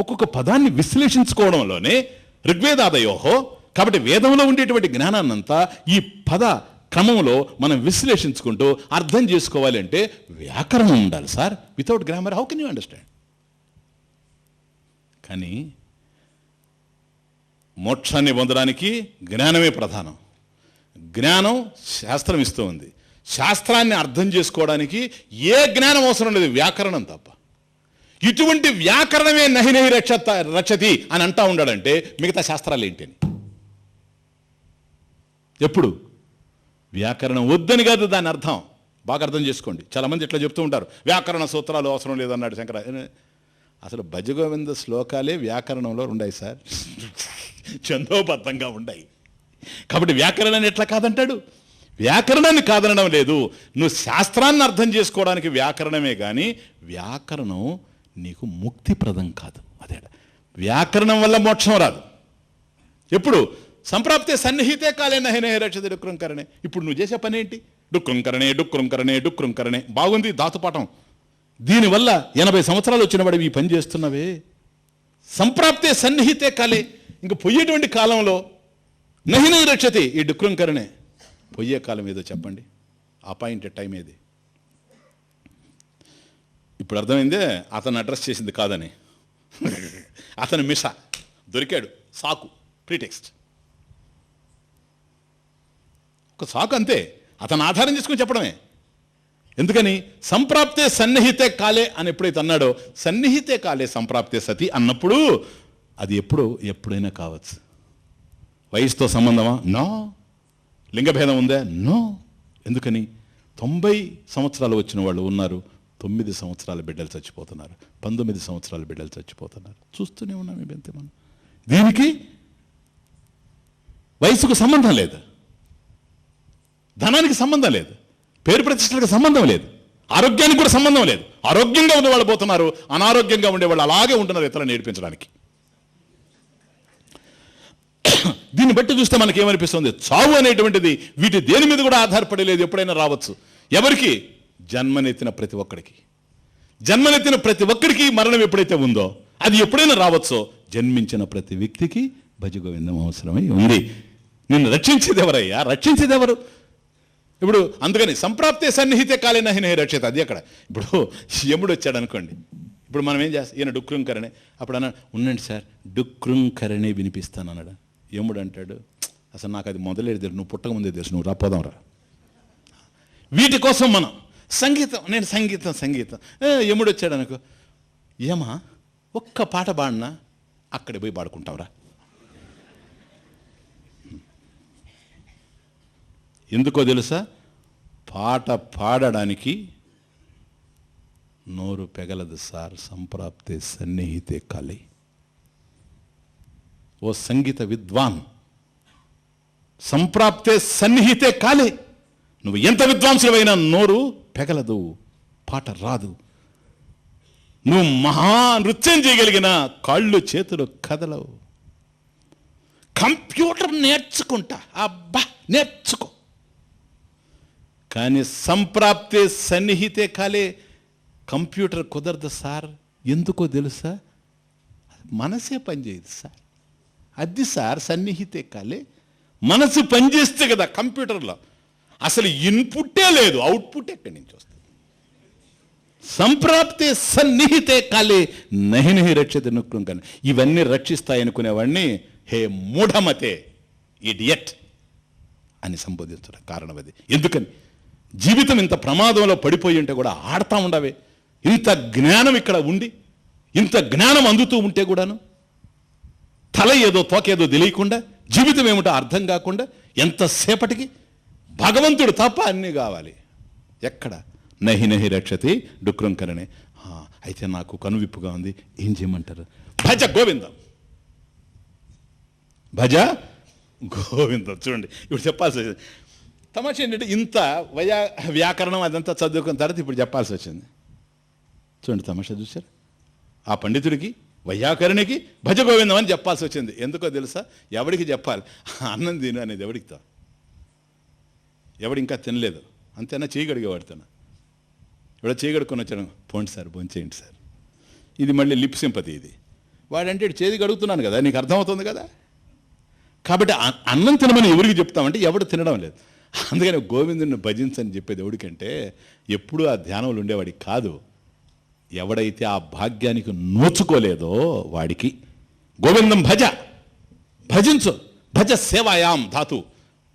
ఒక్కొక్క పదాన్ని విశ్లేషించుకోవడంలోనే ఋగ్వేదాదయోహో. కాబట్టి వేదంలో ఉండేటువంటి జ్ఞానాన్నంతా ఈ పద క్రమంలో మనం విశ్లేషించుకుంటూ అర్థం చేసుకోవాలి అంటే వ్యాకరణం ఉండాలి sir. Without grammar how can you understand? కానీ మోక్షాన్ని పొందడానికి జ్ఞానమే ప్రధానం. జ్ఞానం శాస్త్రం ఇస్తూ ఉంది. శాస్త్రాన్ని అర్థం చేసుకోవడానికి ఏ జ్ఞానం అవసరం లేదు, వ్యాకరణం తప్ప. ఇటువంటి వ్యాకరణమే నహి నహి రక్షతి అని అంటా ఉన్నాడంటే మిగతా శాస్త్రాలు ఏంటని? ఎప్పుడు వ్యాకరణం వద్దని కాదు దాని అర్థం. బాగా అర్థం చేసుకోండి. చాలామంది ఇట్లా చెప్తూ ఉంటారు, వ్యాకరణ సూత్రాలు అవసరం లేదన్నాడు శంకర. అసలు భజగోవింద శ్లోకాలే వ్యాకరణంలో ఉన్నాయి సార్, ఛందోబద్ధంగా ఉన్నాయి. కాబట్టి వ్యాకరణాన్ని ఎట్లా కాదంటాడు? వ్యాకరణాన్ని కాదనడం లేదు. నువ్వు శాస్త్రాన్ని అర్థం చేసుకోవడానికి వ్యాకరణమే కానీ వ్యాకరణం నీకు ముక్తిప్రదం కాదు. అదే వ్యాకరణం వల్ల మోక్షం రాదు. ఎప్పుడు? సంప్రాప్తే సన్నిహితే కాలే నహి నహి రక్షతి డుక్ృంకరణే. ఇప్పుడు నువ్వు చేసే పని ఏంటి? డుక్ృంకరణే డుక్ృంకరణే డుక్ృంకరణే. బాగుంది దాతుపాఠం. దీనివల్ల 80 సంవత్సరాలు వచ్చిన వాడు ఈ పని చేస్తున్నవే. సంప్రాప్తే సన్నిహితే కాలే, ఇంక పోయేటువంటి కాలంలో నహి నహి రక్షతి, ఈ డుక్ృంకరణే. పోయే కాలం ఏదో చెప్పండి, అపాయింటెడ్ టైం ఏది? ఇప్పుడు అర్థమైందే అతను అడ్రస్ చేసింది కాదని. అతను మిష దొరికాడు, సాకు, ప్రీటెక్స్ట్, ఒక సాకు అంతే. అతను ఆధారం చేసుకుని చెప్పడమే. ఎందుకని? సంప్రాప్తే సన్నిహితే కాలే అని ఎప్పుడైతే అన్నాడో, సన్నిహితే కాలే సంప్రాప్తే సతి అన్నప్పుడు అది ఎప్పుడైనా కావచ్చు. వయసుతో సంబంధమా? నో. లింగభేదం ఉందా? నో. ఎందుకని? 90 సంవత్సరాలు వచ్చిన వాళ్ళు ఉన్నారు, 9 సంవత్సరాల బిడ్డలు చచ్చిపోతున్నారు, 19 సంవత్సరాల బిడ్డలు చచ్చిపోతున్నారు. చూస్తూనే ఉన్నాం ఈ బెంతే. మనం దీనికి వయసుకు సంబంధం లేదు, ధనానికి సంబంధం లేదు, పేరు ప్రతిష్టలకు సంబంధం లేదు, ఆరోగ్యానికి కూడా సంబంధం లేదు. ఆరోగ్యంగా ఉండేవాళ్ళు పోతున్నారు, అనారోగ్యంగా ఉండేవాళ్ళు అలాగే ఉంటున్నారు ఇతరులను నేర్పించడానికి. దీన్ని బట్టి చూస్తే మనకి ఏమనిపిస్తుంది? చావు అనేటువంటిది వీటి దేని మీద కూడా ఆధారపడి లేదు, ఎప్పుడైనా రావచ్చు. ఎవరికి? జన్మనెత్తిన ప్రతి ఒక్కడికి. జన్మనెత్తిన ప్రతి ఒక్కడికి మరణం ఎప్పుడైతే ఉందో అది ఎప్పుడైనా రావచ్చో, జన్మించిన ప్రతి వ్యక్తికి భజగోవిందం అవసరమై ఉంది. నిన్ను రక్షించేది ఎవరయ్యా? రక్షించేది ఎవరు? ఇప్పుడు అందుకని సంప్రాప్తే సన్నిహితే కాలే నహి నహి రక్షత. అది అక్కడ. ఇప్పుడు యముడు వచ్చాడు అనుకోండి, ఇప్పుడు మనం ఏం చేస్తాం? ఈయన డుక్ృంకరణే. అప్పుడు అన్నాడు, ఉండండి సార్ డుక్ృంకరణే వినిపిస్తాను అన్నాడు. యముడు అంటాడు, అసలు నాకు అది మొదలే తెలుసు, నువ్వు పుట్టక ముందే తెలుసు, నువ్వు రాపోదాం రా. వీటి కోసం మనం సంగీతం, నేను సంగీతం. యముడు వచ్చాడు అనుకో, ఏమా ఒక్క పాట పాడినా అక్కడే పోయి పాడుకుంటావురా. ఎందుకో తెలుసా? పాట పాడడానికి నోరు పెగలదు సార్, సంప్రాప్తే సన్నిహితే కాలే. ఓ సంగీత విద్వాన్, సంప్రాప్తే సన్నిహితే కాలే. నువ్వు ఎంత విద్వాంసులైనా నోరు పెగలదు, పాట రాదు. నువ్వు మహా నృత్యం చేయగలిగిన కాళ్ళు చేతులు కదలవు. కంప్యూటర్ నేర్చుకుంటా, అబ్బా నేర్చుకో, కానీ సంప్రాప్తే సన్నిహితే కాలే. కంప్యూటర్ కుదరదు సార్. ఎందుకో తెలుసా? మనసే పనిచేయదు సార్. అది సార్ సన్నిహితే కాలే. మనసు పనిచేస్తే కదా కంప్యూటర్లో. అసలు ఇన్పుట్టే లేదు, అవుట్పుట్ ఎక్కడి నుంచి వస్తుంది? సంప్రాప్తే సన్నిహితే కాలే నహి నహి రక్షిత నుక్రం. కానీ ఇవన్నీ రక్షిస్తాయనుకునేవాడిని హే మూఢమతే, ఇడియట్ అని సంబోధించడం కారణం అది. ఎందుకని? జీవితం ఇంత ప్రమాదంలో పడిపోయి ఉంటే కూడా ఆడుతూ ఉండవే. ఇంత జ్ఞానం ఇక్కడ ఉండి, ఇంత జ్ఞానం అందుతూ ఉంటే కూడాను తల ఏదో తోకేదో తెలియకుండా, జీవితం ఏమిటో అర్థం కాకుండా ఎంతసేపటికి భగవంతుడు తప్ప అన్నీ కావాలి. ఎక్కడ? నహి నహి రక్షతి డుక్రంకరణే. అయితే నాకు కనువిప్పుగా ఉంది, ఏం చేయమంటారు? భజ గోవిందం, భజ గోవిందం. చూడండి, ఇప్పుడు చెప్పాల్సి వచ్చింది. తమాషా ఏంటంటే ఇంత వ్యాకరణం అదంతా చదువుకున్న తర్వాత ఇప్పుడు చెప్పాల్సి వచ్చింది. చూడండి తమాషా చూశారు. ఆ పండితుడికి వైయాకరణికి భజ గోవిందం అని చెప్పాల్సి వచ్చింది. ఎందుకో తెలుసా? ఎవడికి చెప్పాలి? అన్నం తిను అనేది ఎవడికితో? ఎవడు ఇంకా తినలేదు అంతేనా? చేయగడిగేవాడుతున్నా. ఎవడో చేయగడుకొని వచ్చాడు, పోండి సార్ భోంచేయండి సార్. ఇది మళ్ళీ లిప్ సింపతి. ఇది వాడంటే చేది గడుగుతున్నాను కదా, నీకు అర్థమవుతుంది కదా. కాబట్టి అన్నం తినమని ఎవరికి చెప్తామంటే ఎవడు తినడం లేదు. అందుకని గోవిందుని భజించని చెప్పేది ఎవడికంటే ఎప్పుడూ ఆ ధ్యానంలో ఉండేవాడికి కాదు. ఎవడైతే ఆ భాగ్యానికి నోచుకోలేదో వాడికి గోవిందం భజ, భజించు. భజ సేవాయాం ధాతు.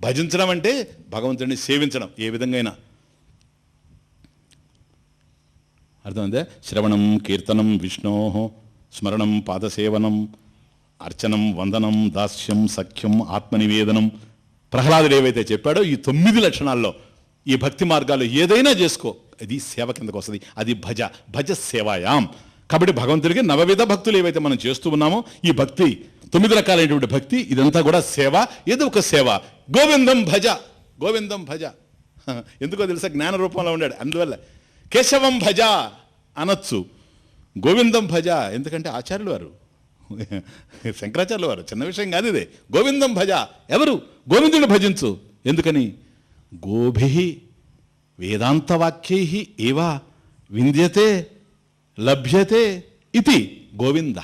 భజించడం అంటే భగవంతుడిని సేవించడం. ఏ విధంగా అయినా అర్థమైందే. శ్రవణం కీర్తనం విష్ణో స్మరణం పాదసేవనం అర్చనం వందనం దాస్యం సఖ్యం ఆత్మనివేదనం. ప్రహ్లాదుడు ఏవైతే చెప్పాడో ఈ 9 లక్షణాల్లో ఈ భక్తి మార్గాలు ఏదైనా చేసుకో, అది సేవ కిందకు వస్తుంది. అది భజ, భజ సేవాయాం. కాబట్టి భగవంతుడికి నవవిధ భక్తులు ఏవైతే మనం చేస్తూ ఉన్నామో ఈ భక్తి 9 రకాలైనటువంటి భక్తి, ఇదంతా కూడా సేవ. ఏదో ఒక సేవ. గోవిందం భజ, గోవిందం భజ. ఎందుకో తెలుసా? జ్ఞాన రూపంలో ఉన్నాడు. అందువల్ల కేశవం భజ అనొచ్చు, గోవిందం భజ. ఎందుకంటే ఆచార్యులు వారు, శంకరాచార్యులు వారు, చిన్న విషయం కాదు ఇదే. గోవిందం భజ. ఎవరు? గోవిందుని భజించు. ఎందుకని? గోభి వేదాంతవాక్యై ఏవా వింద్యతే లభ్యతే ఇది గోవింద.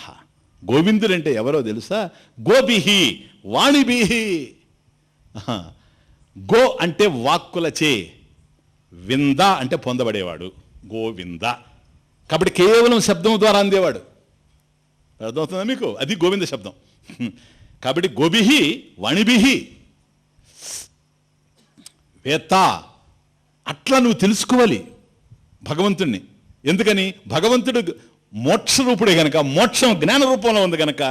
గోవిందుడంటే ఎవరో తెలుసా? గోభిహి వాణిభిహి. గో అంటే వాక్కులచే, వింద అంటే పొందబడేవాడు, గోవింద. కాబట్టి కేవలం శబ్దం ద్వారా అందేవాడు. అర్థమవుతుందా మీకు? అది గోవింద శబ్దం. కాబట్టి గోభిహి వాణిభిహి వేత్త. అట్లా నువ్వు తెలుసుకోవాలి భగవంతుణ్ణి. ఎందుకని? భగవంతుడు మోక్షరూపుడే గనక, మోక్షం జ్ఞాన రూపంలో ఉంది గనక,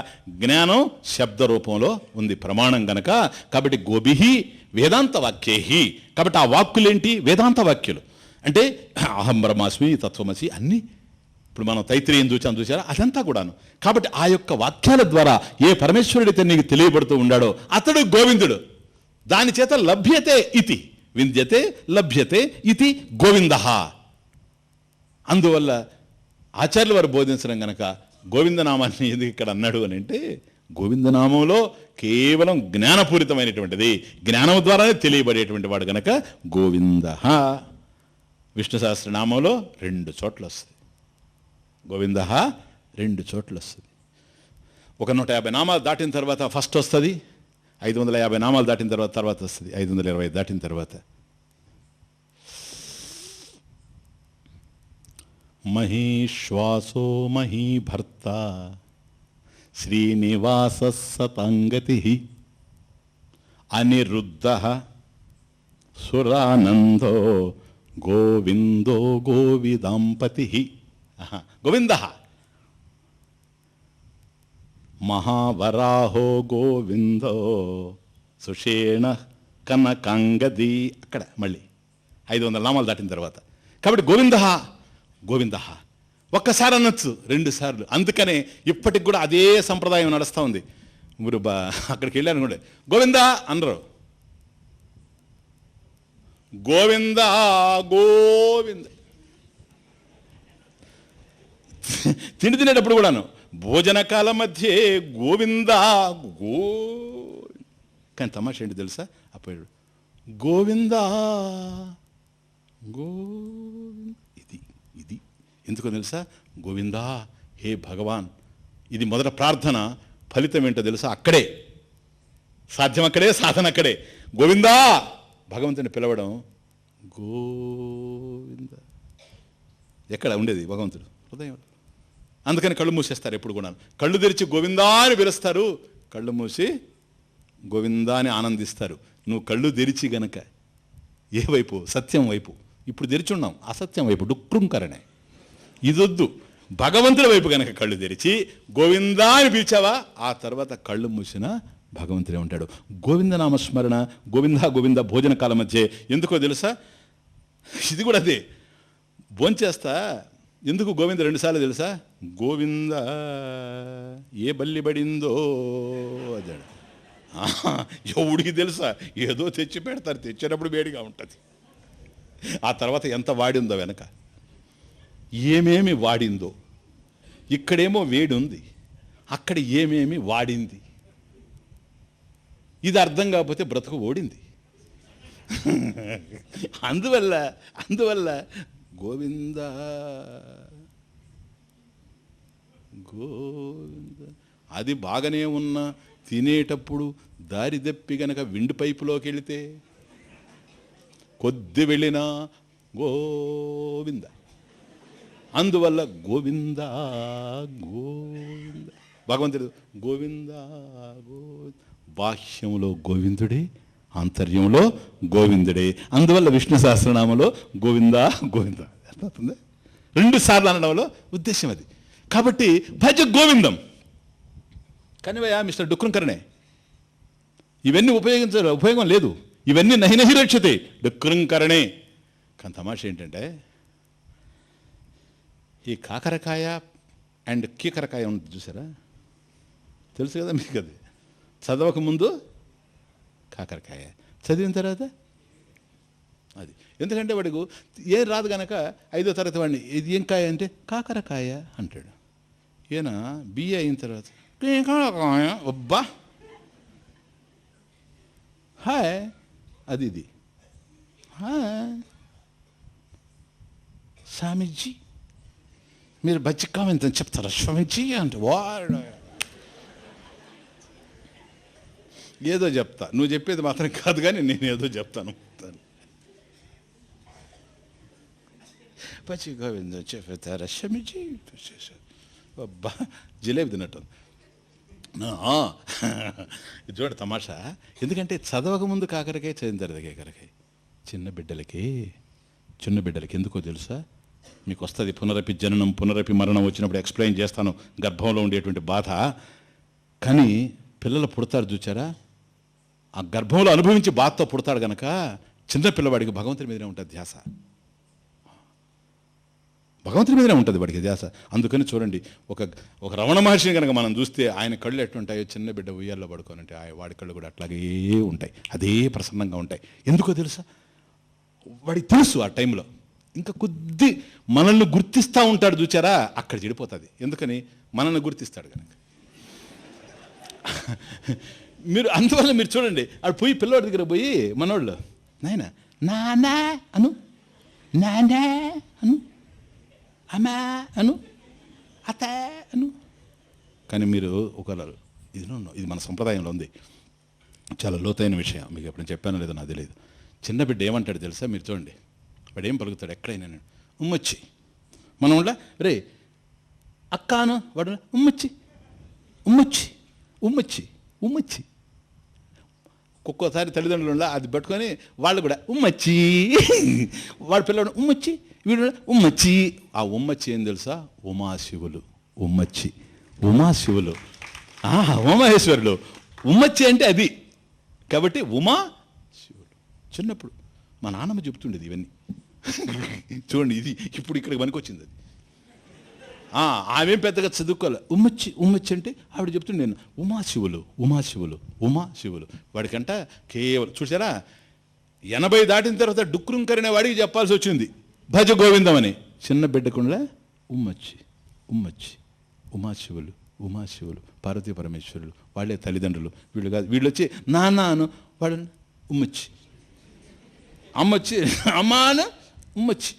జ్ఞానం శబ్ద రూపంలో ఉంది, ప్రమాణం గనక. కాబట్టి గోభిహి వేదాంత వాక్యేహి. కాబట్టి ఆ వాక్కులేంటి? వేదాంత వాక్యులు. అంటే అహం బ్రహ్మాస్మి, తత్వమసి అన్నీ. ఇప్పుడు మనం తైత్రీయం చూసారా? అదంతా కూడాను. కాబట్టి ఆ యొక్క వాక్యాల ద్వారా ఏ పరమేశ్వరుడైతే నీకు తెలియబడుతూ ఉన్నాడో అతడు గోవిందుడు. దాని చేత లభ్యతే ఇతి, వింద్యతే లభ్యతే ఇతి గోవింద. అందువల్ల ఆచార్యుల వారు బోధించడం గనక గోవిందనామాన్ని ఎందుకు ఇక్కడ అన్నాడు అని అంటే, గోవిందనామంలో కేవలం జ్ఞానపూరితమైనటువంటిది, జ్ఞానం ద్వారానే తెలియబడేటువంటి వాడు గనక గోవింద. విష్ణు సహస్రనామంలో 2 చోట్ల వస్తుంది గోవింద, 2 చోట్ల వస్తుంది. ఒక 150 నామాలు దాటిన తర్వాత ఫస్ట్ వస్తుంది, 550 నామాలు దాటిన తర్వాత వస్తుంది, 520 దాటిన తర్వాత. మహీశ్వాసో మహీభర్త శ్రీనివాస సతాంగతి అనిరుద్ధ సురానందో గోవిందో గోవిదాంపతి. గోవింద మహావరాహో గోవిందో సుషేణ కనకాంగది. అక్కడ మళ్ళీ 500 నామాలు దాటిన తర్వాత. కాబట్టి గోవింద గోవింద. ఒక్కసారి అనొచ్చు, 2 సార్లు. అందుకనే ఇప్పటికి కూడా అదే సంప్రదాయం నడుస్తూ ఉంది. మీరు అక్కడికి వెళ్ళారు అనుకోండి, గోవిందా అనరు, గోవిందా గోవింద. తిండి తినేటప్పుడు కూడాను భోజన కాల మధ్య గోవిందా గో. కానీ తమాషా ఏంటి తెలుసా? అప్పుడు గోవిందా గోవింద. ఇది ఎందుకో తెలుసా? గోవిందా, హే భగవాన్. ఇది మొదట ప్రార్థన. ఫలితం ఏంటో తెలుసా? అక్కడే సాధ్యం, అక్కడే సాధన, అక్కడే. గోవిందా భగవంతుని పిలవడం. గోవింద ఎక్కడ ఉండేది? భగవంతుడు హృదయం. అందుకని కళ్ళు మూసేస్తారు ఎప్పుడు కూడా. కళ్ళు తెరిచి గోవిందా అని పిలుస్తారు, కళ్ళు మూసి గోవిందా అని ఆనందిస్తారు. నువ్వు కళ్ళు తెరిచి గనక ఏ వైపు? సత్యం వైపు. ఇప్పుడు తెరిచున్నాం, అసత్యం వైపు డుక్రుంకరణే. ఇదొద్దు. భగవంతుడి వైపు గనక కళ్ళు తెరిచి గోవిందా అని పిలిచావా, ఆ తర్వాత కళ్ళు మూసిన భగవంతుడే ఉంటాడు. గోవింద నామస్మరణ, గోవిందా గోవింద భోజన కాలం మధ్య. ఎందుకో తెలుసా? ఇది కూడా అదే. భోంచేస్తా ఎందుకు గోవింద 2 సార్లు తెలుసా? గోవింద ఏ బల్లి పడిందో అదాడు. ఎవడికి తెలుసా? ఏదో తెచ్చి పెడతారు, తెచ్చినప్పుడు వేడిగా ఉంటుంది. ఆ తర్వాత ఎంత వాడిందో వెనక, ఏమేమి వాడిందో. ఇక్కడేమో వేడి ఉంది, అక్కడ ఏమేమి వాడింది. ఇది అర్థం కాకపోతే బ్రతుకు ఓడింది. అందువల్ల గోవింద గోవింద. అది బాగానే ఉన్నా తినేటప్పుడు దారి దప్పి గనక విండు పైపులోకి వెళితే కొద్ది వెళ్ళినా గోవింద. అందువల్ల గోవింద గోవింద. భగవంతుడు గోవింద గోవింద. బాహ్యంలో గోవిందుడే, ఆంతర్యంలో గోవిందుడే. అందువల్ల విష్ణు సహస్రనామంలో గోవింద గోవింద అర్థమవుతుంది. 2 సార్లు అనడంలో ఉద్దేశం అది. కాబట్టి భజ గోవిందం. కనివయ్యా మిస్టర్ డుక్రుంకరణే, ఇవన్నీ ఉపయోగం లేదు. ఇవన్నీ నహి రక్షతే డుక్రుంకరణే. కానీ తమాష ఏంటంటే, ఈ కాకరకాయ అండ్ కీకరకాయ ఉంటుంది చూసారా? తెలుసు కదా మీకు. అది చదవక ముందు కాకరకాయ, చదివిన తర్వాత అది. ఎందుకంటే వాడికి ఏం రాదు కనుక 5వ తరగతి వాడిని ఇది ఏం కాయ అంటే కాకరకాయ అంటాడు. ఈయన బిఏ అయిన తర్వాత కాకరకాయ అబ్బా హాయ్ అది ఇది హాయ్ స్వామీజీ మీరు బచ్చికామెంతని చెప్తారా స్వామీజీ అంటే వాడు ఏదో చెప్తా. నువ్వు చెప్పేది మాత్రం కాదు, కానీ నేను ఏదో చెప్తాను. పచ్చి గోవింద చెప్తారా స్వామీజీ అబ్బా జిలేబీ తిన్నట్టు. ఇది చూడ తమాషా. ఎందుకంటే చదవక ముందు కాకరకాయ, చదివిన తర్వాత కాకరకాయ. చిన్న బిడ్డలకి ఎందుకో తెలుసా? మీకు వస్తుంది పునరపి జననం పునరపి మరణం వచ్చినప్పుడు ఎక్స్ప్లెయిన్ చేస్తాను, గర్భంలో ఉండేటువంటి బాధ. కానీ పిల్లలు పుడతారు చూచారా, ఆ గర్భంలో అనుభవించి బాధతో పుడతాడు గనక చిన్న పిల్లవాడికి భగవంతుని మీదనే ఉంటుంది ధ్యాస. భగవంతుని మీదనే ఉంటుంది వాడికి ధ్యాస. అందుకని చూడండి, ఒక రమణ మహర్షిని కనుక మనం చూస్తే ఆయన కళ్ళు ఎట్లుంటాయో, చిన్న బిడ్డ ఉయ్యాల్లో పడుకోనంటే వాడి కళ్ళు కూడా అట్లాగే ఉంటాయి, అదే ప్రసన్నంగా ఉంటాయి. ఎందుకో తెలుసా? వాడికి తెలుసు ఆ టైంలో ఇంకా కొద్ది మనల్ని గుర్తిస్తూ ఉంటాడు చూచారా, అక్కడ చెడిపోతుంది. ఎందుకని? మనల్ని గుర్తిస్తాడు కనుక. అందువల్ల మీరు చూడండి, ఆడు పోయి పిల్లవాడి దగ్గర పోయి మనోళ్ళు నాయన నానా అను, నానా అను, అమ్మా అను, అత అను. కానీ మీరు ఇది మన సంప్రదాయంలో ఉంది, చాలా లోతైన విషయం. మీకు ఎప్పుడు చెప్పానో లేదో నాకు తెలియదు. చిన్న బిడ్డ ఏమంటాడు తెలుసా? మీరు చూడండి, వాడు ఏం పలుకుతాడు ఎక్కడైనా, ఉమ్మొచ్చి. మనం ఉండ రే అక్కాను, వాడు ఉమ్మొచ్చి ఉమ్మొచ్చి ఉమ్మొచ్చి ఉమ్మొచ్చి. ఒక్కోసారి తల్లిదండ్రులు అది పట్టుకొని వాళ్ళు కూడా ఉమ్మచ్చి, వాడు పిల్లడు ఉమ్మచ్చి, వీడు ఉమ్మచ్చి. ఆ ఉమ్మచ్చి ఏం తెలుసా? ఉమాశివులు. ఉమాశివులు, ఉమాహేశ్వరులు. ఉమ్మచ్చి అంటే అది. కాబట్టి ఉమా శివులు. చిన్నప్పుడు మా నాన్నమ్మ చెప్తుండేది ఇవన్నీ. చూడండి, ఇది ఇప్పుడు ఇక్కడికి పనికొచ్చింది అది. ఆమె పెద్దగా చదువుకోవాలి. ఉమ్మచ్చి అంటే ఆవిడ చెప్తుండే, నేను ఉమాశివులు వాడికంట కేవలం చూసారా 80 దాటిన తర్వాత డుక్రుంకరినే వాడికి చెప్పాల్సి వచ్చింది భజ గోవిందం అని. చిన్న బిడ్డకుండా ఉమ్మచ్చి ఉమాశివులు పార్వతీ పరమేశ్వరులు వాళ్ళే తల్లిదండ్రులు, వీళ్ళు కాదు. వీళ్ళు వచ్చి నాన్న వాడు ఉమ్మచ్చి, అమ్మొచ్చి అమ్మాను ఉమ్మచ్చి.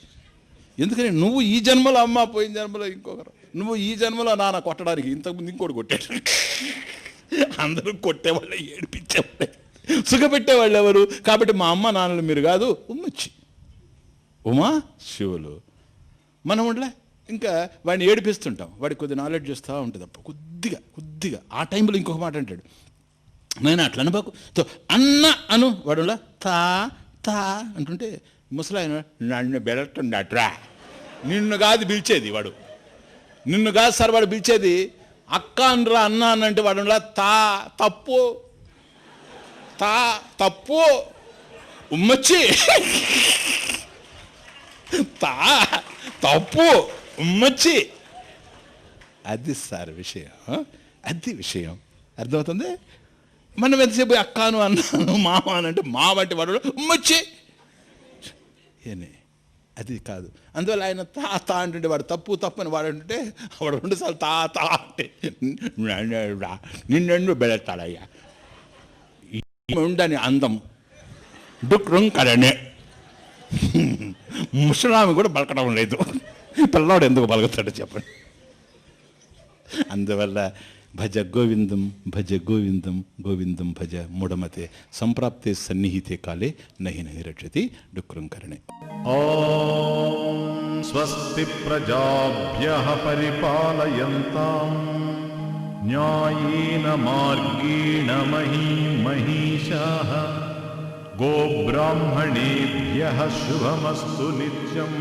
ఎందుకని నువ్వు ఈ జన్మలో అమ్మ, పోయిన జన్మలో ఇంకొకరు, నువ్వు ఈ జన్మలో నాన్న కొట్టడానికి ఇంతకుముందు ఇంకోటి కొట్టాడు. అందరూ కొట్టేవాళ్ళే, ఏడిపించేవాళ్ళే, సుఖపెట్టేవాళ్ళు ఎవరు? కాబట్టి మా అమ్మ నాన్నలు మీరు కాదు, ఉమా శివులు. మనం ఉండలే ఇంకా వాడిని ఏడిపిస్తుంటాం, వాడికి కొద్ది నాలెడ్జ్ వస్తూ ఉంటుంది అప్పుడు కొద్దిగా. ఆ టైంలో ఇంకొక మాట అంటాడు, నేను అట్లా అనబాకు అన్న అను. వాడులా తా అంటుంటే ముసలాయన నన్ను బెడట్టున్నట్రా, నిన్ను కాదు పిలిచేది వాడు, నిన్ను కాదు సార్ వాడు పిలిచేది, అక్క అనరా అన్న అనంటే వాడులా తప్పు ఉమ్మచ్చి తప్పు ఉమ్మచ్చి. అది సార్ విషయం, అది విషయం. అర్థమవుతుంది? మనం ఎంతసేపు అక్కను అన్నాను మామ అని అంటే మా వంటి వాడు ఉమ్మచ్చి ఏనే, అది కాదు. అందువల్ల ఆయన తా అంటుంటే వాడు తప్పు అని వాడు అంటుంటే వాడు 2 సార్లు తా అంటే నిన్ను బెడతాడయ్యా ఉండని అందం డుక్రుంకరనే. ముసలామి కూడా పలకడం లేదు, పిల్లవాడు ఎందుకు పలుకుతాడో చెప్పండి. అందువల్ల భజ గోవిందం గోవిందం భజ మూఢమతే సంప్రాప్తే సన్నిహితే కాలే నహి రక్షతి డుక్రుంకరణే. ఓం స్వస్తి ప్రజాభ్యః పరిపాలయంతాం న్యాయేన మార్గేణ మహీషాః గోబ్రాహ్మణేభ్యః శుభమస్తు నిత్యం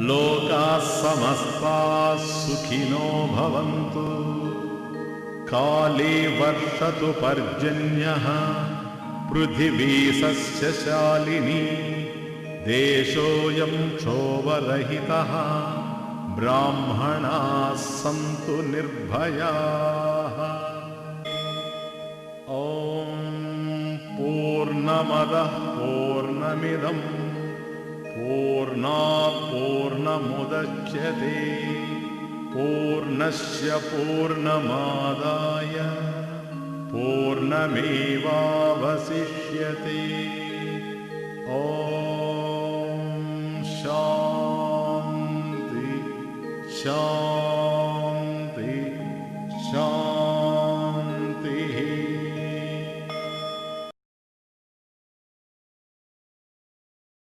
లోకాః సమస్తాః సుఖినో భవంతు కాలే వర్షతు పర్జన్యః పృథివీ సస్యశాలినీ దేశోయం క్షోభరహితః బ్రాహ్మణాః సంతు నిర్భయాః. ఓం పూర్ణమదః పూర్ణమిదం పూర్ణాత్ పూర్ణముదచ్యతే పూర్ణస్య పూర్ణమాదాయ పూర్ణమేవావశిష్యతే. ఓం శాంతి శాంతి.